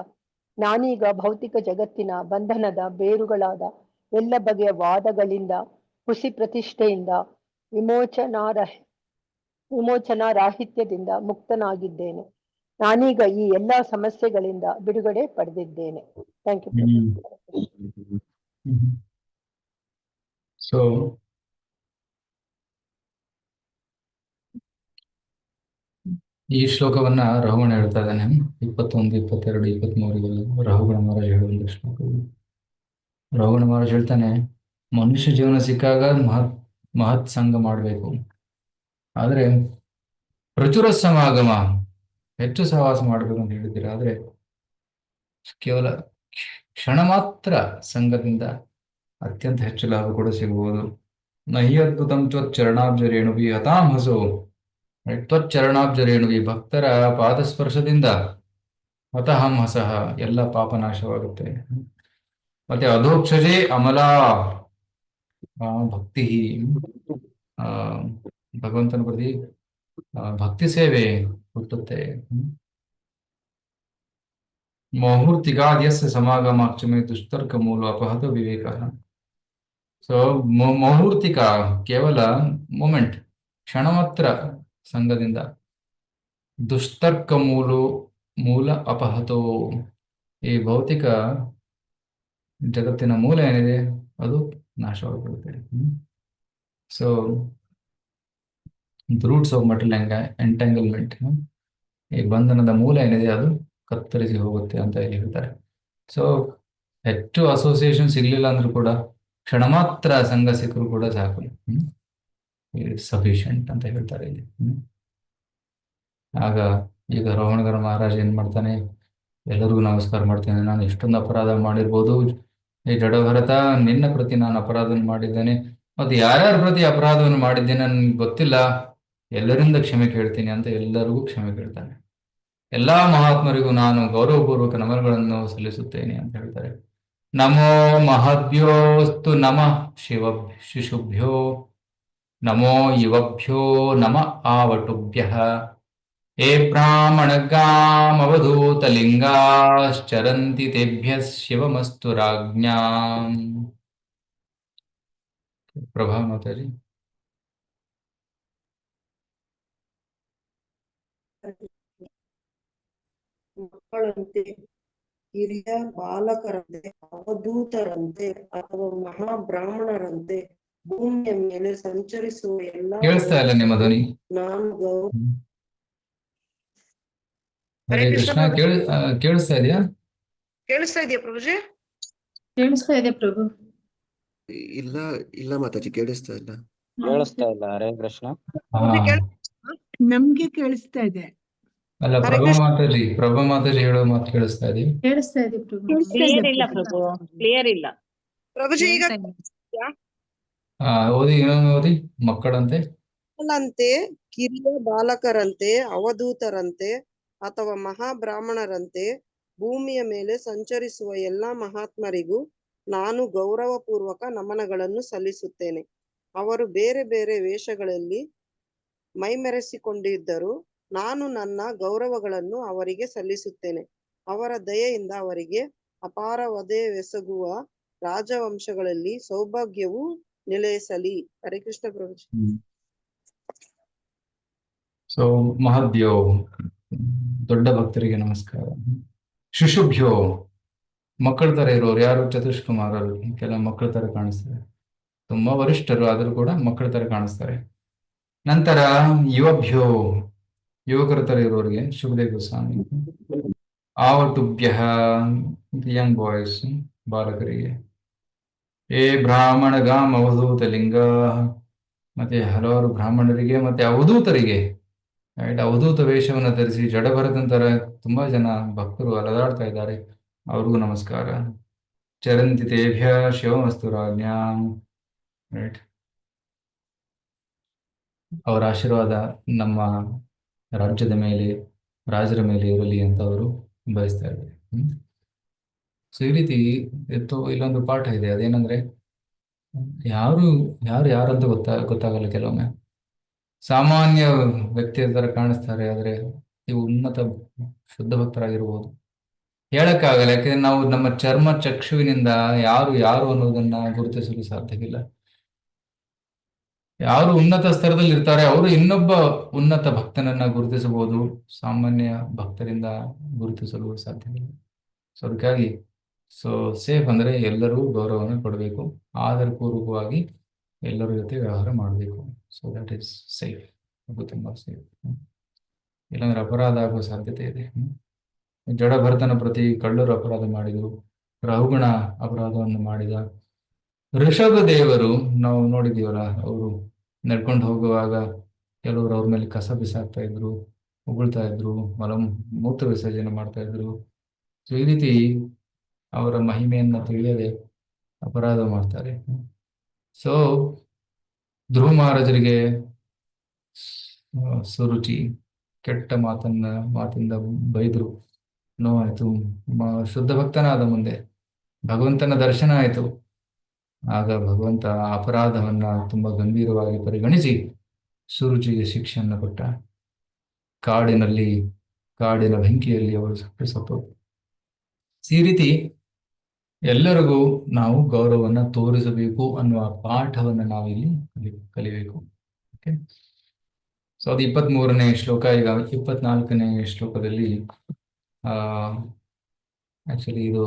ನಾನೀಗ ಭೌತಿಕ ಜಗತ್ತಿನ ಬಂಧನದ ಬೇರುಗಳಾದ ಎಲ್ಲ ಬಗೆಯ ವಾದಗಳಿಂದ, ಹುಸಿ ಪ್ರತಿಷ್ಠೆಯಿಂದ, ವಿಮೋಚನಾರಾಹಿತ್ಯದಿಂದ ಮುಕ್ತನಾಗಿದ್ದೇನೆ. ನಾನೀಗ ಈ ಎಲ್ಲಾ ಸಮಸ್ಯೆಗಳಿಂದ ಬಿಡುಗಡೆ ಪಡೆದಿದ್ದೇನೆ. Thank you. ಸೊ ಈ ಶ್ಲೋಕವನ್ನ ರಹುಗಣ ಹೇಳ್ತಾ ಇದ್ದಾನೆ. 21, 22, 23 ರಹುಗಣ ಮಹಾರಾಜ್ ಹೇಳುವಂತ ಶ್ಲೋಕ. ರಹುಗಣ ಮಹಾರಾಜ್ ಹೇಳ್ತಾನೆ, ಮನುಷ್ಯ ಜೀವನ ಸಿಕ್ಕಾಗ ಮಹತ್ ಸಂಘ ಮಾಡಬೇಕು. ಆದ್ರೆ ಪ್ರಚುರ ಸಮಾಗಮ, ಹೆಚ್ಚು ಸಹವಾಸ ಮಾಡಬೇಕು ಅಂತ ಹೇಳಿದ್ದೀರ. ಆದ್ರೆ ಕೇವಲ ಕ್ಷಣ ಮಾತ್ರ ಸಂಘದಿಂದ ಅತ್ಯಂತ ಹೆಚ್ಚು ಲಾಭ ಕೂಡ ಸಿಗಬಹುದು. ನಹಿ ಅದ್ಭುತಂ ತ್ವಚ್ಚರಣಾಬ್ಜ ರೇಣುಭಿ ಹತಾಂ ಹಸೋ. ತ್ವಚ್ಚರಣಾಬ್ಜ ರೇಣುಭಿ, ಭಕ್ತರ ಪಾದಸ್ಪರ್ಶದಿಂದ ಹತಹಂ ಹಸಃ, ಎಲ್ಲ ಪಾಪನಾಶವಾಗುತ್ತೆ. ಮತ್ತೆ ಅಧೋಕ್ಷಜೇ ಅಮಲಾ ಭಕ್ತಿ, ಭಗವಂತನ ಪ್ರತಿ ಭಕ್ತಿ ಸೇವೆ ಹುಟ್ಟುತ್ತೆ. ಮುಹೂರ್ತಿಗಾದ್ಯಸ್ಯ ಸಮಾಗಮಾಕ್ಷಮೇ ದುಸ್ತರ್ಕ ಮೂಲ ಅಪಹತ ವಿವೇಕ. ಸೊ ಮುಹೂರ್ತಿಕ ಕೇವಲ ಮೂಮೆಂಟ್, ಕ್ಷಣ ಮಾತ್ರ ಸಂಘದಿಂದ, ದುಸ್ತರ್ಕ ಮೂಲ ಅಪಹತೋ, ಈ ಭೌತಿಕ ಜಗತ್ತಿನ ಮೂಲ ಏನಿದೆ ಅದು ನಾಶವಾಗ್ಬಿಡುತ್ತೆ. So the roots of mental entanglement, ಈ ಬಂಧನದ ಮೂಲ ಏನಿದೆ ಅದು ಕತ್ತರಿಸಿ ಹೋಗುತ್ತೆ ಅಂತ ಇಲ್ಲಿ ಹೇಳ್ತಾರೆ. ಸೊ ಹೆಚ್ಚು ಅಸೋಸಿಯೇಷನ್ ಸಿಗ್ಲಿಲ್ಲ ಅಂದ್ರೂ ಕೂಡ ಕ್ಷಣ ಮಾತ್ರ ಸಂಘ ಸಿಕ್ಕರೂ ಕೂಡ ಸಾಕು, ಇಟ್ಸ್ ಸಫಿಷಿಯಂಟ್ ಅಂತ ಹೇಳ್ತಾರೆ ಇಲ್ಲಿ. ಆಗ ಈಗ ರೋಹಣಗರ ಮಹಾರಾಜ್ ಏನ್ ಮಾಡ್ತಾನೆ, ಎಲ್ಲರಿಗೂ ನಮಸ್ಕಾರ ಮಾಡ್ತೇನೆ, ನಾನು ಎಷ್ಟೊಂದು ಅಪರಾಧ ಮಾಡಿರ್ಬೋದು, ಈ ಜಡಭರತ ನಿನ್ನ ಪ್ರತಿ ನಾನು ಅಪರಾಧವನ್ನು ಮಾಡಿದ್ದೇನೆ, ಮತ್ತು ಯಾರ್ಯಾರ ಪ್ರತಿ ಅಪರಾಧವನ್ನು ಮಾಡಿದ್ದೇನೆ ನನಗೆ ಗೊತ್ತಿಲ್ಲ, ಎಲ್ಲರಿಂದ ಕ್ಷಮೆ ಕೇಳ್ತೀನಿ ಅಂತ ಎಲ್ಲರಿಗೂ ಕ್ಷಮೆ ಕೇಳ್ತಾನೆ. ಎಲ್ಲಾ ಮಹಾತ್ಮರಿಗೂ ನಾನು ಗೌರವಪೂರ್ವಕ ನಮನಗಳನ್ನು ಸಲ್ಲಿಸುತ್ತೇನೆ ಅಂತ ಹೇಳ್ತಾರೆ. ನಮೋ ಮಹದ್ಭ್ಯೋಸ್ತು ನಮಃ ಶಿಶುಭ್ಯೋ, ನಮೋ ಯುವಭ್ಯೋ ನಮ ಆವಟುಭ್ಯಃ, ಏ ಬ್ರಾಹ್ಮಣಗಾಮವಧೂತಲಿಂಗಾಶ್ಚರಂತಿ ತೇಭ್ಯಃ ಶಿವಮಸ್ತು ರಾಜ್ಞಾಂ. ಪ್ರಭಾ ಮಾತಾಜಿ. ಮಕ್ಕಳಂತೆ, ಹಿರಿಯ ಬಾಲಕರಂತೆ, ಅವಧೂತರಂತೆ ಅಥವಾ ಮಹಾಬ್ರಾಹ್ಮಣರಂತೆ ಭೂಮಿಯ ಮೇಲೆ ಸಂಚರಿಸುವ ಎಲ್ಲಾ ಕೇಳಿಸ್ತಾ ಇಲ್ಲ ನಿಮ್ಮ ಧ್ವನಿ. ನಾನು ಹರೇ ಕೃಷ್ಣ. ಕೇಳಿಸ್ತಾ ಇದೆಯಾ? ಕೇಳಿಸ್ತಾ ಇದೆಯಾ ಪ್ರಭುಜಿ? ಕೇಳಿಸ್ತಾ ಇದೆ ಪ್ರಭು. ಇಲ್ಲ ಇಲ್ಲ ಮಾತಾಜಿ, ಕೇಳಿಸ್ತಾ ಇಲ್ಲ. ಕೇಳಿಸ್ತಾ ಇಲ್ಲ. ಹರೇ ಕೃಷ್ಣ. ನಮ್ಗೆ ಕೇಳಿಸ್ತಾ ಇದೆ. ಅಲ್ಲ, ಹರೇ ಕೃಷ್ಣ. ಪ್ರಭಾ ಮಾತಾಜಿ ಹೇಳೋ ಮಾತು ಕೇಳಿಸ್ತಾ ಇದೆಯಾ? ಕೇಳಿಸ್ತಾ ಇದೆ ಪ್ರಭು. ಕ್ಲಿಯರ್ ಇಲ್ಲ ಪ್ರಭು, ಕ್ಲಿಯರ್ ಇಲ್ಲ. ಪ್ರಭುಜಿ ಈಗ ಓದಿ, ಇನ್ನೊಮ್ಮೆ ಓದಿ. ಮಕ್ಕಳಂತೆ ಮಕ್ಕಳಂತೆ, ಕಿರಿಯ ಬಾಲಕರಂತೆ, ಅವಧೂತರಂತೆ ಅಥವಾ ಮಹಾಬ್ರಾಹ್ಮಣರಂತೆ ಭೂಮಿಯ ಮೇಲೆ ಸಂಚರಿಸುವ ಎಲ್ಲಾ ಮಹಾತ್ಮರಿಗೂ ನಾನು ಗೌರವಪೂರ್ವಕ ನಮನಗಳನ್ನು ಸಲ್ಲಿಸುತ್ತೇನೆ. ಅವರು ಬೇರೆ ಬೇರೆ ವೇಷಗಳಲ್ಲಿ ಮೈಮೆರೆಸಿಕೊಂಡಿದ್ದರೂ ನಾನು ನನ್ನ ಗೌರವಗಳನ್ನು ಅವರಿಗೆ ಸಲ್ಲಿಸುತ್ತೇನೆ. ಅವರ ದಯೆಯಿಂದ ಅವರಿಗೆ ಅಪಾರವದೆವೆಸಗುವ ರಾಜವಂಶಗಳಲ್ಲಿ ಸೌಭಾಗ್ಯವು ನೆಲೆಸಲಿ. ಹರೇ ಕೃಷ್ಣ ಪ್ರಭುಜಿ. ಸೊ ಮಹದ್ಯೋ, ದೊಡ್ಡ ಭಕ್ತರಿಗೆ ನಮಸ್ಕಾರ. ಶಿಶುಭ್ಯೋ, ಮಕ್ಕಳ ತರ ಇರೋರು ಯಾರು? ಚತುಷ್ಕುಮಾರರು, ಕೆಲ ಮಕ್ಕಳ ತರ ಕಾಣಿಸ್ತಾರೆ. ತುಂಬಾ ವರಿಷ್ಠರು ಆದರೂ ಕೂಡ ಮಕ್ಕಳ ತರ ಕಾಣಿಸ್ತಾರೆ. ನಂತರ ಯುವಭ್ಯೋ, ಯುವಕರ ತರ ಇರೋರಿಗೆ ಶುಭದೇವ್ ಗೋಸ್ವಾಮಿ. ಆವಟುಭ್ಯ, ಯಂಗ್ ಬಾಯ್ಸ್, ಬಾಲಕರಿಗೆ. ಬ್ರಾಹ್ಮಣ ಗಾಮ್ ಅವಧೂತ ಲಿಂಗ, ಮತ್ತೆ ಹಲವಾರು ಬ್ರಾಹ್ಮಣರಿಗೆ ಮತ್ತೆ ಅವಧೂತರಿಗೆ, ಅವಧೂತ ವೇಷವನ್ನು ಧರಿಸಿ ಜಡಭರತಂತರ ತುಂಬಾ ಜನ ಭಕ್ತರು ಅಲದಾಡ್ತಾ ಇದ್ದಾರೆ, ಅವ್ರಿಗೂ ನಮಸ್ಕಾರ. ಚರಂತಿ ತೇಭ್ಯ ಶಿವಮಸ್ತು ರಾಜ್ಞಾಂ. ರೈಟ್, ಅವರ ಆಶೀರ್ವಾದ ನಮ್ಮ ರಾಜ್ಯದ ಮೇಲೆ, ರಾಜರ ಮೇಲೆ ಇರಲಿ ಅಂತ ಅವರು ಬಯಸ್ತಾ ಇದ್ದಾರೆ. ಸೊ ಈ ರೀತಿ ಇಲ್ಲೊಂದು ಪಾಠ ಇದೆ. ಅದೇನಂದ್ರೆ, ಯಾರು ಯಾರಂತ ಗೊತ್ತಾಗಲ್ಲ. ಕೆಲವೊಮ್ಮೆ ಸಾಮಾನ್ಯ ವ್ಯಕ್ತಿಯ ತರ ಕಾಣಿಸ್ತಾರೆ, ಆದ್ರೆ ಇವು ಉನ್ನತ ಶುದ್ಧ ಭಕ್ತರಾಗಿರ್ಬೋದು. ಹೇಳಕ್ಕಾಗಲ್ಲ, ಯಾಕಂದ್ರೆ ನಾವು ನಮ್ಮ ಚರ್ಮ ಚಕ್ಷುವಿನಿಂದ ಯಾರು ಅನ್ನೋದನ್ನ ಗುರುತಿಸಲು ಸಾಧ್ಯವಿಲ್ಲ. ಯಾರು ಉನ್ನತ ಸ್ತರದಲ್ಲಿ ಇರ್ತಾರೆ ಅವರು ಇನ್ನೊಬ್ಬ ಉನ್ನತ ಭಕ್ತನನ್ನ ಗುರುತಿಸಬಹುದು, ಸಾಮಾನ್ಯ ಭಕ್ತರಿಂದ ಗುರುತಿಸಲು ಸಾಧ್ಯವಿಲ್ಲ. ಸೊ ಅದಕ್ಕಾಗಿ ಸೇಫ್ ಅಂದ್ರೆ ಎಲ್ಲರೂ ಗೌರವವನ್ನು ಕೊಡಬೇಕು, ಆದರಪೂರ್ವಕವಾಗಿ ಎಲ್ಲರ ಜೊತೆ ವ್ಯವಹಾರ ಮಾಡಬೇಕು. ಸೊ ದಟ್ ಈಸ್ ಸೇಫ್, ಅದು ತುಂಬಾ ಸೇಫ್. ಇಲ್ಲಾಂದ್ರೆ ಅಪರಾಧ ಆಗುವ ಸಾಧ್ಯತೆ ಇದೆ. ಜಡಭರತನ ಪ್ರತಿ ಕಳ್ಳರು ಅಪರಾಧ ಮಾಡಿದರು, ರಹುಗಣ ಅಪರಾಧವನ್ನು ಮಾಡಿದ. ಋಷಭ ದೇವರು ನಾವು ನೋಡಿದೀವಲ್ಲ, ಅವರು ನಡ್ಕೊಂಡು ಹೋಗುವಾಗ ಕೆಲವರು ಅವ್ರ ಮೇಲೆ ಕಸ ಬಿಸಾಕ್ತಾ ಇದ್ರು, ಉಗುಳ್ತಾ ಇದ್ರು, ಮೂತ್ರ ವಿಸರ್ಜನೆ ಮಾಡ್ತಾ ಇದ್ರು. ಸೊ ಈ ರೀತಿ ಅವರ ಮಹಿಮೆಯನ್ನ ತಿಳಿಯದೆ ಅಪರಾಧ ಮಾಡ್ತಾರೆ. ಸೊ ಧ್ರುವ ಮಹಾರಾಜರಿಗೆ ಸುರುಚಿ ಕೆಟ್ಟ ಮಾತಿಂದ ಬೈದ್ರು, ನೋವಾಯ್ತು. ಶುದ್ಧ ಭಕ್ತನಾದ ಮುಂದೆ ಭಗವಂತನ ದರ್ಶನ ಆಯಿತು. ಆಗ ಭಗವಂತ ಅಪರಾಧವನ್ನ ತುಂಬಾ ಗಂಭೀರವಾಗಿ ಪರಿಗಣಿಸಿ ಸುರುಚಿಗೆ ಶಿಕ್ಷೆಯನ್ನು ಕೊಟ್ಟ. ಕಾಡಿನ ಬೆಂಕಿಯಲ್ಲಿ ಅವರು ಸತ್ತು. ಈ ರೀತಿ ಎಲ್ಲರಿಗೂ ನಾವು ಗೌರವವನ್ನು ತೋರಿಸಬೇಕು ಅನ್ನುವ ಪಾಠವನ್ನು ನಾವಿಲ್ಲಿ ಕಲಿಬೇಕು. ಓಕೆ, ಸೊ ಅದು 23ನೇ ಶ್ಲೋಕ. ಈಗ 24ನೇ ಶ್ಲೋಕದಲ್ಲಿ ಆಕ್ಚುಲಿ ಇದು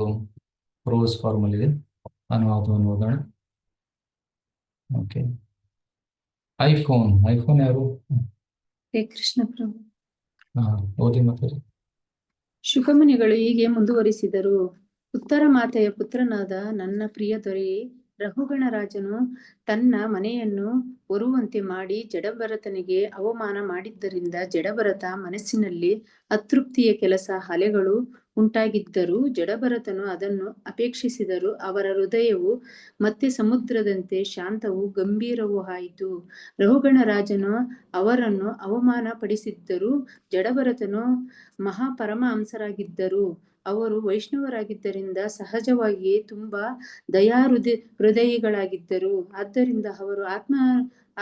ಪ್ರೋಸ್ ಫಾರ್ಮಲ್ ಇದೆ, ಅನುವಾದವನ್ನು ಓದೋಣ. ಓಕೆ, ಐಫೋನ್ ಯಾರು? ಕೃಷ್ಣ ಪ್ರಭು. ಓದಿ ಮತ್ತೆ. ಶುಕಮುನಿಗಳು ಹೀಗೆ ಮುಂದುವರಿಸಿದರು. ಉತ್ತರ ಮಾತೆಯ ಪುತ್ರನಾದ ನನ್ನ ಪ್ರಿಯ ದೊರೆಯೇ, ರಹುಗಣ ರಾಜನು ತನ್ನ ಮನೆಯನ್ನು ಹೊರುವಂತೆ ಮಾಡಿ ಜಡಭರತನಿಗೆ ಅವಮಾನ ಮಾಡಿದ್ದರಿಂದ ಜಡಭರತ ಮನಸ್ಸಿನಲ್ಲಿ ಅತೃಪ್ತಿಯ ಅಲೆಗಳು ಉಂಟಾಗಿದ್ದರೂ ಜಡಭರತನು ಅದನ್ನು ಅಪೇಕ್ಷಿಸಿದರು. ಅವರ ಹೃದಯವು ಮತ್ತೆ ಸಮುದ್ರದಂತೆ ಶಾಂತವೂ ಗಂಭೀರವೂ ಆಯಿತು. ರಹುಗಣ ರಾಜನು ಅವರನ್ನು ಅವಮಾನ ಪಡಿಸಿದ್ದರೂ ಜಡಭರತನು ಮಹಾಪರಮಹಂಸರಾಗಿದ್ದರು. ಅವರು ವೈಷ್ಣವರಾಗಿದ್ದರಿಂದ ಸಹಜವಾಗಿಯೇ ತುಂಬಾ ಹೃದಯಿಗಳಾಗಿದ್ದರು. ಆದ್ದರಿಂದ ಅವರು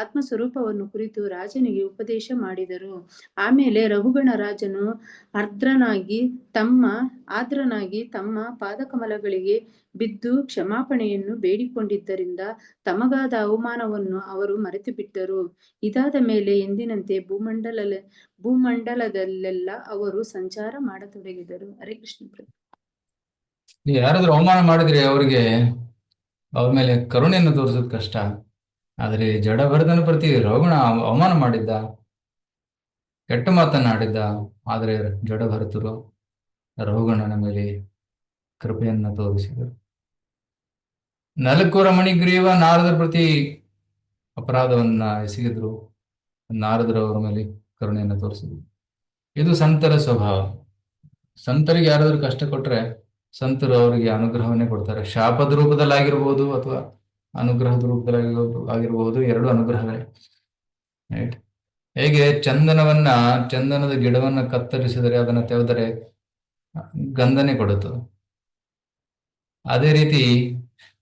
ಆತ್ಮ ಸ್ವರೂಪವನ್ನು ಕುರಿತು ರಾಜನಿಗೆ ಉಪದೇಶ ಮಾಡಿದರು. ಆಮೇಲೆ ರಹುಗಣ ರಾಜನು ಆರ್ದ್ರನಾಗಿ ತಮ್ಮ ಪಾದಕಮಲಗಳಿಗೆ ಬಿದ್ದು ಕ್ಷಮಾಪಣೆಯನ್ನು ಬೇಡಿಕೊಂಡಿದ್ದರಿಂದ ತಮಗಾದ ಅವಮಾನವನ್ನು ಅವರು ಮರೆತು ಬಿಟ್ಟರು. ಇದಾದ ಮೇಲೆ ಎಂದಿನಂತೆ ಭೂಮಂಡಲದಲ್ಲೆಲ್ಲ ಅವರು ಸಂಚಾರ ಮಾಡತೊಡಗಿದರು. ಹರೇ ಕೃಷ್ಣ. ಯಾರಾದ್ರೂ ಅವಮಾನ ಮಾಡಿದ್ರೆ ಅವ್ರಿಗೆ ಅವ್ರ ಮೇಲೆ ಕರುಣೆಯನ್ನು ತೋರಿಸೋದು ಕಷ್ಟ. ಆದರೆ ಜಡಭರತನ ಪ್ರತಿ ರಹುಗಣ ಅವಮಾನ ಮಾಡಿದ್ದ, ಕೆಟ್ಟ ಮಾತನ್ನಾಡಿದ್ದ. ಆದರೆ ಜಡಭರತರು ರಹುಗಣನ ಮೇಲೆ ಕೃಪೆಯನ್ನ ತೋರಿಸಿದರು. 4 ರಮಣಿಗ್ರೀವ ನಾರದರ ಪ್ರತಿ ಅಪರಾಧವನ್ನ ಎಸಗಿದ್ರು, ನಾರದರು ಅವರ ಮೇಲೆ ಕರುಣೆಯನ್ನು ತೋರಿಸಿದ್ರು. ಇದು ಸಂತರ ಸ್ವಭಾವ. ಸಂತರಿಗೆ ಯಾರಾದ್ರೂ ಕಷ್ಟ ಕೊಟ್ರೆ ಸಂತರು ಅವರಿಗೆ ಅನುಗ್ರಹವನ್ನೇ ಕೊಡ್ತಾರೆ. ಶಾಪದ ರೂಪದಲ್ಲಾಗಿರ್ಬೋದು ಅಥವಾ ಅನುಗ್ರಹದ ರೂಪದಲ್ಲಿ ಆಗಿರಬಹುದು, ಎರಡು ಅನುಗ್ರಹವೇ. ರೈಟ್. ಹೇಗೆ ಚಂದನದ ಗಿಡವನ್ನ ಕತ್ತರಿಸಿದರೆ, ಅದನ್ನ ತೆಗೆದರೆ ಗಂಧನೆ ಕೊಡುತ್ತದೆ. ಅದೇ ರೀತಿ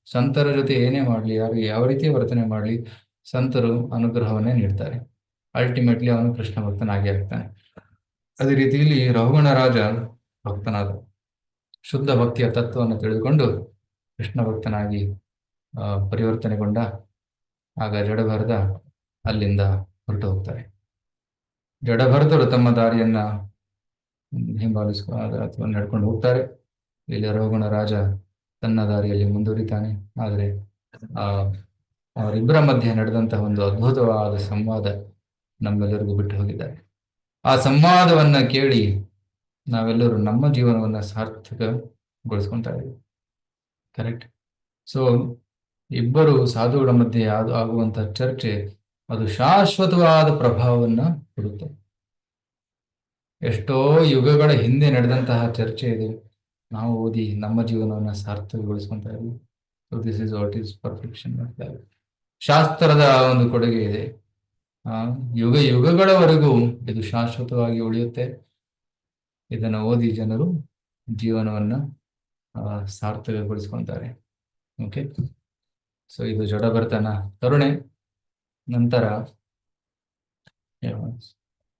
ಸಂತರ ಜೊತೆ ಏನೇ ಮಾಡಲಿ, ಯಾರು ಯಾವ ರೀತಿಯ ವರ್ತನೆ ಮಾಡಲಿ, ಸಂತರು ಅನುಗ್ರಹವನ್ನೇ ನೀಡ್ತಾರೆ. ಅಲ್ಟಿಮೇಟ್ಲಿ ಅವನು ಕೃಷ್ಣ ಭಕ್ತನಾಗಿ ಆಗ್ತಾನೆ. ಅದೇ ರೀತಿಯಲ್ಲಿ ರಹುಗಣ ರಾಜ ಭಕ್ತನಾದ, ಶುದ್ಧ ಭಕ್ತಿಯ ತತ್ವವನ್ನು ತಿಳಿದುಕೊಂಡು ಕೃಷ್ಣ ಭಕ್ತನಾಗಿ ಪರಿವರ್ತನೆಗೊಂಡ. ಆಗ ಜಡಭರತ ಅಲ್ಲಿಂದ ಹೊರಟು ಹೋಗ್ತಾರೆ. ಜಡಭರತರು ತಮ್ಮ ದಾರಿಯನ್ನ ಅಥವಾ ನಡ್ಕೊಂಡು ಹೋಗ್ತಾರೆ. ಇಲ್ಲಿ ರಹುಗಣ ರಾಜ ತನ್ನ ದಾರಿಯಲ್ಲಿ ಮುಂದುವರಿತಾನೆ. ಆದರೆ ಅವರಿಬ್ಬರ ಮಧ್ಯೆ ನಡೆದಂತಹ ಒಂದು ಅದ್ಭುತವಾದ ಸಂವಾದ ನಮ್ಮೆಲ್ಲರಿಗೂ ಬಿಟ್ಟು ಹೋಗಿದ್ದಾರೆ. ಆ ಸಂವಾದವನ್ನ ಕೇಳಿ ನಾವೆಲ್ಲರೂ ನಮ್ಮ ಜೀವನವನ್ನ ಸಾರ್ಥಕಗೊಳಿಸ್ಕೊಂತಾ ಇದ್ದೀವಿ. ಕರೆಕ್ಟ್. ಸೊ ಇಬ್ಬರು ಸಾಧುಗಳ ಮಧ್ಯೆ ಆಗುವಂತಹ ಚರ್ಚೆ ಅದು ಶಾಶ್ವತವಾದ ಪ್ರಭಾವವನ್ನ ಕೊಡುತ್ತೆ. ಎಷ್ಟೋ ಯುಗಗಳ ಹಿಂದೆ ನಡೆದಂತಹ ಚರ್ಚೆ ಇದು. ನಾವು ಓದಿ ನಮ್ಮ ಜೀವನವನ್ನ ಸಾರ್ಥಕಗೊಳಿಸ್ಕೊಂತ ಇದ್ದೀವಿ. So this is what is perfection. ಶಾಸ್ತ್ರದ ಒಂದು ಕೊಡುಗೆ ಇದೆ. ಯುಗಗಳವರೆಗೂ ಇದು ಶಾಶ್ವತವಾಗಿ ಉಳಿಯುತ್ತೆ. ಇದನ್ನು ಓದಿ ಜನರು ಜೀವನವನ್ನ ಸಾರ್ಥಕಗೊಳಿಸ್ಕೊಂತಾರೆ. ಓಕೆ. ಸೊ ಇದು ಜಡಭರತನ ಕರುಣೆ. ನಂತರ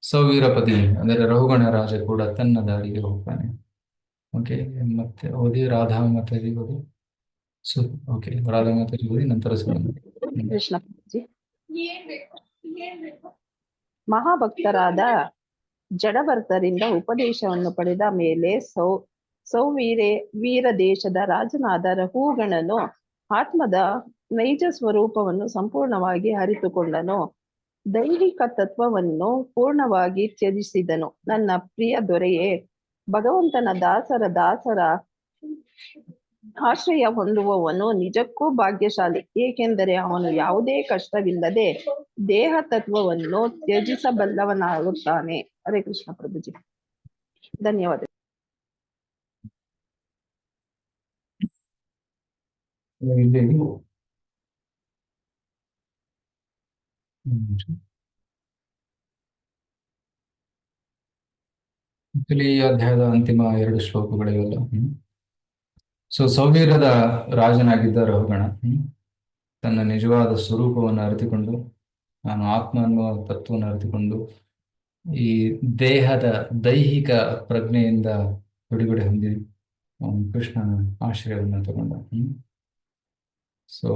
ಸೌವೀರಪದಿ ಅಂದರೆ ರಹುಗಣ ರಾಜ ಕೂಡ ತನ್ನ ದಾರಿಗೆ ಹೋಗ್ತಾನೆ. ಓಕೆ. ಮತ್ತೆ ಓದಿ ರಾಧಾ ಮಾತಾಜಿ ಓದಿ. ಓಕೆ, ರಾಧಾ ಮಾತಾಜಿ ಓದಿ ನಂತರ ಕೃಷ್ಣ ಮಹಾಭಕ್ತರಾದ ಜಡಭರ್ತರಿಂದ ಉಪದೇಶವನ್ನು ಪಡೆದ ಮೇಲೆ ವೀರ ದೇಶದ ರಾಜನಾದ ರಹುಗಣನು ಆತ್ಮದ ನೈಜ ಸ್ವರೂಪವನ್ನು ಸಂಪೂರ್ಣವಾಗಿ ಅರಿತುಕೊಂಡನು. ದೈಹಿಕ ತತ್ವವನ್ನು ಪೂರ್ಣವಾಗಿ ತ್ಯಜಿಸಿದನು. ನನ್ನ ಪ್ರಿಯ ದೊರೆಯೇ, ಭಗವಂತನ ದಾಸರ ಆಶ್ರಯ ಹೊಂದುವವನು ನಿಜಕ್ಕೂ ಭಾಗ್ಯಶಾಲಿ, ಏಕೆಂದರೆ ಅವನು ಯಾವುದೇ ಕಷ್ಟವಿಲ್ಲದೆ ದೇಹ ತತ್ವವನ್ನು ತ್ಯಜಿಸಬಲ್ಲವನಾಗುತ್ತಾನೆ. ಹರೇ ಕೃಷ್ಣ ಪ್ರಭುಜಿ, ಧನ್ಯವಾದ. ಈ ಅಧ್ಯಾಯದ ಅಂತಿಮ 2 ಶ್ಲೋಕಗಳಿವೆಲ್ಲ. ಸೊ ಸೌವೀರದ ರಾಜನಾಗಿದ್ದ ರಹುಗಣ ತನ್ನ ನಿಜವಾದ ಸ್ವರೂಪವನ್ನು ಅರಿತುಕೊಂಡು, ನಾನು ಆತ್ಮ ಅನ್ನುವ ತತ್ವವನ್ನು ಅರಿತುಕೊಂಡು ಈ ದೇಹದ ದೈಹಿಕ ಪ್ರಜ್ಞೆಯಿಂದ ಬಿಡುಗಡೆ ಹೊಂದಿ ಕೃಷ್ಣನ ಆಶ್ರಯವನ್ನು ತಗೊಂಡ. ಸೊ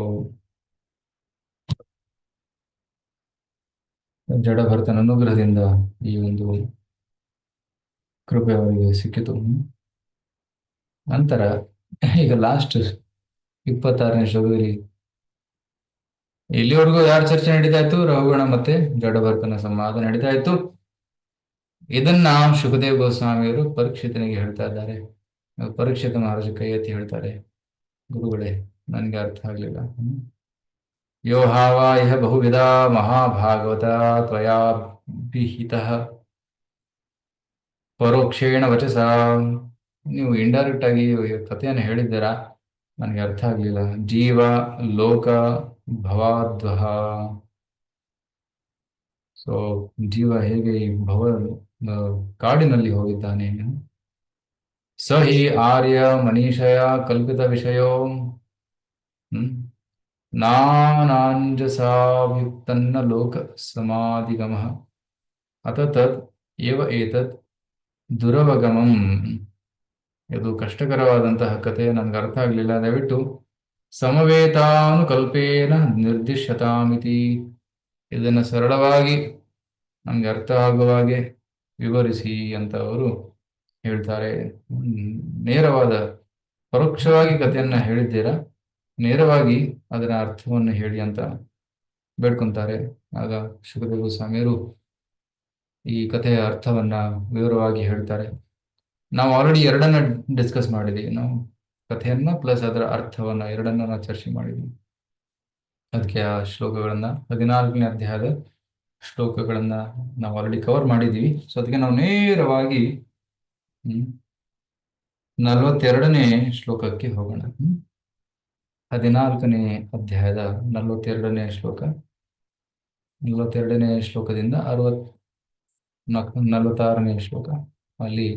ಜಡಭರತನ ಅನುಗ್ರಹದಿಂದ ಈ ಒಂದು ಕೃಪೆ ಅವರಿಗೆ ಸಿಕ್ಕಿತು. ನಂತರ ಈಗ ಲಾಸ್ಟ್ 26ನೇ ಶ್ಲೋಕದಲ್ಲಿ ಇಲ್ಲಿವರೆಗೂ ಯಾರ ಚರ್ಚೆ ನಡೀತಾ ಇತ್ತು? ರಹುಗಣ ಮತ್ತೆ ಜಡಭರತನ ಸಂವಾದ ನಡೀತಾ ಇತ್ತು. ಇದನ್ನ ಶುಕದೇವ್ ಗೋಸ್ವಾಮಿಯವರು ಪರೀಕ್ಷಿತನಿಗೆ ಹೇಳ್ತಾ ಇದ್ದಾರೆ. ಪರೀಕ್ಷಿತ ಮಹಾರಾಜ ಕೈ ಎತ್ತಿ ಹೇಳ್ತಾರೆ, ಗುರುಗಳೇ ನನಗೆ ಅರ್ಥ ಆಗ್ಲಿಲ್ಲ. ಯೋ ಹಾವ ಇಹ ಬಹುವಿಧ ಮಹಾಭಾಗವತ ತ್ವಯಾ ವಿಹಿತಃ ಪರೋಕ್ಷೇಣ ವಚಸ. ನೀವು ಇಂಡೈರೆಕ್ಟ್ ಆಗಿ ಕಥೆಯನ್ನು ಹೇಳಿದ್ದೀರಾ, ನನಗೆ ಅರ್ಥ ಆಗ್ಲಿಲ್ಲ. ಜೀವ ಲೋಕ ಭವಾದ್ವಹ. ಸೊ ಜೀವ ಹೇಗೆ ಈ ಕಾಡಿನಲ್ಲಿ ಹೋಗಿದ್ದಾನೆ. ಸ ಹಿ ಆರ್ಯ ಮನೀಷಯ ಕಲ್ಪಿತ ವಿಷಯೋ ನಾನಾಂಜಸಾಭಿಯುಕ್ತನ್ನ ಲೋಕ ಸಮಾಧಿಗಮಃ ಅತ ತತ್ ಏವ ಏತತ್ ದುರವಗಮಂ. ಇದು ಕಷ್ಟಕರವಾದಂತಹ ಕಥೆ, ನನಗೆ ಅರ್ಥ ಆಗಲಿಲ್ಲ. ದಯವಿಟ್ಟು ಸಮವೇತಾನುಕಲ್ಪೇನ ನಿರ್ದಿಶ್ಯತಾಮಿತಿ, ಇದನ್ನು ಸರಳವಾಗಿ ನಮ್ಗೆ ಅರ್ಥ ಆಗುವ ಹಾಗೆ ವಿವರಿಸಿ ಅಂತ ಅವರು ಹೇಳ್ತಾರೆ. ನೇರವಾದ ಪರೋಕ್ಷವಾಗಿ ಕಥೆಯನ್ನ ಹೇಳಿದ್ದೀರಾ, ನೇರವಾಗಿ ಅದರ ಅರ್ಥವನ್ನು ಹೇಳಿ ಅಂತ ಬೇಡ್ಕೊಂತಾರೆ. ಆಗ ಶುಕದೇವ ಗೋಸ್ವಾಮಿಯರು ಈ ಕಥೆಯ ಅರ್ಥವನ್ನ ವಿವರವಾಗಿ ಹೇಳ್ತಾರೆ. ನಾವು ಆಲ್ರೆಡಿ ಎರಡನ್ನ ಡಿಸ್ಕಸ್ ಮಾಡಿದ್ದೀವಿ. ನಾವು ಕಥೆಯನ್ನ ಪ್ಲಸ್ ಅದರ ಅರ್ಥವನ್ನ ಎರಡನ್ನ ನಾವು ಚರ್ಚೆ ಮಾಡಿದ್ವಿ. ಅದಕ್ಕೆ ಆ ಶ್ಲೋಕಗಳನ್ನ 14ನೇ ಅಧ್ಯಾಯದ ಶ್ಲೋಕಗಳನ್ನ ನಾವು ಆಲ್ರೆಡಿ ಕವರ್ ಮಾಡಿದ್ದೀವಿ. ಸೊ ಅದಕ್ಕೆ ನಾವು ನೇರವಾಗಿ 42ನೇ ಶ್ಲೋಕಕ್ಕೆ ಹೋಗೋಣ. 14ನೇ ಅಧ್ಯಾಯದ 42ನೇ ಶ್ಲೋಕ. 42ನೇ ಶ್ಲೋಕದಿಂದ 46ನೇ ಶ್ಲೋಕ ಅಲ್ಲಿ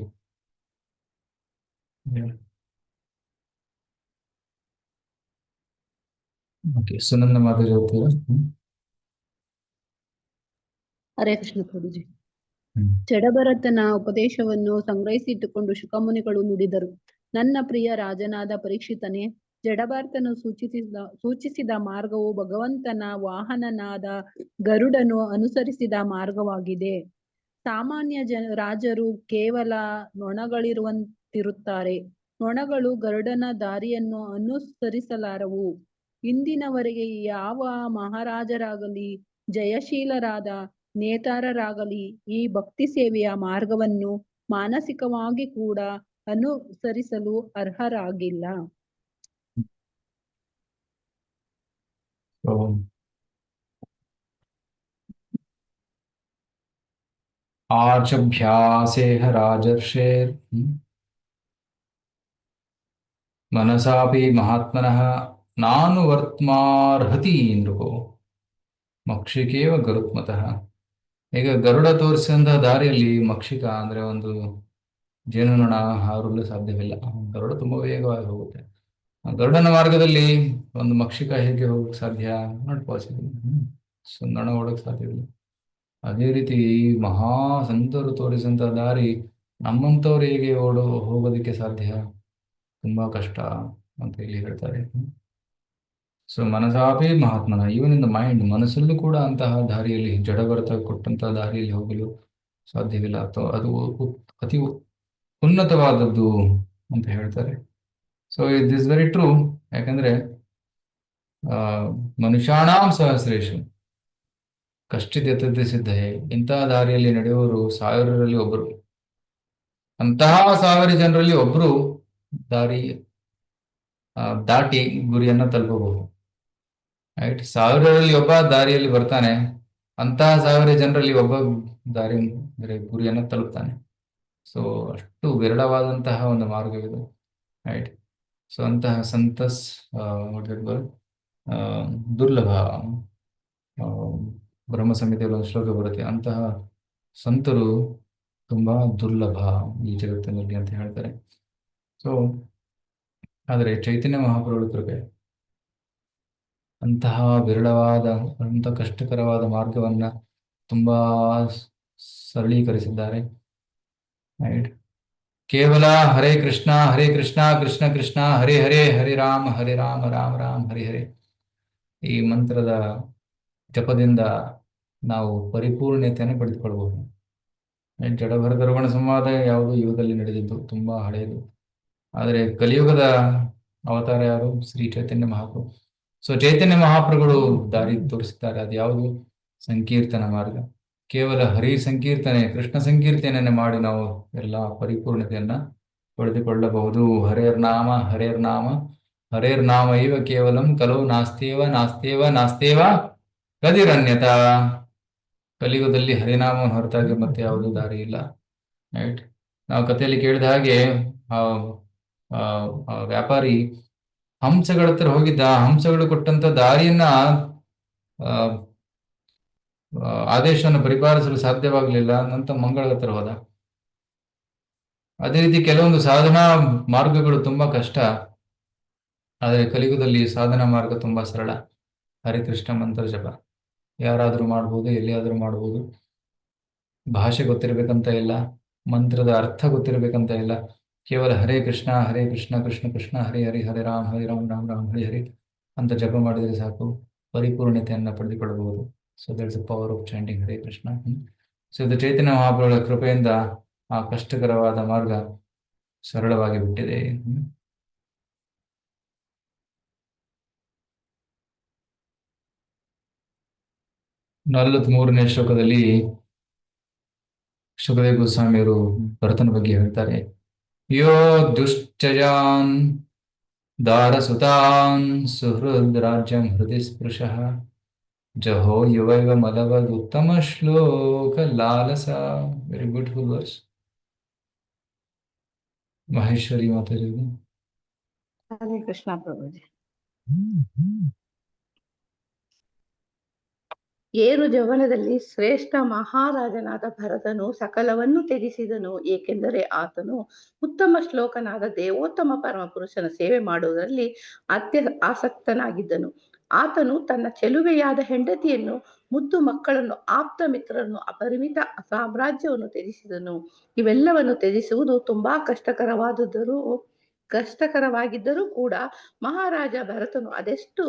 ಓಕೆ. ಸುನಂದ ಮಾಧುರಿ ಓದ್ತೀರಾ? ಹರೇ ಕೃಷ್ಣ ಪ್ರಭುಜಿ. ಜಡಭರತನ ಉಪದೇಶವನ್ನು ಸಂಗ್ರಹಿಸಿಟ್ಟುಕೊಂಡು ಶುಕಮುನಿಗಳು ನುಡಿದರು. ನನ್ನ ಪ್ರಿಯ ರಾಜನಾದ ಪರೀಕ್ಷಿತನೇ, ಜಡಭರತನು ಸೂಚಿಸಿದ ಮಾರ್ಗವು ಭಗವಂತನ ವಾಹನನಾದ ಗರುಡನು ಅನುಸರಿಸಿದ ಮಾರ್ಗವಾಗಿದೆ. ಸಾಮಾನ್ಯ ರಾಜರು ಕೇವಲ ನೊಣಗಳಿರುವಂತಿರುತ್ತಾರೆ. ನೊಣಗಳು ಗರುಡನ ದಾರಿಯನ್ನು ಅನುಸರಿಸಲಾರವು. ಇಂದಿನವರೆಗೆ ಯಾವ ಮಹಾರಾಜರಾಗಲಿ ಜಯಶೀಲರಾದ ನೇತಾರರಾಗಲಿ ಈ ಭಕ್ತಿ ಸೇವೆಯ ಮಾರ್ಗವನ್ನು ಮಾನಸಿಕವಾಗಿ ಕೂಡ ಅನುಸರಿಸಲು ಅರ್ಹರಾಗಿಲ್ಲ. ಆಚಭ್ಯಾಸೇಹ ರಾಜರ್ಷೇರ್ ಮನಸಾಪಿ ಮಹಾತ್ಮನಃ ನಾನು ವರ್ತ್ಮಾರ್ಹತಿ ನೃಪೋ ಮಕ್ಷಿಕೇವ ಗರುತ್ಮತಃ. ಈಗ ಗರುಡ ತೋರಿಸಿದಂತಹ ದಾರಿಯಲ್ಲಿ ಮಕ್ಷಿಕ ಅಂದ್ರೆ ಒಂದು ಜೇನುನೊಣ ಹಾರಲು ಸಾಧ್ಯವಿಲ್ಲ. ಗರುಡ ತುಂಬಾ ವೇಗವಾಗಿ ಹೋಗುತ್ತೆ. ಗರುಡನ ಮಾರ್ಗದಲ್ಲಿ ಒಂದು ಮಕ್ಷಿಕ ಹೇಗೆ ಹೋಗಕ್ಕೆ ಸಾಧ್ಯ? Not possible. ನೊಣ ಓಡಕ್ಕೆ ಸಾಧ್ಯವಿಲ್ಲ. ಅದೇ ರೀತಿ ಮಹಾ ಸಂತರು ತೋರಿಸಿದಂತಹ ದಾರಿ ನಮ್ಮಂಥವ್ರು ಹೇಗೆ ಹೋಗೋದಕ್ಕೆ ಸಾಧ್ಯ? ತುಂಬಾ ಕಷ್ಟ ಅಂತ ಇಲ್ಲಿ ಹೇಳ್ತಾರೆ. ಸೊ ಮನಸಾಪಿ ಮಹಾತ್ಮನ, ಈವನ್ ಇನ್ ದ ಮೈಂಡ್, ಮನಸ್ಸಲ್ಲೂ ಕೂಡ ಅಂತಹ ದಾರಿಯಲ್ಲಿ ಜಡಭರತ ಕೊಟ್ಟಂತಹ ದಾರಿಯಲ್ಲಿ ಹೋಗಲು ಸಾಧ್ಯವಿಲ್ಲ. ಅಥವಾ ಅದು ಅತಿ ಉನ್ನತವಾದದ್ದು ಅಂತ ಹೇಳ್ತಾರೆ. So it is very true. ಯಾಕಂದ್ರೆ ಮನುಷ್ಯಾಣಾಂ ಸಹಸ್ರೇಶು ಕಶ್ಚಿತ್ ಯತತೆ ಸಿದ್ಧಯೇ. ಇಂತಹ ದಾರಿಯಲ್ಲಿ ನಡೆಯುವವರು 1000ರಲ್ಲಿ ಒಬ್ಬರು. ಅಂತಹ 1000 ಜನರಲ್ಲಿ ಒಬ್ರು ದಾರಿ ದಾಟಿ ಗುರಿಯನ್ನ ತಲುಪಬಹುದು. ರೈಟ್. 1000ರಲ್ಲಿ ಒಬ್ಬ ದಾರಿಯಲ್ಲಿ ಬರ್ತಾನೆ. ಅಂತಹ 1000 ಜನರಲ್ಲಿ ಒಬ್ಬ ದಾರಿ ಅಂದ್ರೆ ಗುರಿಯನ್ನ ತಲುಪ್ತಾನೆ. ಸೊ ಅಷ್ಟು ವಿರಳವಾದಂತಹ ಒಂದು ಮಾರ್ಗವಿದೆ. ರೈಟ್. ಸೊ ಅಂತಹ ಸಂತಸ್ ದುರ್ಲಭ. ಬ್ರಹ್ಮ ಸಂಹಿತೆಯಲ್ಲಿ ಒಂದು ಶ್ಲೋಕ ಬರುತ್ತೆ, ಅಂತಹ ಸಂತರು ತುಂಬಾ ದುರ್ಲಭ ಈ ಜಗತ್ತಿನಲ್ಲಿ ಅಂತ ಹೇಳ್ತಾರೆ. ಸೊ ಆದರೆ ಚೈತನ್ಯ ಮಹಾಪ್ರಭುಗಳ ಕೃಪೆ ಅಂತಹ ವಿರಳವಾದ ಅಂತಹ ಕಷ್ಟಕರವಾದ ಮಾರ್ಗವನ್ನ ತುಂಬಾ ಸರಳೀಕರಿಸಿದ್ದಾರೆ. ರೈಟ್. ಕೇವಲ ಹರೇ ಕೃಷ್ಣ ಕೃಷ್ಣ ಕೃಷ್ಣ ಹರೇ ಹರೇ, ಹರೇ ರಾಮ ರಾಮ ರಾಮ ಹರೇ ಹರೇ ಈ ಮಂತ್ರದ ಜಪದಿಂದ ನಾವು ಪರಿಪೂರ್ಣತೆಯನ್ನು ಪಡೆದುಕೊಳ್ಬಹುದು. ಜಡಭರತ ರೋಗಣ ಸಂವಾದ ಯಾವುದು ಯುಗದಲ್ಲಿ ನಡೆದಿದ್ದು, ತುಂಬಾ ಹಳೆಯದು. ಆದರೆ ಕಲಿಯುಗದ ಅವತಾರ ಯಾರು? ಶ್ರೀ ಚೈತನ್ಯ ಮಹಾಪ್ರಭು. ಸೊ ಚೈತನ್ಯ ಮಹಾಪ್ರಭುಗಳು ದಾರಿ ತೋರಿಸಿದ್ದಾರೆ. ಅದು ಯಾವುದು? ಸಂಕೀರ್ತನ ಮಾರ್ಗ. ಕೇವಲ ಹರಿ ಸಂಕೀರ್ತನೆ, ಕೃಷ್ಣ ಸಂಕೀರ್ತನೆಯನ್ನು ಮಾಡಿ ನಾವು ಎಲ್ಲ ಪರಿಪೂರ್ಣತೆಯನ್ನ ಪಡೆದುಕೊಳ್ಳಬಹುದು. ಹರೇರ್ನಾಮ ಹರೇರ್ನಾಮ ಇವ ಕೇವಲಂ ಕಲೋ ನಾಸ್ತೇವ ಕದಿರನ್ಯತಾ. ಕಲಿಯುಗದಲ್ಲಿ ಹರಿನಾಮವನ್ನು ಹೊರತಾಗಿ ಮತ್ತೆ ಯಾವುದೂ ದಾರಿ ಇಲ್ಲ. ರೈಟ್. ನಾವು ಕಥೆಯಲ್ಲಿ ಕೇಳಿದ ಹಾಗೆ ವ್ಯಾಪಾರಿ ಹಂಸಗಳ ಹತ್ರ ಹೋಗಿದ್ದ. ಹಂಸಗಳು ಕೊಟ್ಟಂತ ದಾರಿಯನ್ನ ಆದೇಶವನ್ನು ಪರಿಪಾಲಿಸಲು ಸಾಧ್ಯವಾಗಲಿಲ್ಲ. ನಂತರ ಮಂಗಳ ಹತ್ರ ಹೋದ. ಅದೇ ರೀತಿ ಕೆಲವೊಂದು ಸಾಧನಾ ಮಾರ್ಗಗಳು ತುಂಬಾ ಕಷ್ಟ. ಆದರೆ ಕಲಿಯುಗದಲ್ಲಿ ಸಾಧನಾ ಮಾರ್ಗ ತುಂಬಾ ಸರಳ. ಹರಿಕೃಷ್ಣ ಮಂತ್ರ ಜಪ ಯಾರಾದ್ರೂ ಮಾಡ್ಬೋದು, ಎಲ್ಲಿಯಾದ್ರೂ ಮಾಡ್ಬೋದು. ಭಾಷೆ ಗೊತ್ತಿರ್ಬೇಕಂತ ಇಲ್ಲ, ಮಂತ್ರದ ಅರ್ಥ ಗೊತ್ತಿರ್ಬೇಕಂತ ಇಲ್ಲ. ಕೇವಲ ಹರೇ ಕೃಷ್ಣ ಕೃಷ್ಣ ಕೃಷ್ಣ ಹರೇ ಹರಿ, ಹರೇ ರಾಮ ರಾಮ ರಾಮ ಹರಿ ಹರಿ ಅಂತ ಜಪ ಮಾಡಿದರೆ ಸಾಕು, ಪರಿಪೂರ್ಣತೆಯನ್ನ ಪಡೆದುಕೊಳ್ಳಬಹುದು. So that's the power of chanting Hare Krishna. So ಇದು ಚೈತನ್ಯ ಮಹಾಪ್ರಭುಗಳ ಕೃಪೆಯಿಂದ ಆ ಕಷ್ಟಕರವಾದ ಮಾರ್ಗ ಸರಳವಾಗಿ ಬಿಟ್ಟಿದೆ. 43ನೇ ಶ್ಲೋಕದಲ್ಲಿ ಸುಖದೇವ ಗೋಸ್ವಾಮಿಯವರು ಭರತನ ಬಗ್ಗೆ ಹೇಳ್ತಾರೆ. ಯೋ ದುಶ್ಚಯಾನ್ ದಾರಸುತಾನ್ ಸುಹೃದ್ ರಾಜ್ಯಂ ಹೃದಯ ಸ್ಪೃಶಃ ಜಹೋ ಯುವ ಇವ ಮಲವದ್ ಉತ್ತಮ ಶ್ಲೋಕ ಲಾಲಸ. Very beautiful verse. Maheshwari Mataji. Hare Krishna Prabhuji. ಏರು ಜವನದಲ್ಲಿ ಶ್ರೇಷ್ಠ ಮಹಾರಾಜನಾದ ಭರತನು ಸಕಲವನ್ನು ತ್ಯಜಿಸಿದನು, ಏಕೆಂದರೆ ಆತನು ಉತ್ತಮ ಶ್ಲೋಕನಾದ ದೇವೋತ್ತಮ ಪರಮಪುರುಷನ ಸೇವೆ ಮಾಡುವುದರಲ್ಲಿ ಆಸಕ್ತನಾಗಿದ್ದನು. ಆತನು ತನ್ನ ಚೆಲುವೆಯಾದ ಹೆಂಡತಿಯನ್ನು, ಮುದ್ದು ಮಕ್ಕಳನ್ನು, ಆಪ್ತ ಮಿತ್ರರನ್ನು, ಅಪರಿಮಿತ ಸಾಮ್ರಾಜ್ಯವನ್ನು ತ್ಯಜಿಸಿದನು. ಇವೆಲ್ಲವನ್ನು ತ್ಯಜಿಸುವುದು ತುಂಬಾ ಕಷ್ಟಕರವಾಗಿದ್ದರೂ ಕೂಡ ಮಹಾರಾಜ ಭರತನು ಅದೆಷ್ಟು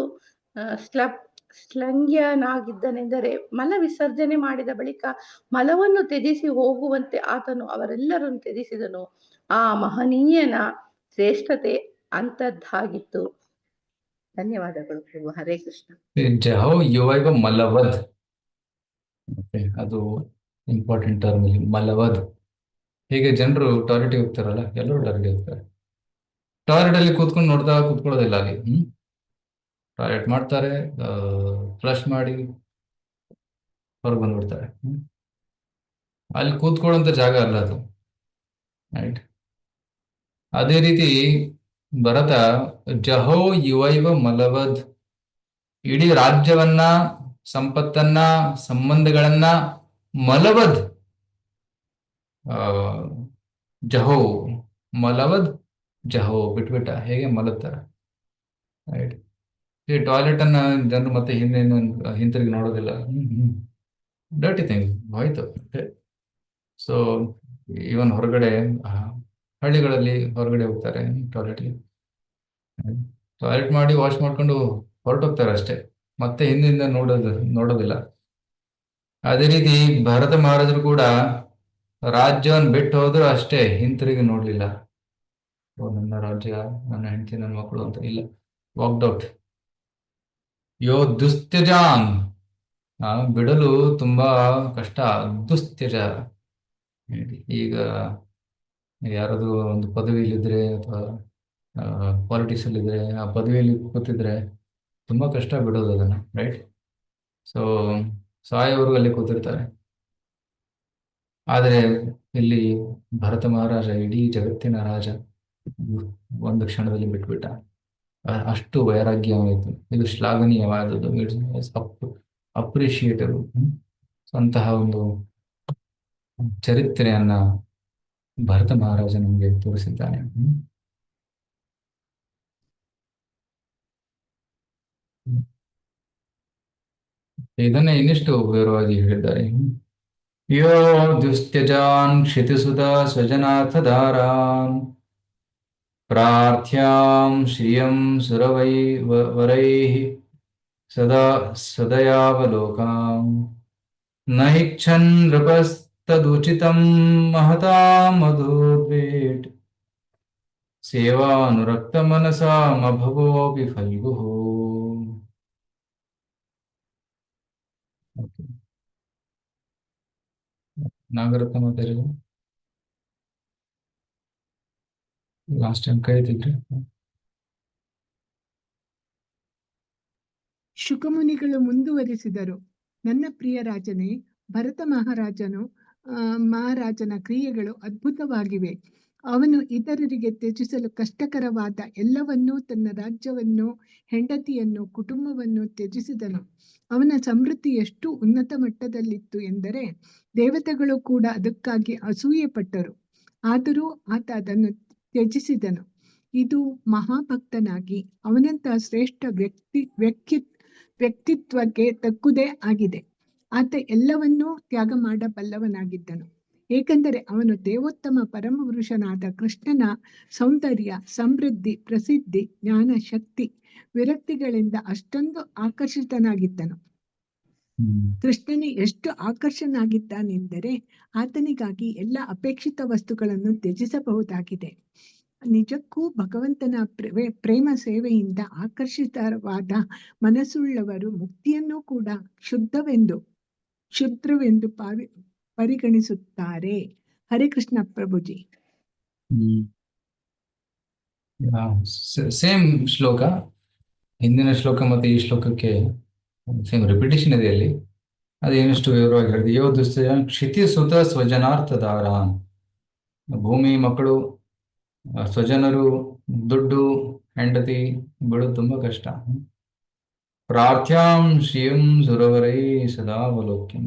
ಶ್ಲಾಘ್ಯನಾಗಿದ್ದನೆಂದರೆ, ಮಲ ವಿಸರ್ಜನೆ ಮಾಡಿದ ಬಳಿಕ ಮಲವನ್ನು ತ್ಯಜಿಸಿ ಹೋಗುವಂತೆ ಆತನು ಅವರೆಲ್ಲರನ್ನು ತ್ಯಜಿಸಿದನು. ಆ ಮಹನೀಯನ ಶ್ರೇಷ್ಠತೆ ಅಂತದ್ದಾಗಿತ್ತು. ಧನ್ಯವಾದಗಳು ಪ್ರಭು. ಹರೇ ಕೃಷ್ಣ. ಜಹೋ ಯುವ ಇವ ಮಲವದ್. ಅದು ಇಂಪಾರ್ಟೆಂಟ್ ಟರ್ಮ್ ಇಲ್ಲಿ, ಮಲವದ್. ಹೀಗೆ ಜನರು ಟಾಯ್ಲೆಟ್ಗೆ ಹೋಗ್ತಾರಲ್ಲ, ಎಲ್ಲರೂ ಟಾಯ್ಲೆಟ್ಗೆ ಹೋಗ್ತಾರೆ. ಟಾಯ್ಲೆಟ್ ಅಲ್ಲಿ ಕೂತ್ಕೊಂಡು ನೋಡ್ತಾ ಕೂತ್ಕೊಳ್ಳೋದಿಲ್ಲ ಅಲ್ಲಿ. ಟಾಯ್ಲೆಟ್ ಮಾಡ್ತಾರೆ, ಫ್ಲಶ್ ಮಾಡಿ ಹೊರಗೆ ಬಂದ್ಬಿಡ್ತಾರೆ. ಅಲ್ಲಿ ಕೂತ್ಕೊಳ್ಳೋಂಥ ಜಾಗ ಅಲ್ಲ ಅದು, ರೈಟ್? ಅದೇ ರೀತಿ ಭರತ ಜಹೋ ಯುವೈವ ಮಲವದ್, ಇಡೀ ರಾಜ್ಯವನ್ನ, ಸಂಪತ್ತನ್ನ, ಸಂಬಂಧಗಳನ್ನ ಮಲವದ್, ಜಹೋ ಮಲವದ್ ಜಹೋ ಬಿಟ್ಬಿಟ್ಟ. ಹೇಗೆ ಮಲಗ್ತಾರ, ರೈಟ್? ಈ ಟಾಯ್ಲೆಟ್ ಅನ್ನ ಜನರು ಮತ್ತೆ ಹಿಂತಿರುಗಿ ನೋಡೋದಿಲ್ಲ. ಡರ್ಟಿ ಥಿಂಗ್ ಹೋಯ್ತು. ಸೊ ಈವನ್ ಹೊರಗಡೆ ಹಳ್ಳಿಗಳಲ್ಲಿ ಹೊರಗಡೆ ಹೋಗ್ತಾರೆ ಟಾಯ್ಲೆಟ್ಗೆ, ಟಾಯ್ಲೆಟ್ ಮಾಡಿ ವಾಶ್ ಮಾಡ್ಕೊಂಡು ಹೊರಟೋಗ್ತಾರೆ ಅಷ್ಟೇ, ಮತ್ತೆ ಹಿಂದಿಂದ ನೋಡೋದಿಲ್ಲ. ಅದೇ ರೀತಿ ಭರತ ಮಹಾರಾಜರು ಕೂಡ ರಾಜ್ಯವನ್ನು ಬಿಟ್ಟು ಹೋದ್ರು ಅಷ್ಟೇ, ಹಿಂತಿರುಗಿ ನೋಡ್ಲಿಲ್ಲ. ನನ್ನ ರಾಜ್ಯ, ನನ್ನ ಹೆಂಡತಿ, ನನ್ನ ಮಕ್ಕಳು ಅಂತ ಇಲ್ಲ, ವಾಕ್ಡ್ ಔಟ್. ಯೋ ದುಸ್ತ್ಯಜಾನ್, ಬಿಡಲು ತುಂಬಾ ಕಷ್ಟ. ದುಸ್ತ್ಯಜ. ಈಗ ಯಾರಾದ್ರೂ ಒಂದು ಪದವಿಯಲ್ಲಿದ್ರೆ ಅಥವಾ ಪಾಲಿಟಿಕ್ಸ್ ಅಲ್ಲಿದ್ರೆ, ಆ ಪದವಿಯಲ್ಲಿ ಕೂತಿದ್ರೆ ತುಂಬಾ ಕಷ್ಟ ಬಿಡೋದು ಅದನ್ನ, ರೈಟ್? ಸೊ ಸಾಯೋವರೆಗೂ ಅಲ್ಲಿ ಕೂತಿರ್ತಾರೆ. ಆದರೆ ಇಲ್ಲಿ ಭರತ ಮಹಾರಾಜ, ಇಡೀ ಜಗತ್ತಿನ ರಾಜ, ಒಂದು ಕ್ಷಣದಲ್ಲಿ ಬಿಟ್ಬಿಟ್ಟ. ಅಷ್ಟು ವೈರಾಗ್ಯ ಆಯಿತು. ಇದು ಶ್ಲಾಘನೀಯವಾದದ್ದು, ಇಟ್ಸ್ ಅಪ್ರಿಶಿಯೇಟಬಲ್. ಅಂತಹ ಒಂದು ಚರಿತ್ರೆಯನ್ನ ಭರತ ಮಹಾರಾಜ ನಮಗೆ ತೋರಿಸಿದ್ದಾನೆ. ಇದನ್ನೇ ಇನ್ನಿಷ್ಟು ವಿವರವಾಗಿ ಹೇಳಿದ್ದಾರೆ. ಯೋ ದುಸ್ತ್ಯಜಾನ್ ಕ್ಷಿತಿಸುತ ಸ್ವಜನಾಥ ಧಾರಾನ್ ಪ್ರಾರ್ಥ್ಯಾಂ ಶ್ರಿಯಂ ಸುರವೈ ವರೈಃ ಸದಯಾವಲೋಕಾಂ ನೈಚ್ಛನ್ ನೃಪಸ್ತದುಚಿತಂ ಮಹತಾಂ ಮಧುರ್ವೇಟ್ ಸೇವಾನುರಕ್ತ ಮನಸಾಮಭವೋಪಿ ಫಲ್ಗುಃ. ನಾಗರತ್ನ ಮಾತಾಡಿದ್ರು ಲಾಸ್ಟ್ ಟೈಮ್ ಕರೀತಿದ್ರಿ. ಶುಕಮುನಿಗಳು ಮುಂದುವರಿಸಿದರು. ನನ್ನ ಪ್ರಿಯ ರಾಜನೇ, ಭರತ ಮಹಾರಾಜನ ಕ್ರಿಯೆಗಳು ಅದ್ಭುತವಾಗಿವೆ. ಅವನು ಇತರರಿಗೆ ತ್ಯಜಿಸಲು ಕಷ್ಟಕರವಾದ ಎಲ್ಲವನ್ನೂ, ತನ್ನ ರಾಜ್ಯವನ್ನು, ಹೆಂಡತಿಯನ್ನು, ಕುಟುಂಬವನ್ನು ತ್ಯಜಿಸಿದನು. ಅವನ ಸಮೃದ್ಧಿ ಎಷ್ಟು ಉನ್ನತ ಮಟ್ಟದಲ್ಲಿತ್ತು ಎಂದರೆ ದೇವತೆಗಳು ಕೂಡ ಅದಕ್ಕಾಗಿ ಅಸೂಯೆ ಪಟ್ಟರು. ಆದರೂ ಆತ ಅದನ್ನು ತ್ಯಜಿಸಿದನು. ಇದು ಮಹಾಭಕ್ತನಾಗಿ ಅವನಂತಹ ಶ್ರೇಷ್ಠ ವ್ಯಕ್ತಿತ್ವಕ್ಕೆ ತಕ್ಕುದೇ ಆಗಿದೆ. ಆತ ಎಲ್ಲವನ್ನೂ ತ್ಯಾಗ ಮಾಡಬಲ್ಲವನಾಗಿದ್ದನು, ಏಕೆಂದರೆ ಅವನು ದೇವೋತ್ತಮ ಪರಮಪುರುಷನಾದ ಕೃಷ್ಣನ ಸೌಂದರ್ಯ, ಸಮೃದ್ಧಿ, ಪ್ರಸಿದ್ಧಿ, ಜ್ಞಾನ, ಶಕ್ತಿ, ವಿರಕ್ತಿಗಳಿಂದ ಅಷ್ಟೊಂದು ಆಕರ್ಷಿತನಾಗಿದ್ದನು. ಕೃಷ್ಣನೇ ಎಷ್ಟು ಆಕರ್ಷನಾಗಿದ್ದಾನೆಂದರೆ ಆತನಿಗಾಗಿ ಎಲ್ಲ ಅಪೇಕ್ಷಿತ ವಸ್ತುಗಳನ್ನು ತ್ಯಜಿಸಬಹುದಾಗಿದೆ. ನಿಜಕ್ಕೂ ಭಗವಂತನ ಪ್ರೇಮ ಸೇವೆಯಿಂದ ಆಕರ್ಷಿತವಾದ ಮನಸ್ಸುಳ್ಳವರು ಮುಕ್ತಿಯನ್ನು ಕೂಡ ಕ್ಷುದ್ರವೆಂದು ಪರಿಗಣಿಸುತ್ತಾರೆ. ಹರೇ ಕೃಷ್ಣ ಪ್ರಭುಜಿ. ಸೇಮ್ ಶ್ಲೋಕ, ಹಿಂದಿನ ಶ್ಲೋಕ ಮತ್ತೆ ಈ ಶ್ಲೋಕಕ್ಕೆ ಸೇಮ್ ರಿಪಿಟೇಷನ್ ಇದೆ ಅಲ್ಲಿ. ಅದೇನಷ್ಟು ವಿವರವಾಗಿ ಹೇಳಿದೆ. ಯೋ ದುಸ್ಸಜನ ಕ್ಷಿತಿ ಸುತ ಸ್ವಜನಾರ್ಥದಾರ. ಭೂಮಿ, ಮಕ್ಕಳು, ಸ್ವಜನರು, ದುಡ್ಡು, ಹೆಂಡತಿ ಬೀಳೋದು ತುಂಬಾ ಕಷ್ಟ. ಪ್ರಾರ್ಥ್ಯಾಂ ಶ್ರಿಯಂ ಸುರವರೈ ಸದಾವಲೋಕ್ಯಂ.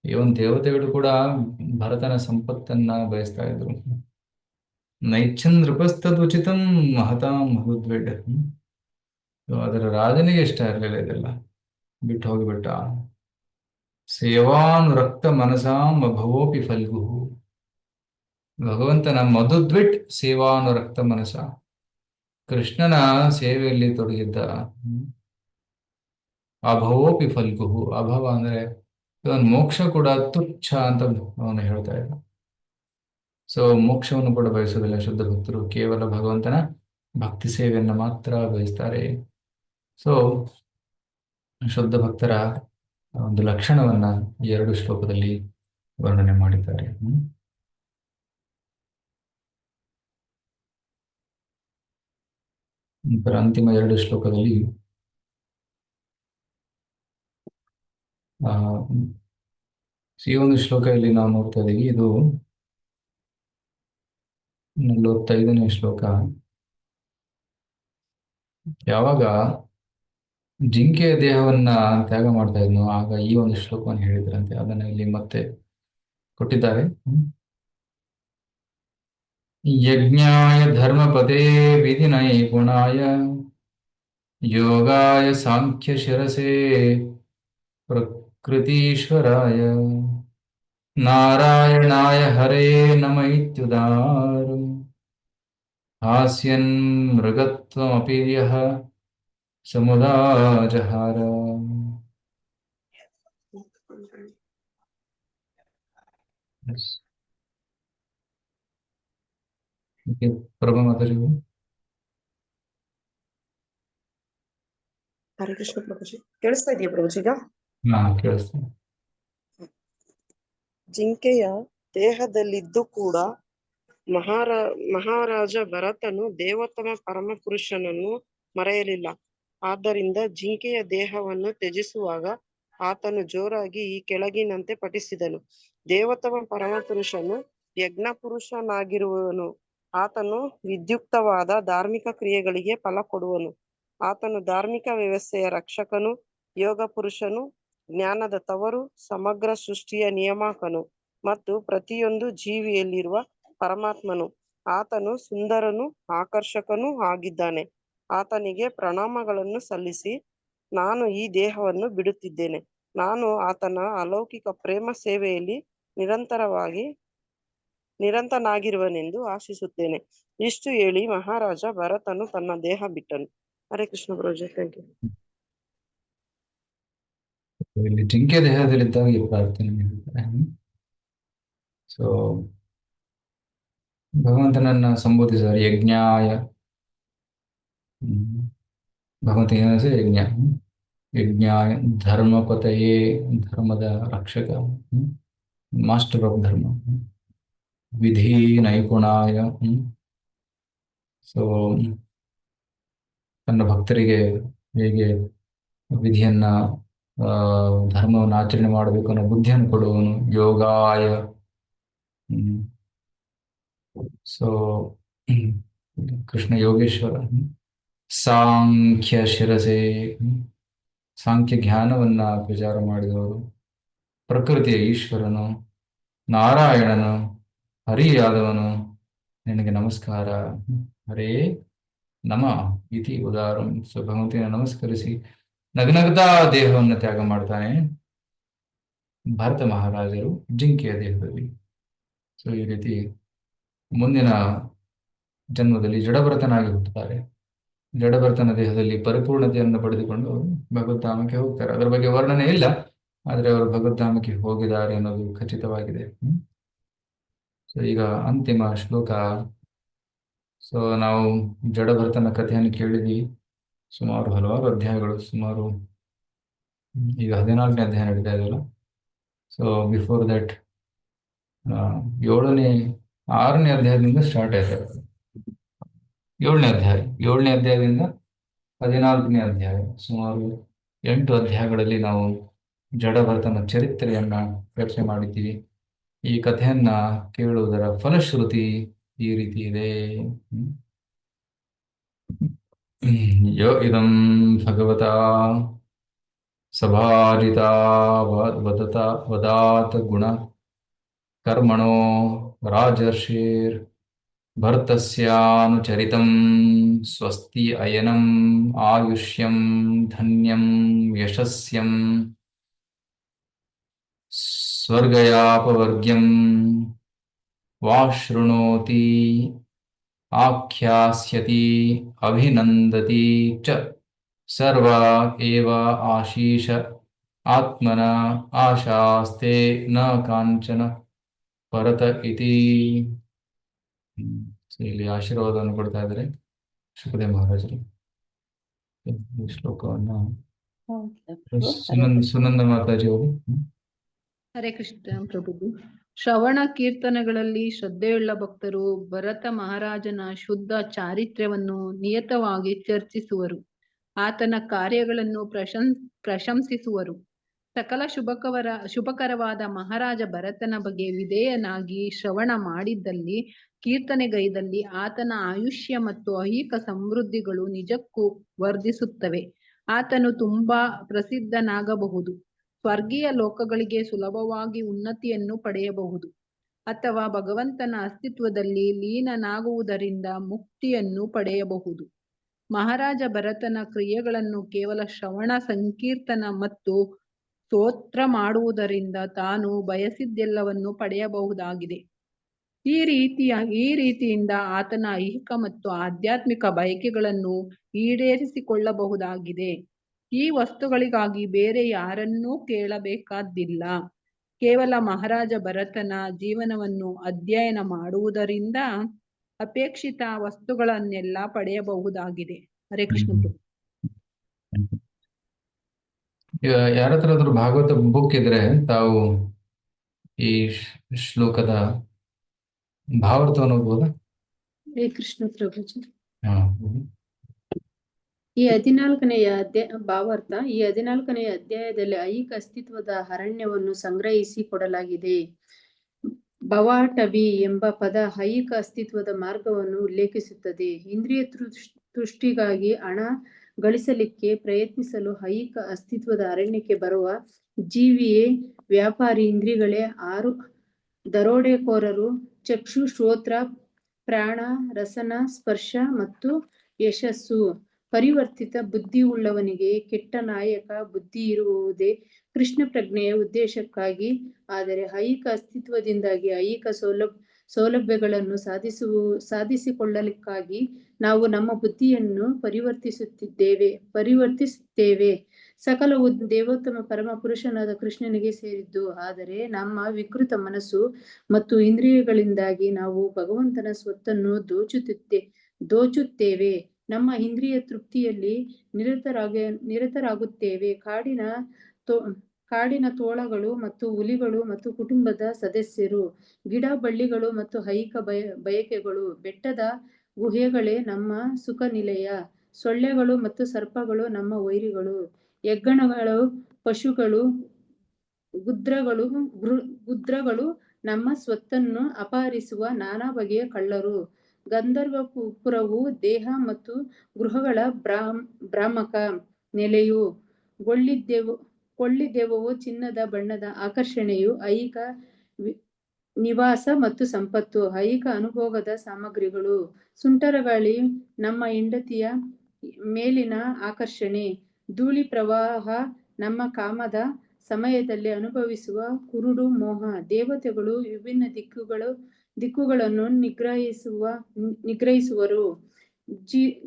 ಇವನ್ ದೇವತೆಗಳು ಕೂಡ ಭರತನ ಸಂಪತ್ತನ್ನ ಬಯಸ್ತಾ ಇದ್ರು. ನೈಚ್ಛನ್ ನೃಪಸ್ತದುಚಿತಂ ಮಹತಾಂ ಮಹುದ್ವೇಡ. ಅದರ ರಾಜನಿಗೆ ಇಷ್ಟ ಇರಲಿಲ್ಲ ಇದೆಲ್ಲ, ಬಿಟ್ಟು ಹೋಗಿಬಿಟ್ಟ. ಸೇವಾನುರಕ್ತ ಮನಸಾಂ ಅಭವೋಪಿ ಫಲ್ಗು. ಭಗವಂತನ ಮಧುದ್ವಿಟ್ ಸೇವಾನುರಕ್ತ ಮನಸ, ಕೃಷ್ಣನ ಸೇವೆಯಲ್ಲಿ ತೊಡಗಿದ್ದ. ಅಭವೋಪಿ ಫಲ್ಗು. ಅಭವ ಅಂದ್ರೆ ಇವನ್ ಮೋಕ್ಷ ಕೂಡ ತುಚ್ಛ ಅಂತ ಅವನು ಹೇಳ್ತಾ ಇದ್ದ. ಸೊ ಮೋಕ್ಷವನ್ನು ಕೂಡ ಬಯಸೋದಿಲ್ಲ ಶುದ್ಧ ಭಕ್ತರು, ಕೇವಲ ಭಗವಂತನ ಭಕ್ತಿ ಸೇವೆಯನ್ನು ಮಾತ್ರ ಬಯಸ್ತಾರೆ. ಸೊ ಶುದ್ಧ ಭಕ್ತರ ಒಂದು ಲಕ್ಷಣವನ್ನ ಈ 2 ಶ್ಲೋಕದಲ್ಲಿ ವರ್ಣನೆ ಮಾಡಿದ್ದಾರೆ. ನಂತರ ಅಂತಿಮ 2 ಶ್ಲೋಕದಲ್ಲಿ ಈ ಒಂದು ಶ್ಲೋಕ ಇಲ್ಲಿ ನಾವು ನೋಡ್ತಾ ಇದ್ದೀವಿ. ಇದು 45ನೇ ಶ್ಲೋಕ. ಯಾವಾಗ ಜಿಂಕೆಯ ದೇಹವನ್ನ ತ್ಯಾಗ ಮಾಡ್ತಾ ಇದ್ನೋ ಆಗ ಈ ಒಂದು ಶ್ಲೋಕವನ್ನು ಹೇಳಿದ್ರಂತೆ. ಅದನ್ನ ಇಲ್ಲಿ ಮತ್ತೆ ಕೊಟ್ಟಿದ್ದಾರೆ. ಯಜ್ಞಾಯ ಧರ್ಮಪದೇ ವಿಧಿ ನೈಪುಣಾಯ ಯೋಗಾಯ ಸಾಂಖ್ಯ ಶಿರಸೆ ಪ್ರಕೃತೀಶ್ವರಾಯ ನಾರಾಯಣಾಯ ಹರೇ ನಮ ಇತ್ಯುದಾರು ಹಾಸ್ಯನ್ ಮೃಗತ್ವಮಪಿ ಯಃ ಸಮುದಾಜಹಾರ. ಪ್ರಭು ಮಾತಾಡಿ. ಹರೇ ಕೃಷ್ಣ ಪ್ರಭುಜಿ, ಕೇಳಿಸ್ತಾ ಇದೆಯಾ ಪ್ರಭುಜಿ? ಈಗ ಕೇಳಿಸ್ತೀನಿ. ಜಿಂಕೆಯ ದೇಹದಲ್ಲಿದ್ದು ಕೂಡ ಮಹಾರಾಜ ಭರತನು ದೇವೋತ್ತಮ ಪರಮಪುರುಷನನ್ನು ಮರೆಯಲಿಲ್ಲ. ಆದ್ದರಿಂದ ಜಿಂಕೆಯ ದೇಹವನ್ನು ತ್ಯಜಿಸುವಾಗ ಆತನು ಜೋರಾಗಿ ಈ ಕೆಳಗಿನಂತೆ ಪಠಿಸಿದನು. ದೇವೋತ್ತಮ ಪರಮಪುರುಷನು ಯಜ್ಞ ಪುರುಷನಾಗಿರುವನು. ಆತನು ವಿದ್ಯುಕ್ತವಾದ ಧಾರ್ಮಿಕ ಕ್ರಿಯೆಗಳಿಗೆ ಫಲ ಕೊಡುವನು. ಆತನು ಧಾರ್ಮಿಕ ವ್ಯವಸ್ಥೆಯ ರಕ್ಷಕನು, ಯೋಗ ಪುರುಷನು, ಜ್ಞಾನದ ತವರು, ಸಮಗ್ರ ಸೃಷ್ಟಿಯ ನಿಯಾಮಕನು ಮತ್ತು ಪ್ರತಿಯೊಂದು ಜೀವಿಯಲ್ಲಿರುವ ಪರಮಾತ್ಮನು. ಆತನು ಸುಂದರನೂ ಆಕರ್ಷಕನೂ ಆಗಿದ್ದಾನೆ. ಆತನಿಗೆ ಪ್ರಣಾಮಗಳನ್ನು ಸಲ್ಲಿಸಿ ನಾನು ಈ ದೇಹವನ್ನು ಬಿಡುತ್ತಿದ್ದೇನೆ. ನಾನು ಆತನ ಅಲೌಕಿಕ ಪ್ರೇಮ ಸೇವೆಯಲ್ಲಿ ನಿರಂತನಾಗಿರುವನೆಂದು ಆಶಿಸುತ್ತೇನೆ. ಇಷ್ಟು ಹೇಳಿ ಮಹಾರಾಜ ಭರತನು ತನ್ನ ದೇಹ ಬಿಟ್ಟನು. ಹರೇ ಕೃಷ್ಣ ಪ್ರಭುಜಿ, ಥ್ಯಾಂಕ್ ಯು. ಇಲ್ಲಿ ಜಿಂಕೆ ದೇಹದಲ್ಲಿದ್ದಾಗ ಈ ಪ್ರಾರ್ಥನೆ ಹೇಳ್ತಾರೆ. ಸೊ ಭಗವಂತನನ್ನ ಸಂಬೋಧಿಸಿದ್ದಾರೆ ಯಜ್ಞಾಯ. ಭಗವಂತ ಏನ ಯಜ್ಞ, ಯಜ್ಞಾಯ ಧರ್ಮಪತಯೇ, ಧರ್ಮದ ರಕ್ಷಕ, ಮಾಸ್ಟರ್ ಆಫ್ ಧರ್ಮ, ವಿಧಿ ನೈಪುಣಾಯ. ಸೊ ತನ್ನ ಭಕ್ತರಿಗೆ ಹೇಗೆ ವಿಧಿಯನ್ನ ಧರ್ಮವನ್ನು ಆಚರಣೆ ಮಾಡಬೇಕು ಅನ್ನೋ ಬುದ್ಧಿಯನ್ನು ಕೊಡುವನು. ಯೋಗಾಯ. ಸೊ ಕೃಷ್ಣ ಯೋಗೇಶ್ವರ. ಸಾಂಖ್ಯ ಶಿರಸೆ, ಸಾಂಖ್ಯ ಜ್ಞಾನವನ್ನ ಪ್ರಚಾರ ಮಾಡಿದವರು. ಪ್ರಕೃತಿಯ ಈಶ್ವರನು, ನಾರಾಯಣನು, ಹರಿಯಾದವನು, ನಿನಗೆ ನಮಸ್ಕಾರ. ಹರೇ ನಮ ಇತಿ ಉದಾರಂ. ಸೊ ಭಗವಂತನ ನಮಸ್ಕರಿಸಿ ನಗನಗತಾ ದೇಹವನ್ನು ತ್ಯಾಗ ಮಾಡ್ತಾನೆ ಭಾರತ ಮಹಾರಾಜರು ಜಿಂಕೆಯ ದೇಹದಲ್ಲಿ. ಸೊ ಈ ರೀತಿ ಮುಂದಿನ ಜನ್ಮದಲ್ಲಿ ಜಡಭರತನಾಗಿ ಹುಟ್ಟುತ್ತಾರೆ. ಜಡಭರತನ ದೇಹದಲ್ಲಿ ಪರಿಪೂರ್ಣತೆಯನ್ನು ಪಡೆದುಕೊಂಡು ಭಗವದ್ಧಾಮಕ್ಕೆ ಹೋಗ್ತಾರೆ. ಅದರ ಬಗ್ಗೆ ವರ್ಣನೆ ಇಲ್ಲ, ಆದರೆ ಅವರು ಭಗವದ್ಧಾಮಕ್ಕೆ ಹೋಗಿದ್ದಾರೆ ಅನ್ನೋದು ಖಚಿತವಾಗಿದೆ. ಸೊ ಈಗ ಅಂತಿಮ ಶ್ಲೋಕ. ಸೊ ನಾವು ಜಡಭರತನ ಕಥೆಯನ್ನು ಕೇಳಿದ್ವಿ. ಸುಮಾರು ಹಲವಾರು ಅಧ್ಯಾಯಗಳು, ಸುಮಾರು ಈಗ 14ನೇ ಅಧ್ಯಾಯ ನಡೀತಾ ಇದೆಯಲ್ಲ. ಸೊ ಬಿಫೋರ್ ದಟ್ 6ನೇ ಅಧ್ಯಾಯದಿಂದ ಸ್ಟಾರ್ಟ್ ಆಯ್ತು. 7ನೇ ಅಧ್ಯಾಯದಿಂದ 14ನೇ ಅಧ್ಯಾಯ, ಸುಮಾರು 8 ಅಧ್ಯಾಯಗಳಲ್ಲಿ ನಾವು ಜಡಭರತನ ಚರಿತ್ರೆಯನ್ನ ಯೋಚನೆ ಮಾಡಿದ್ದೀವಿ. ಈ ಕಥೆಯನ್ನ ಕೇಳುವುದರ ಫಲಶ್ರುತಿ ಈ ರೀತಿ ಇದೆ. ಯೋ ಇದಂ ಭಗವತಾ ಸಭಾಜಿತಾ ವದಾತ್ ಗುಣ ಕರ್ಮಣೋ ರಾಜರ್ಷಿರ್ ಭರ್ತಸ್ಯಾನುಚರಿತಂ ಸ್ವಸ್ತಿ ಅಯನಂ ಆಯುಷ್ಯಂ ಧನ್ಯಂ ಯಶಸ್ಯಂ ಸ್ವರ್ಗಯಾಪವರ್ಗ್ಯಂ ವಾಶೃಣೋತಿ ಆಖ್ಯಾಸ್ಯತಿ ಅಭಿನಂದತಿ ಚ ಸರ್ವ ಏವ ಆಶೀಷ ಆತ್ಮನ ಆಶಾಸ್ತೆ ನ ಕಾಂಚನ ಪರತ ಇತಿ. ಇಲ್ಲಿ ಆಶೀರ್ವಾದವನ್ನು ಕೊಡ್ತಾ ಇದ್ದಾರೆ ಶುಕದೇವ್ ಮಹಾರಾಜರು. ಈ ಶ್ಲೋಕವನ್ನು ಸುನಂದ ಮಾತಾಜಿ ಅವರು. ಹರೇ ಕೃಷ್ಣ ಪ್ರಭು. ಶ್ರವಣ ಕೀರ್ತನೆಗಳಲ್ಲಿ ಶ್ರದ್ಧೆಯುಳ್ಳ ಭಕ್ತರು ಭರತ ಮಹಾರಾಜನ ಶುದ್ಧ ಚಾರಿತ್ರ್ಯವನ್ನು ನಿಯತವಾಗಿ ಚರ್ಚಿಸುವರು. ಆತನ ಕಾರ್ಯಗಳನ್ನು ಪ್ರಶಂಸಿಸುವರು. ಸಕಲ ಶುಭಕರವಾದ ಮಹಾರಾಜ ಭರತನ ಬಗ್ಗೆ ವಿಧೇಯನಾಗಿ ಶ್ರವಣ ಮಾಡಿದ್ದಲ್ಲಿ, ಕೀರ್ತನೆಗೈದಲ್ಲಿ ಆತನ ಆಯುಷ್ಯ ಮತ್ತು ಐಹಿಕ ಸಮೃದ್ಧಿಗಳು ನಿಜಕ್ಕೂ ವರ್ಧಿಸುತ್ತವೆ. ಆತನು ತುಂಬಾ ಪ್ರಸಿದ್ಧನಾಗಬಹುದು. ಸ್ವರ್ಗೀಯ ಲೋಕಗಳಿಗೆ ಸುಲಭವಾಗಿ ಉನ್ನತಿಯನ್ನು ಪಡೆಯಬಹುದು, ಅಥವಾ ಭಗವಂತನ ಅಸ್ತಿತ್ವದಲ್ಲಿ ಲೀನನಾಗುವುದರಿಂದ ಮುಕ್ತಿಯನ್ನು ಪಡೆಯಬಹುದು. ಮಹಾರಾಜ ಭರತನ ಕ್ರಿಯೆಗಳನ್ನು ಕೇವಲ ಶ್ರವಣ, ಸಂಕೀರ್ತನ ಮತ್ತು ಸ್ತೋತ್ರ ಮಾಡುವುದರಿಂದ ತಾನು ಬಯಸಿದ್ದೆಲ್ಲವನ್ನು ಪಡೆಯಬಹುದಾಗಿದೆ. ಈ ರೀತಿಯಿಂದ ಆತನ ಐಹಿಕ ಮತ್ತು ಆಧ್ಯಾತ್ಮಿಕ ಬಯಕೆಗಳನ್ನು ಈಡೇರಿಸಿಕೊಳ್ಳಬಹುದಾಗಿದೆ. ಈ ವಸ್ತುಗಳಿಗಾಗಿ ಬೇರೆ ಯಾರನ್ನೂ ಕೇಳಬೇಕಾದ್ದಿಲ್ಲ. ಕೇವಲ ಮಹಾರಾಜ ಭರತನ ಜೀವನವನ್ನು ಅಧ್ಯಯನ ಮಾಡುವುದರಿಂದ ಅಪೇಕ್ಷಿತ ವಸ್ತುಗಳನ್ನೆಲ್ಲ ಪಡೆಯಬಹುದಾಗಿದೆ. ಹರೇ ಕೃಷ್ಣ ಪ್ರಭು. ಈಗ ಯಾರ ಹತ್ರ ಭಾಗವತ ಬುಕ್ ಇದ್ರೆ ತಾವು ಈ ಶ್ಲೋಕದ ಭಾವಾರ್ಥವನ್ನು ಓದ್ಬೋದಾ? ಹರೇ ಕೃಷ್ಣ ಪ್ರಭುಜಿ. ಹಾ. ಈ 14ನೆಯ ಭಾವಾರ್ಥ. ಈ 14ನೆಯ ಅಧ್ಯಾಯದಲ್ಲಿ ಐಹಿಕ ಅಸ್ತಿತ್ವದ ಅರಣ್ಯವನ್ನು ಸಂಗ್ರಹಿಸಿ ಕೊಡಲಾಗಿದೆ. ಭವಾಟವಿ ಎಂಬ ಪದ ಐಹಿಕ ಅಸ್ತಿತ್ವದ ಮಾರ್ಗವನ್ನು ಉಲ್ಲೇಖಿಸುತ್ತದೆ. ಇಂದ್ರಿಯ ತೃಷ್ಟಿಗಾಗಿ ಹಣ ಗಳಿಸಲಿಕ್ಕೆ ಪ್ರಯತ್ನಿಸಲು ಐಹಿಕ ಅಸ್ತಿತ್ವದ ಅರಣ್ಯಕ್ಕೆ ಬರುವ ಜೀವಿಯೇ ವ್ಯಾಪಾರಿ. ಇಂದ್ರಿಯಗಳೇ 6 ದರೋಡೆಕೋರರು: ಚಕ್ಷು, ಶ್ರೋತ್ರ, ಪ್ರಾಣ, ರಸನ, ಸ್ಪರ್ಶ ಮತ್ತು ಯಶಸ್ಸು. ಪರಿವರ್ತಿತ ಬುದ್ಧಿ ಉಳ್ಳವನಿಗೆ ಕೆಟ್ಟ ನಾಯಕ ಬುದ್ಧಿ ಇರುವುದೇ ಕೃಷ್ಣ ಪ್ರಜ್ಞೆಯ ಉದ್ದೇಶಕ್ಕಾಗಿ. ಆದರೆ ಐಹಿಕ ಅಸ್ತಿತ್ವದಿಂದಾಗಿ ಐಹಿಕ ಸೌಲಭ್ಯಗಳನ್ನು ಸಾಧಿಸಿಕೊಳ್ಳಲಿಕ್ಕಾಗಿ ನಾವು ನಮ್ಮ ಬುದ್ಧಿಯನ್ನು ಪರಿವರ್ತಿಸುತ್ತೇವೆ. ಸಕಲವು ದೇವೋತ್ತಮ ಪರಮ ಪುರುಷನಾದ ಕೃಷ್ಣನಿಗೆ ಸೇರಿದ್ದು. ಆದರೆ ನಮ್ಮ ವಿಕೃತ ಮನಸ್ಸು ಮತ್ತು ಇಂದ್ರಿಯಗಳಿಂದಾಗಿ ನಾವು ಭಗವಂತನ ಸ್ವತ್ತನ್ನು ದೋಚುತ್ತೇವೆ. ನಮ್ಮ ಇಂದ್ರಿಯ ತೃಪ್ತಿಯಲ್ಲಿ ನಿರತರಾಗುತ್ತೇವೆ. ಕಾಡಿನ ತೋಳಗಳು ಮತ್ತು ಹುಲಿಗಳು ಮತ್ತು ಕುಟುಂಬದ ಸದಸ್ಯರು, ಗಿಡ ಬಳ್ಳಿಗಳು ಮತ್ತು ಐಹಿಕ ಬಯಕೆಗಳು, ಬೆಟ್ಟದ ಗುಹೆಗಳೇ ನಮ್ಮ ಸುಖ ನಿಲಯ. ಸೊಳ್ಳೆಗಳು ಮತ್ತು ಸರ್ಪಗಳು ನಮ್ಮ ವೈರಿಗಳು. ಹೆಗ್ಗಣಗಳು, ಪಶುಗಳು, ಗುದ್ರಗಳು ನಮ್ಮ ಸ್ವತ್ತನ್ನು ಅಪಹರಿಸುವ ನಾನಾ ಬಗೆಯ ಕಳ್ಳರು. ಗಂಧರ್ವಪುರವು ದೇಹ ಮತ್ತು ಗೃಹಗಳ ಭ್ರಾಮಕ ನೆಲೆಯು. ಕೊಳ್ಳಿದೆವ್ವವು ಚಿನ್ನದ ಬಣ್ಣದ ಆಕರ್ಷಣೆಯು. ಐಹಿಕ ನಿವಾಸ ಮತ್ತು ಸಂಪತ್ತು, ಐಹಿಕ ಅನುಭೋಗದ ಸಾಮಗ್ರಿಗಳು. ಸುಂಟರಗಾಳಿ ನಮ್ಮ ಹೆಂಡತಿಯ ಮೇಲಿನ ಆಕರ್ಷಣೆ. ಧೂಳಿ ಪ್ರವಾಹ ನಮ್ಮ ಕಾಮದ ಸಮಯದಲ್ಲಿ ಅನುಭವಿಸುವ ಕುರುಡು ಮೋಹ. ದೇವತೆಗಳು ವಿಭಿನ್ನ ದಿಕ್ಕುಗಳನ್ನು ನಿಗ್ರಹಿಸುವರು.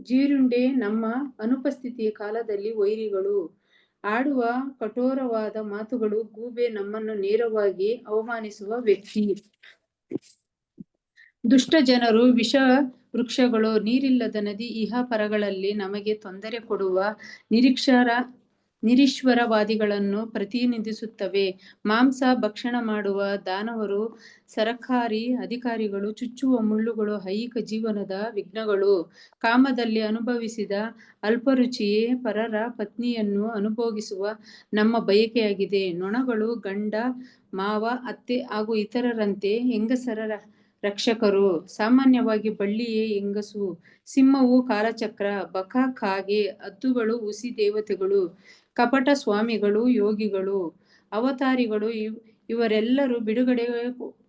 ಜೀರುಂಡೆ ನಮ್ಮ ಅನುಪಸ್ಥಿತಿಯ ಕಾಲದಲ್ಲಿ ವೈರಿಗಳು. ಆಡುವ ಕಠೋರವಾದ ಮಾತುಗಳು. ಗೂಬೆ ನಮ್ಮನ್ನು ನೇರವಾಗಿ ಅವಮಾನಿಸುವ ವ್ಯಕ್ತಿ. ದುಷ್ಟ ಜನರು ವಿಷ ವೃಕ್ಷಗಳು. ನೀರಿಲ್ಲದ ನದಿ. ಇಹ ಪರಗಳಲ್ಲಿ ನಮಗೆ ತೊಂದರೆ ಕೊಡುವ ನಿರೀಶ್ವರವಾದಿಗಳನ್ನು ಪ್ರತಿನಿಧಿಸುತ್ತವೆ. ಮಾಂಸ ಭಕ್ಷಣ ಮಾಡುವ ದಾನವರು, ಸರಕಾರಿ ಅಧಿಕಾರಿಗಳು, ಚುಚ್ಚುವ ಮುಳ್ಳುಗಳು, ಐಹಿಕ ಜೀವನದ ವಿಘ್ನಗಳು, ಕಾಮದಲ್ಲಿ ಅನುಭವಿಸಿದ ಅಲ್ಪರುಚಿಯೇ ಪರರ ಪತ್ನಿಯನ್ನು ಅನುಭೋಗಿಸುವ ನಮ್ಮ ಬಯಕೆಯಾಗಿದೆ. ನೊಣಗಳು ಗಂಡ, ಮಾವ, ಅತ್ತೆ ಹಾಗೂ ಇತರರಂತೆ ಹೆಂಗಸರ ರಕ್ಷಕರು. ಸಾಮಾನ್ಯವಾಗಿ ಬಳ್ಳಿಯೇ ಹೆಂಗಸು. ಸಿಂಹವು ಕಾಲಚಕ್ರ, ಬಕ ಕಾಗೆ, ಹದ್ದುಗಳು ಹುಸಿ ದೇವತೆಗಳು, ಕಪಟ ಸ್ವಾಮಿಗಳು ಯೋಗಿಗಳು, ಅವತಾರಿಗಳು. ಇವರೆಲ್ಲರೂ ಬಿಡುಗಡೆ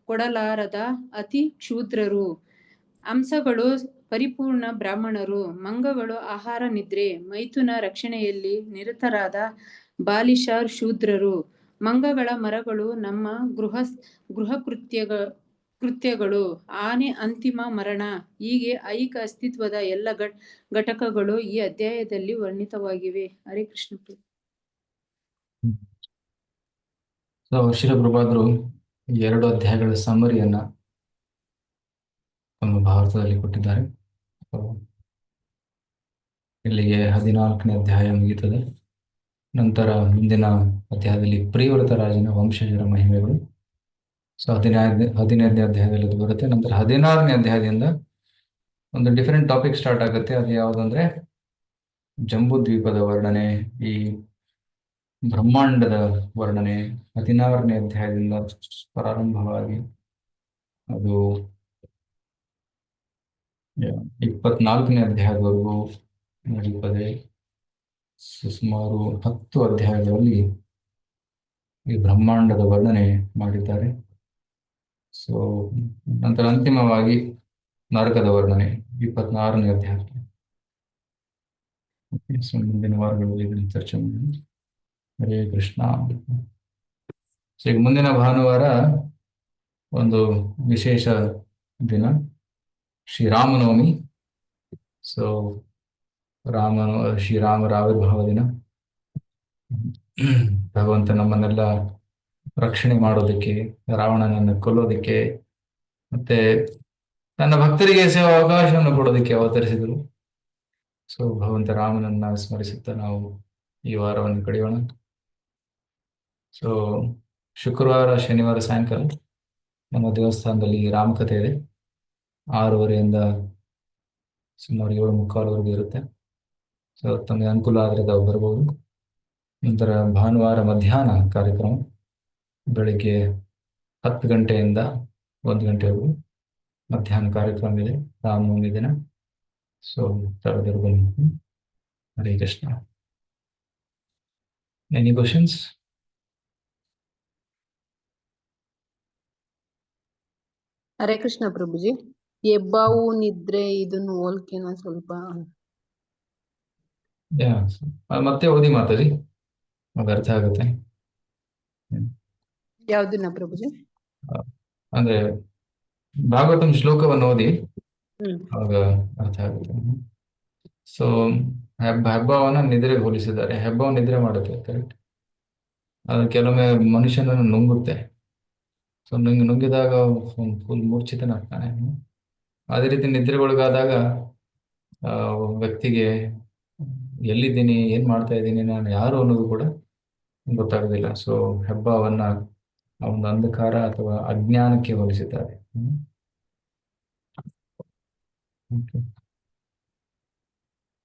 ಕೊಡಲಾರದ ಅತಿ ಕ್ಷುದ್ರರು. ಹಂಸಗಳು ಪರಿಪೂರ್ಣ ಬ್ರಾಹ್ಮಣರು. ಮಂಗಗಳು ಆಹಾರ ನಿದ್ರೆ ಮೈಥುನ ರಕ್ಷಣೆಯಲ್ಲಿ ನಿರತರಾದ ಬಾಲಿಶ ಶೂದ್ರರು. ಮಂಗಗಳ ಮರಗಳು ನಮ್ಮ ಗೃಹ ಕೃತ್ಯಗಳು. ಆನೆ ಅಂತಿಮ ಮರಣ. ಹೀಗೆ ಐಹಿಕ ಅಸ್ತಿತ್ವದ ಎಲ್ಲ ಘಟಕಗಳು ಈ ಅಧ್ಯಾಯದಲ್ಲಿ ವರ್ಣಿತವಾಗಿವೆ. ಹರೇ ಕೃಷ್ಣ. ಸೊ ಶಿಲಪ್ರಭಾದರು 2 ಅಧ್ಯಾಯಗಳ ಸಮ್ಮರಿಯನ್ನ ನಮ್ಮ ಭಾರತದಲ್ಲಿ ಕೊಟ್ಟಿದ್ದಾರೆ. ಇಲ್ಲಿಗೆ 14ನೇ ಅಧ್ಯಾಯ ಮುಗೀತದೆ. ನಂತರ ಮುಂದಿನ ಅಧ್ಯಾಯದಲ್ಲಿ ಪ್ರಿಯವ್ರತ ರಾಜನ ವಂಶಜರ ಮಹಿಮೆಗಳು. ಸೊ 15ನೇ ಅಧ್ಯಾಯದಲ್ಲಿ ಅದು ಬರುತ್ತೆ. ನಂತರ 16ನೇ ಅಧ್ಯಾಯದಿಂದ ಒಂದು ಡಿಫರೆಂಟ್ ಟಾಪಿಕ್ ಸ್ಟಾರ್ಟ್ ಆಗುತ್ತೆ. ಅದು ಯಾವುದಂದ್ರೆ ಜಂಬೂ ದ್ವೀಪದ ವರ್ಣನೆ, ಈ ಬ್ರಹ್ಮಾಂಡದ ವರ್ಣನೆ 16ನೇ ಅಧ್ಯಾಯದಿಂದ ಪ್ರಾರಂಭವಾಗಿ ಅದು 24ನೇ ಅಧ್ಯಾಯದವರೆಗೂ ನಡೀತದೆ. ಸುಮಾರು 10 ಅಧ್ಯಾಯಗಳಲ್ಲಿ ಈ ಬ್ರಹ್ಮಾಂಡದ ವರ್ಣನೆ ಮಾಡಿದ್ದಾರೆ. ಸೊ ನಂತರ ಅಂತಿಮವಾಗಿ ನರಕದ ವರ್ಣನೆ 26ನೇ ಅಧ್ಯಾಯ. ಸೊ ಮುಂದಿನ ವಾರಗಳಲ್ಲಿ ಇದನ್ನು ಚರ್ಚೆ ಮಾಡೋಣ. ಹರೇ ಕೃಷ್ಣ. ಸೊ ಈಗ ಮುಂದಿನ ಭಾನುವಾರ ಒಂದು ವಿಶೇಷ ದಿನ, ಶ್ರೀರಾಮನವಮಿ. ಸೊ ಶ್ರೀರಾಮರ ಆವಿರ್ಭಾವ ದಿನ. ಭಗವಂತ ನಮ್ಮನ್ನೆಲ್ಲ ರಕ್ಷಣೆ ಮಾಡೋದಕ್ಕೆ, ರಾವಣನನ್ನು ಕೊಲ್ಲೋದಕ್ಕೆ, ಮತ್ತೆ ತನ್ನ ಭಕ್ತರಿಗೆ ಸೇವಾ ಅವಕಾಶವನ್ನು ಕೊಡೋದಕ್ಕೆ ಅವತರಿಸಿದರು. ಸೊ ಭಗವಂತ ರಾಮನನ್ನ ಸ್ಮರಿಸುತ್ತಾ ನಾವು ಈ ವಾರವನ್ನು ಕಳೆಯೋಣ. ಸೊ ಶುಕ್ರವಾರ, ಶನಿವಾರ ಸಾಯಂಕಾಲ ನಮ್ಮ ದೇವಸ್ಥಾನದಲ್ಲಿ ರಾಮಕಥೆ ಇದೆ. 6:30ಯಿಂದ ಸುಮಾರು 7:45ವರೆಗೂ ಇರುತ್ತೆ. ಸೊ ತಮಗೆ ಅನುಕೂಲ ಆದರೆ ತಾವು ಬರ್ಬೋದು. ನಂತರ ಭಾನುವಾರ ಮಧ್ಯಾಹ್ನ ಕಾರ್ಯಕ್ರಮ ಬೆಳಿಗ್ಗೆ 10 ಗಂಟೆಯಿಂದ 1 ಗಂಟೆವರೆಗೂ ಮಧ್ಯಾಹ್ನ ಕಾರ್ಯಕ್ರಮ ಇದೆ, ರಾಮನವಮಿ ದಿನ. ಸೊ ತಾವೆಲ್ಲರೂ ಬನ್ನಿ. ಹರೇ ಕೃಷ್ಣ. Any questions? ಹರೇ ಕೃಷ್ಣ ಪ್ರಭುಜಿ. ಹೆಬ್ಬಾವು ನಿದ್ರೆ ಇದನ್ನು ಹೋಲ್ಕೆನ ಸ್ವಲ್ಪ ಮತ್ತೆ ಓದಿ ಮಾತಾಡಿ, ಅದು ಅರ್ಥ ಆಗುತ್ತೆ. ಯಾವ್ದನ್ನ ಪ್ರಭುಜಿ? ಅಂದ್ರೆ ಭಾಗವತಂ ಶ್ಲೋಕವನ್ನು ಓದಿ, ಆಗ ಅರ್ಥ ಆಗುತ್ತೆ. ಸೊ ಹೆಬ್ಬಾವನ್ನ ನಿದ್ರೆಗೆ ಹೋಲಿಸಿದ್ದಾರೆ. ಹೆಬ್ಬಾವು ನಿದ್ರೆ ಮಾಡುತ್ತೆ, ಕರೆಕ್ಟ್. ಅದು ಕೆಲವೊಮ್ಮೆ ಮನುಷ್ಯನನ್ನು ನುಂಗುತ್ತೆ. So ನುಂಗಿದಾಗ full ಮೂರ್ಛಿತನಾಗ್ತಾನೆ. ಅದೇ ರೀತಿ ನಿದ್ರೆಗೊಳಗಾದಾಗ ವ್ಯಕ್ತಿಗೆ ಎಲ್ಲಿದ್ದೀನಿ, ಏನ್ ಮಾಡ್ತಾ ಇದ್ದೀನಿ, ನಾನು ಯಾರು ಅನ್ನೋದು ಕೂಡ ಗೊತ್ತಾಗೋದಿಲ್ಲ. ಸೊ ಹೆಬ್ಬಾವನ್ನ ಒಂದು ಅಂಧಕಾರ ಅಥವಾ ಅಜ್ಞಾನಕ್ಕೆ ಹೋಲಿಸಿದ್ದಾರೆ.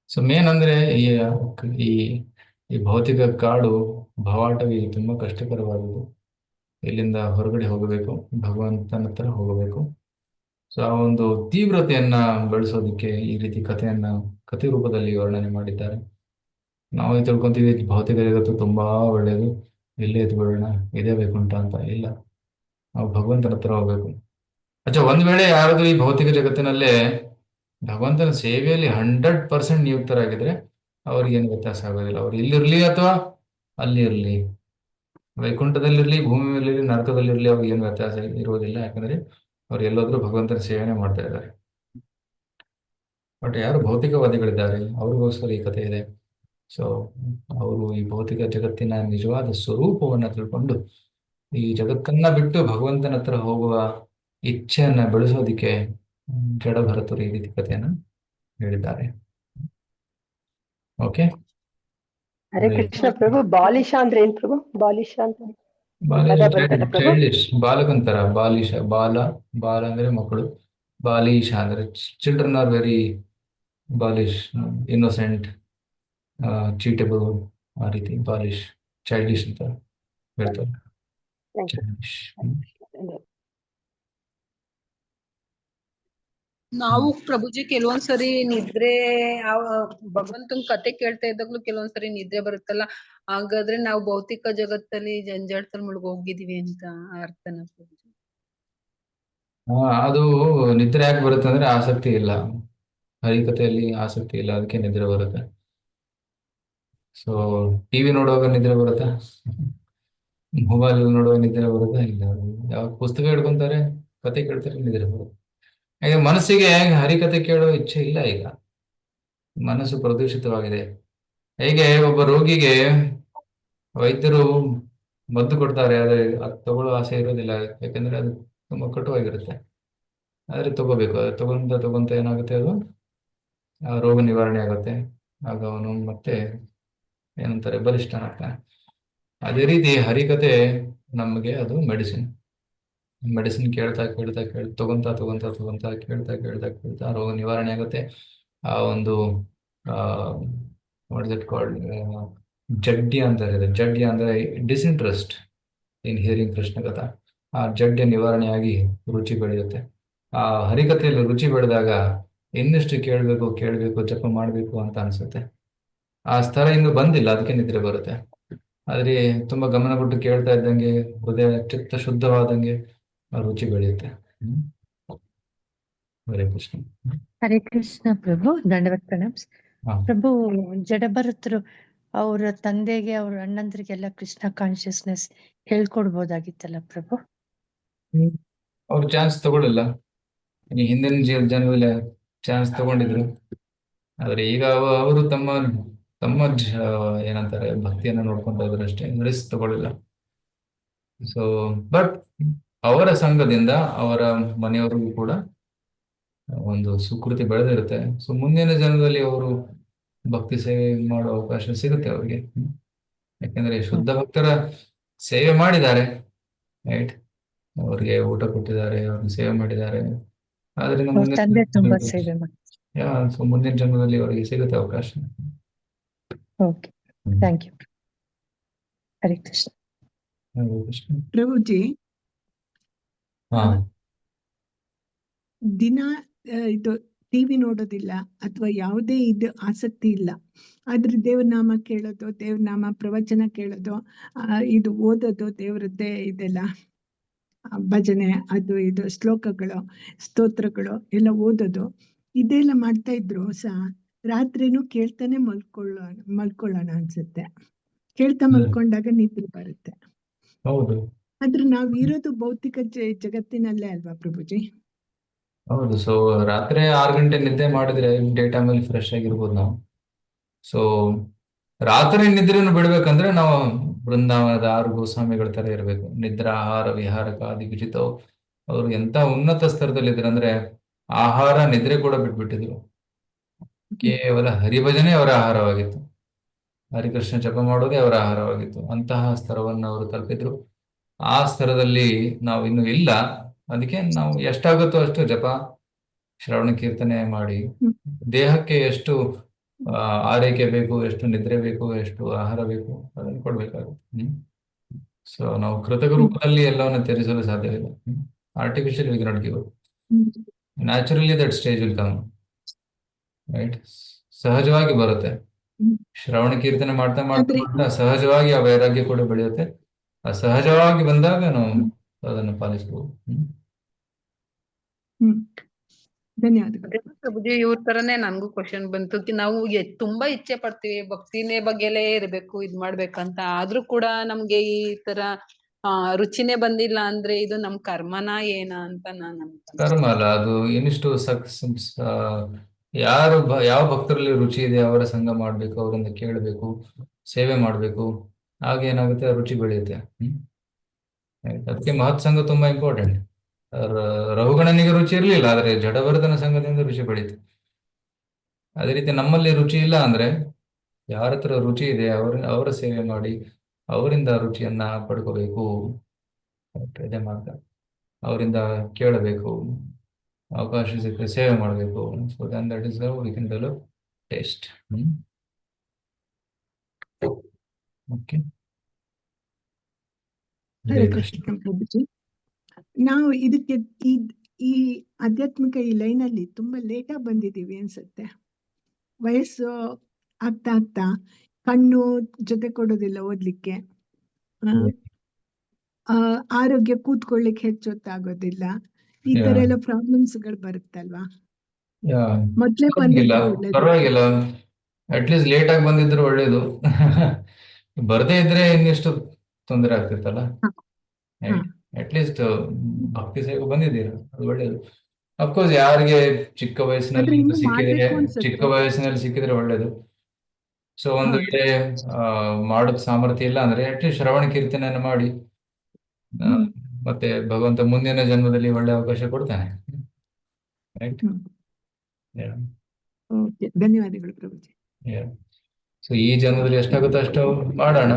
ಸೊ ಮೇನ್ ಅಂದ್ರೆ ಈ ಭೌತಿಕ ಕಾಡು ಭವಾಟವಿ ತುಂಬಾ ಕಷ್ಟಕರವಾದದ್ದು. ಇಲ್ಲಿಂದ ಹೊರಗಡೆ ಹೋಗಬೇಕು, ಭಗವಂತನ ಹತ್ರ ಹೋಗಬೇಕು. ಸೊ ಆ ಒಂದು ತೀವ್ರತೆಯನ್ನ ಬೆಳೆಸೋದಕ್ಕೆ ಈ ರೀತಿ ಕಥೆ ರೂಪದಲ್ಲಿ ವರ್ಣನೆ ಮಾಡಿದ್ದಾರೆ. ನಾವು ತಿಳ್ಕೊಂತೀವಿ ಭೌತಿಕ ಜಗತ್ತು ತುಂಬಾ ಒಳ್ಳೆಯದು, ಇಲ್ಲೇ ಎದ್ದು ಬಿಡೋಣ, ಇದೇ ಬೇಕುಂಟ ಅಂತ. ಇಲ್ಲ, ನಾವು ಭಗವಂತನ ಹತ್ರ ಹೋಗ್ಬೇಕು. ಒಂದ್ ವೇಳೆ ಯಾರಾದ್ರೂ ಈ ಭೌತಿಕ ಜಗತ್ತಿನಲ್ಲೇ ಭಗವಂತನ ಸೇವೆಯಲ್ಲಿ 100% ನಿಯುಕ್ತರಾಗಿದ್ರೆ ಅವ್ರಿಗೇನು ವ್ಯತ್ಯಾಸ ಆಗೋದಿಲ್ಲ. ಅವ್ರು ಇಲ್ಲಿರ್ಲಿ ಅಥವಾ ಅಲ್ಲಿ ಇರ್ಲಿ, ವೈಕುಂಠದಲ್ಲಿರ್ಲಿ, ಭೂಮಿ ಮೇಲಿರ್ಲಿ, ನರಕದಲ್ಲಿರ್ಲಿ, ಅವ್ರಿಗೆ ಏನು ವ್ಯತ್ಯಾಸ ಇರುವುದಿಲ್ಲ. ಯಾಕಂದ್ರೆ ಅವ್ರು ಎಲ್ಲೋದ್ರೂ ಭಗವಂತನ ಸೇವೆನೇ ಮಾಡ್ತಾ ಇದ್ದಾರೆ. ಬಟ್ ಯಾರು ಭೌತಿಕವಾದಿಗಳಿದ್ದಾರೆ ಅವ್ರಿಗೋಸ್ಕರ ಈ ಕಥೆ ಇದೆ. ಸೊ ಅವರು ಈ ಭೌತಿಕ ಜಗತ್ತಿನ ನಿಜವಾದ ಸ್ವರೂಪವನ್ನ ತಿಳ್ಕೊಂಡು ಈ ಜಗತ್ತನ್ನ ಬಿಟ್ಟು ಭಗವಂತನ ಹತ್ರ ಹೋಗುವ ಇಚ್ಛೆಯನ್ನ ಬೆಳೆಸೋದಿಕ್ಕೆ ಜಡಭರತರು ಈ ರೀತಿ ಕಥೆಯನ್ನ ಹೇಳಿದ್ದಾರೆ. ಓಕೆ. ಹರೇ ಕೃಷ್ಣ ಪ್ರಭು. ಬಾಲಿಶ ಅಂದ್ರೆ ಏನ್ ಪ್ರಭು? ಬಾಲಿಶ ಅಂತ ಪದ ಬರ್ತಲ್ಲ ಪ್ರಭು. ಚೈಲ್ಡಿಶ್, ಬಾಲಕಂತರ. ಬಾಲ ಅಂದ್ರೆ ಮಕ್ಕಳು, ಬಾಲಿಶ ಅಂದ್ರೆ ಚಿಲ್ಡ್ರನ್ ಆರ್ ವೆರಿ ಬಾಲಿಶ್, ಇನ್ನೋಸೆಂಟ್, ಚೀಟಬಲ್, ಆ ರೀತಿ ಬಾಲಿಶ್, ಚೈಲ್ಡಿಶ್ ಅಂತ ಹೇಳ್ತಾರೆ. Thank you. ಚೈಲ್ಡಿಶ್. ನಾವು ಪ್ರಭುಜಿ ಕೆಲವೊಂದ್ಸರಿ ನಿದ್ರೆ ಭಗವಂತನ್ ಕತೆ ಕೇಳ್ತಾ ಇದ್ದಾಗ್ಲೂ ಕೆಲವೊಂದ್ಸರಿ ನಿದ್ರೆ ಬರುತ್ತಲ್ಲ, ಹಾಗಾದ್ರೆ ನಾವು ಭೌತಿಕ ಜಗತ್ತಲ್ಲಿ ಜಂಜಾಟದಲ್ಲಿ ಮುಳುಗೋಗಿದೀವಿ ಅಂತ ಅರ್ಥನ ಪ್ರಭುಜಿ? ಅದು ನಿದ್ರೆ ಯಾಕೆ ಬರುತ್ತೆ ಅಂದ್ರೆ ಆಸಕ್ತಿ ಇಲ್ಲ, ಹರಿಕತೆಯಲ್ಲಿ ಆಸಕ್ತಿ ಇಲ್ಲ, ಅದಕ್ಕೆ ನಿದ್ರೆ ಬರುತ್ತೆ. ಸೊ ಟಿವಿ ನೋಡುವಾಗ ನಿದ್ರೆ ಬರುತ್ತಾ? ಮೊಬೈಲ್ ನೋಡುವಾಗ ನಿದ್ರೆ ಬರುತ್ತಾ? ಇಲ್ಲ. ಯಾವ ಪುಸ್ತಕ ಹಿಡ್ಕೊಂತಾರೆ, ಕತೆ ಕೇಳ್ತಾರೆ, ನಿದ್ರೆ ಬರುತ್ತೆ. ಈಗ ಮನಸ್ಸಿಗೆ ಹರಿಕತೆ ಕೇಳೋ ಇಚ್ಛೆ ಇಲ್ಲ. ಈಗ ಮನಸ್ಸು ಪ್ರದೂಷಿತವಾಗಿದೆ. ಹೇಗೆ ಒಬ್ಬ ರೋಗಿಗೆ ವೈದ್ಯರು ಮದ್ದು ಕೊಡ್ತಾರೆ, ಆದ್ರೆ ಅದು ತಗೊಳ್ಳೋ ಆಸೆ ಇರೋದಿಲ್ಲ, ಯಾಕಂದ್ರೆ ಅದು ತುಂಬಾ ಕಟುವಾಗಿರುತ್ತೆ. ಆದ್ರೆ ತಗೋಬೇಕು, ಅದು ತಗೊಂತ ಏನಾಗುತ್ತೆ, ಅದು ಆ ರೋಗ ನಿವಾರಣೆ ಆಗುತ್ತೆ. ಆಗ ಅವನು ಮತ್ತೆ ಏನಂತಾರೆ, ಬಲಿಷ್ಠನಾಗ್ತಾನೆ. ಅದೇ ರೀತಿ ಹರಿಕತೆ ನಮಗೆ ಅದು ಮೆಡಿಸಿನ್ ಕೇಳ್ತಾ ಕೇಳ್ತಾ ರೋಗ ನಿವಾರಣೆ ಆಗುತ್ತೆ. ಆ ಒಂದು ವಾಟ್ ಇಸ್ ಇಟ್ ಕಾಲ್ಡ್, ಜಡ್ಯ ಅಂತಾರೆ. ಜಡ್ಯ ಅಂದ್ರೆ ಡಿಸ್ಇಂಟ್ರೆಸ್ಟ್ ಇನ್ ಹಿಯರಿಂಗ್ ಕೃಷ್ಣ ಕಥಾ. ಆ ಜಡ್ಯ ನಿವಾರಣೆಯಾಗಿ ರುಚಿ ಬೆಳೆಯುತ್ತೆ. ಆ ಹರಿಕಥೆಯಲ್ಲಿ ರುಚಿ ಬೆಳೆದಾಗ ಇನ್ನಷ್ಟು ಕೇಳಬೇಕು, ಜಪ ಮಾಡಬೇಕು ಅಂತ ಅನ್ಸುತ್ತೆ. ಆ ಸ್ಥಳ ಇನ್ನು ಬಂದಿಲ್ಲ, ಅದಕ್ಕೆ ನಿದ್ರೆ ಬರುತ್ತೆ. ಆದ್ರೆ ತುಂಬಾ ಗಮನ ಕೊಟ್ಟು ಕೇಳ್ತಾ ಇದ್ದಂಗೆ, ಹೃದಯ ಚಿತ್ತ ಶುದ್ಧವಾದಂಗೆ ಆ ರುಚಿ ಬೆಳೆಯುತ್ತೆ. ಹರೇ ಕೃಷ್ಣ. ಹರೇ ಕೃಷ್ಣ ಪ್ರಭು, ದಂಡವತ್ ಪ್ರಣಾಮ್ಸ್. ಹಾ. ಪ್ರಭು, ಜಡಭರತರು ಅವ್ರ ತಂದೆಗೆ, ಅವ್ರ ಅಣ್ಣಂದ್ರಿಗೆಲ್ಲ ಕೃಷ್ಣ ಕಾನ್ಶಿಯಸ್ನೆಸ್ ಹೇಳ್ಕೊಡ್ಬೋದಾಗಿತ್ತಲ್ಲ ಪ್ರಭು? ಅವ್ರು ಚಾನ್ಸ್ ತಗೊಳ್ಳಿಲ್ಲ. ಈ ಹಿಂದಿನ ಜನ್ಮದಲ್ಲಿ ಚಾನ್ಸ್ ತಗೊಂಡಿದ್ರು. ಆದ್ರೆ ಈಗ ಅವರು ತಮ್ಮ ಏನಂತಾರೆ, ಭಕ್ತಿಯನ್ನ ನೋಡ್ಕೊಂತ ಇದ್ರು ಅಷ್ಟೇ, ರಿಸ್ಕ್ ತಗೊಳ್ಳಿಲ್ಲ. ಸೊ ಬಟ್ ಅವರ ಸಂಘದಿಂದ ಅವರ ಮನೆಯವರಿಗೂ ಕೂಡ ಒಂದು ಸುಕೃತಿ ಬೆಳೆದಿರುತ್ತೆ. ಸೊ ಮುಂದಿನ ಜನ್ಮದಲ್ಲಿ ಅವರು ಭಕ್ತಿ ಸೇವೆ ಮಾಡೋ ಅವಕಾಶ ಸಿಗುತ್ತೆ ಅವರಿಗೆ. ಯಾಕಂದ್ರೆ ಶುದ್ಧ ಭಕ್ತರ ಸೇವೆ ಮಾಡಿದ್ದಾರೆ, ರೈಟ್? ಅವ್ರಿಗೆ ಊಟ ಕೊಟ್ಟಿದ್ದಾರೆ, ಅವ್ರಿಗೆ ಸೇವೆ ಮಾಡಿದ್ದಾರೆ. ಆದ್ರಿಂದ ಅವ್ರ ತಂದೆ ತುಂಬಾ ಸೇವೆ ಮಾಡಿ. ಮುಂದಿನ ಜನ್ಮದಲ್ಲಿ ಅವರಿಗೆ ಸಿಗುತ್ತೆ ಅವಕಾಶ. Okay, thank you. Hare Krishna. Hare Krishna. Prabhuji, ಹಾ. ದಿನ ಇದು ಟಿವಿ ನೋಡೋದಿಲ್ಲ ಅಥವಾ ಯಾವುದೇ ಇದು ಆಸಕ್ತಿ ಇಲ್ಲ, ಆದ್ರೆ ದೇವ್ರ ನಾಮ ಕೇಳೋದು, ದೇವ್ರ ನಾಮ ಪ್ರವಚನ ಕೇಳೋದು, ಇದು ಓದೋದು, ದೇವ್ರದ್ದೇ ಇದೆಲ್ಲ ಭಜನೆ, ಅದು ಇದು ಶ್ಲೋಕಗಳು, ಸ್ತೋತ್ರಗಳು ಎಲ್ಲ ಓದೋದು, ಇದೆಲ್ಲ ಮಾಡ್ತಾ ಇದ್ರು ಸಹ ರಾತ್ರಿನೂ ಕೇಳ್ತಾನೆ ಮಲ್ಕೊಳ್ಳೋಣ ಅನ್ಸುತ್ತೆ. ಕೇಳ್ತಾ ಮಲ್ಕೊಂಡಾಗ ನಿದ್ರೆ ಬರುತ್ತೆ. ಹೌದು, ಆದ್ರೆ ನಾವ್ ಇರೋದು ಭೌತಿಕ ಜಗತ್ತಿನಲ್ಲೇ ಅಲ್ವಾ ಪ್ರಭುಜಿ? ಹೌದು. ಸೊ ರಾತ್ರಿ 6 ಗಂಟೆ ನಿದ್ದೆ ಮಾಡಿದ್ರೆ ಡೇ ಟೈಮ್ ಅಲ್ಲಿ ಫ್ರೆಶ್ ಆಗಿರ್ಬೋದು ನಾವು. ಸೊ ರಾತ್ರಿ ನಿದ್ರೆಯನ್ನು ಬಿಡ್ಬೇಕಂದ್ರೆ ನಾವು ಬೃಂದಾವನದ 6 ಗೋಸ್ವಾಮಿಗಳ ತರ ಇರಬೇಕು. ನಿದ್ರಾ ಆಹಾರ ವಿಹಾರಕ ಆದಿ ವಿಜಿತವು. ಅವರು ಎಂತ ಉನ್ನತ ಸ್ತರದಲ್ಲಿ ಅಂದ್ರೆ ಆಹಾರ ನಿದ್ರೆ ಕೂಡ ಬಿಟ್ಬಿಟ್ಟಿದ್ರು. ಕೇವಲ ಹರಿಭಜನೆ ಅವರ ಆಹಾರವಾಗಿತ್ತು, ಹರಿಕೃಷ್ಣ ಜಪ ಮಾಡೋದೇ ಅವರ ಆಹಾರವಾಗಿತ್ತು. ಅಂತಹ ಸ್ತರವನ್ನು ಅವರು ತಲುಪಿದ್ರು. ಆ ಸ್ತರದಲ್ಲಿ ನಾವು ಇನ್ನು ಇಲ್ಲ. ಅದಕ್ಕೆ ನಾವು ಎಷ್ಟಾಗುತ್ತೋ ಅಷ್ಟು ಜಪ, ಶ್ರವಣ, ಕೀರ್ತನೆ ಮಾಡಿ ದೇಹಕ್ಕೆ ಎಷ್ಟು ಆರೈಕೆ ಬೇಕು, ಎಷ್ಟು ನಿದ್ರೆ ಬೇಕು, ಎಷ್ಟು ಆಹಾರ ಬೇಕು, ಅದನ್ನು ಕೊಡ್ಬೇಕಾಗುತ್ತೆ. ಸೊ ನಾವು ಕೃತಕ ರೂಪದಲ್ಲಿ ಎಲ್ಲವನ್ನು ತ್ಯಜಿಸಲು ಸಾಧ್ಯವಿಲ್ಲ. Artificial V cannot give. Naturally that stage will come, right? ಸಹಜವಾಗಿ ಬರುತ್ತೆ. ಶ್ರವಣ ಕೀರ್ತನೆ ಮಾಡ್ತಾ ಮಾಡ್ತಾ ಸಹಜವಾಗಿ ಆ ವೈರಾಗ್ಯ ಕೂಡ ಬೆಳೆಯುತ್ತೆ. ಆ ಸಹಜವಾಗಿ ಬಂದಾಗ ನಾವು ಅದನ್ನು ಪಾಲಿಸಬಹುದು. ಧನ್ಯವಾದಗಳು ಪ್ರಭುಜಿ. ಇವ್ರ ತರನೇ ನನ್ಗೂ ಕ್ವಶನ್ ಬಂತು. ನಾವು ತುಂಬಾ ಇಚ್ಛೆ ಪಡ್ತೀವಿ ಭಕ್ತಿನೇ ಬಗ್ಗೆಲೇ ಇರ್ಬೇಕು, ಇದ್ ಮಾಡ್ಬೇಕಂತ, ಆದ್ರೂ ಕೂಡ ನಮ್ಗೆ ಈ ತರ ರುಚಿನೇ ಬಂದಿಲ್ಲ ಅಂದ್ರೆ ಇದು ನಮ್ ಕರ್ಮನ ಏನ ಅಂತ ನಾನು ಕರ್ಮ ಅಲ್ಲ, ಅದು ಇನ್ನಿಷ್ಟು ಯಾವ ಭಕ್ತರಲ್ಲಿ ರುಚಿ ಇದೆ ಅವರ ಸಂಘ ಮಾಡ್ಬೇಕು, ಅವರಿಂದ ಕೇಳಬೇಕು, ಸೇವೆ ಮಾಡ್ಬೇಕು. ಆಗ ಏನಾಗುತ್ತೆ, ರುಚಿ ಬೆಳೆಯುತ್ತೆ. ಅದಕ್ಕೆ ಮಹತ್ ಸಂಘ ತುಂಬಾ ಇಂಪಾರ್ಟೆಂಟ್. ರಹುಗಣನಿಗೆ ರುಚಿ ಇರ್ಲಿಲ್ಲ, ಆದ್ರೆ ಜಡಭರತನ ಸಂಘದಿಂದ ರುಚಿ ಬೆಳೀತು. ಅದೇ ರೀತಿ ನಮ್ಮಲ್ಲಿ ರುಚಿ ಇಲ್ಲ ಅಂದ್ರೆ ಯಾರ ಹತ್ರ ರುಚಿ ಇದೆ ಅವರ ಸೇವೆ ಮಾಡಿ ಅವರಿಂದ ರುಚಿಯನ್ನ ಪಡ್ಕೋಬೇಕು. ಇದೇ ಮಾರ್ಗ. ಅವರಿಂದ ಕೇಳಬೇಕು, ಅವಕಾಶ ಸಿಕ್ಕರೆ ಸೇವೆ ಮಾಡಬೇಕು. So then that is how we can develop taste. Okay, Hare Krishna Prabhuji. ನಾವು ಇದಕ್ಕೆ ಈ ಆಧ್ಯಾತ್ಮಿಕ ಈ ಲೈನಲ್ಲಿ ತುಂಬಾ ಲೇಟಾಗಿ ಬಂದಿದ್ದೀವಿ ಅನ್ಸುತ್ತೆ. ವಯಸ್ಸು ಆಗ್ತಾ ಆಗ್ತಾ ಕಣ್ಣು ಜೊತೆ ಕೊಡೋದಿಲ್ಲ ಓದ್ಲಿಕ್ಕೆ, ಆರೋಗ್ಯ ಕೂತ್ಕೊಳ್ಳಿಕ್ಕೆ ಹೆಚ್ಚೊತ್ತಾಗೋದಿಲ್ಲ. ಈ ತರ ಎಲ್ಲ ಪ್ರಾಬ್ಲಮ್ಸ್ ಗಳು ಬರುತ್ತಲ್ವಾ? ಮೊದ್ಲೇ ಬಂದಿದ್ರೆ ಒಳ್ಳೇದು. ಪರವಾಗಿಲ್ಲ, ಅಟ್ಲೀಸ್ಟ್ ಲೇಟ್ ಆಗಿ ಬಂದಿದ್ರೆ ಒಳ್ಳೇದು. ಬರ್ದೇ ಇದ್ರೆ ಇನ್ನೆಷ್ಟು ತೊಂದರೆ ಆಗ್ತಿತ್ತಲ್ಲ. ಅಟ್ಲೀಸ್ಟ್ ಭಕ್ತಿ ಸೇವೆ ಬಂದಿದ್ದೀರಾ, ಅದು ಒಳ್ಳೇದು. ಅಫ್ಕೋರ್ಸ್ ಯಾರಿಗೆ ಚಿಕ್ಕ ವಯಸ್ಸಿನಲ್ಲಿ ಸಿಕ್ಕಿದ್ರೆ ಒಳ್ಳೇದು. ಸೊ ಒಂದು ವೇಳೆ ಮಾಡೋದ್ ಸಾಮರ್ಥ್ಯ ಇಲ್ಲ ಅಂದ್ರೆ ಅಟ್ಲೀಸ್ಟ್ ಶ್ರವಣ ಕೀರ್ತನೆಯನ್ನು ಮಾಡಿ, ಮತ್ತೆ ಭಗವಂತ ಮುಂದಿನ ಜನ್ಮದಲ್ಲಿ ಒಳ್ಳೆ ಅವಕಾಶ ಕೊಡ್ತಾನೆ. ರೈಟ್? ಧನ್ಯವಾದಗಳು ಪ್ರಭುಜಿ. ಸೊ ಈ ಜನ್ಮದಲ್ಲಿ ಎಷ್ಟಾಗುತ್ತೋ ಅಷ್ಟು ಮಾಡೋಣ.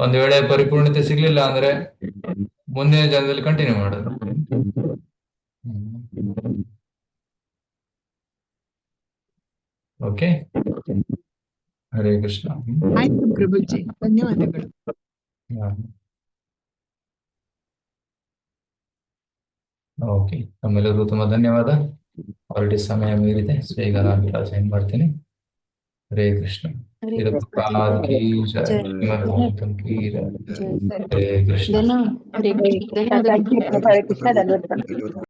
ಒಂದ್ ವೇಳೆ ಪರಿಪೂರ್ಣತೆ ಸಿಗ್ಲಿಲ್ಲ ಅಂದ್ರೆ ಮುಂದಿನ ಜನ್ಮದಲ್ಲಿ ಕಂಟಿನ್ಯೂ ಮಾಡೋದು. ಓಕೆ, ಹರೇ ಕೃಷ್ಣ. ಆಯ್ತು ಪ್ರಭುಜಿ, ಧನ್ಯವಾದಗಳು. ಓಕೆ, ತಮ್ಮೆಲ್ಲರಿಗೂ ತುಂಬಾ ಧನ್ಯವಾದ. ಆಲ್ರೆಡಿ ಸಮಯ ಮೀರಿದೆ, ಸೊ ಈಗ ನಾನು ಕ್ಲಾಸ್ ಎಂಡ್ ಮಾಡ್ತೀನಿ. ಹರೇ ಕೃಷ್ಣ. ಇದು ಪ್ರಹ್ಲಾದ್ ಕಿ ಜೈ, ಶ್ರೀಮದ್ ಭಾಗವತಂ ಕಿ ಜೈ. ಹರೇ ಕೃಷ್ಣ. ಹರೇ ಕೃಷ್ಣ. ಧನ್ಯವಾದಗಳು.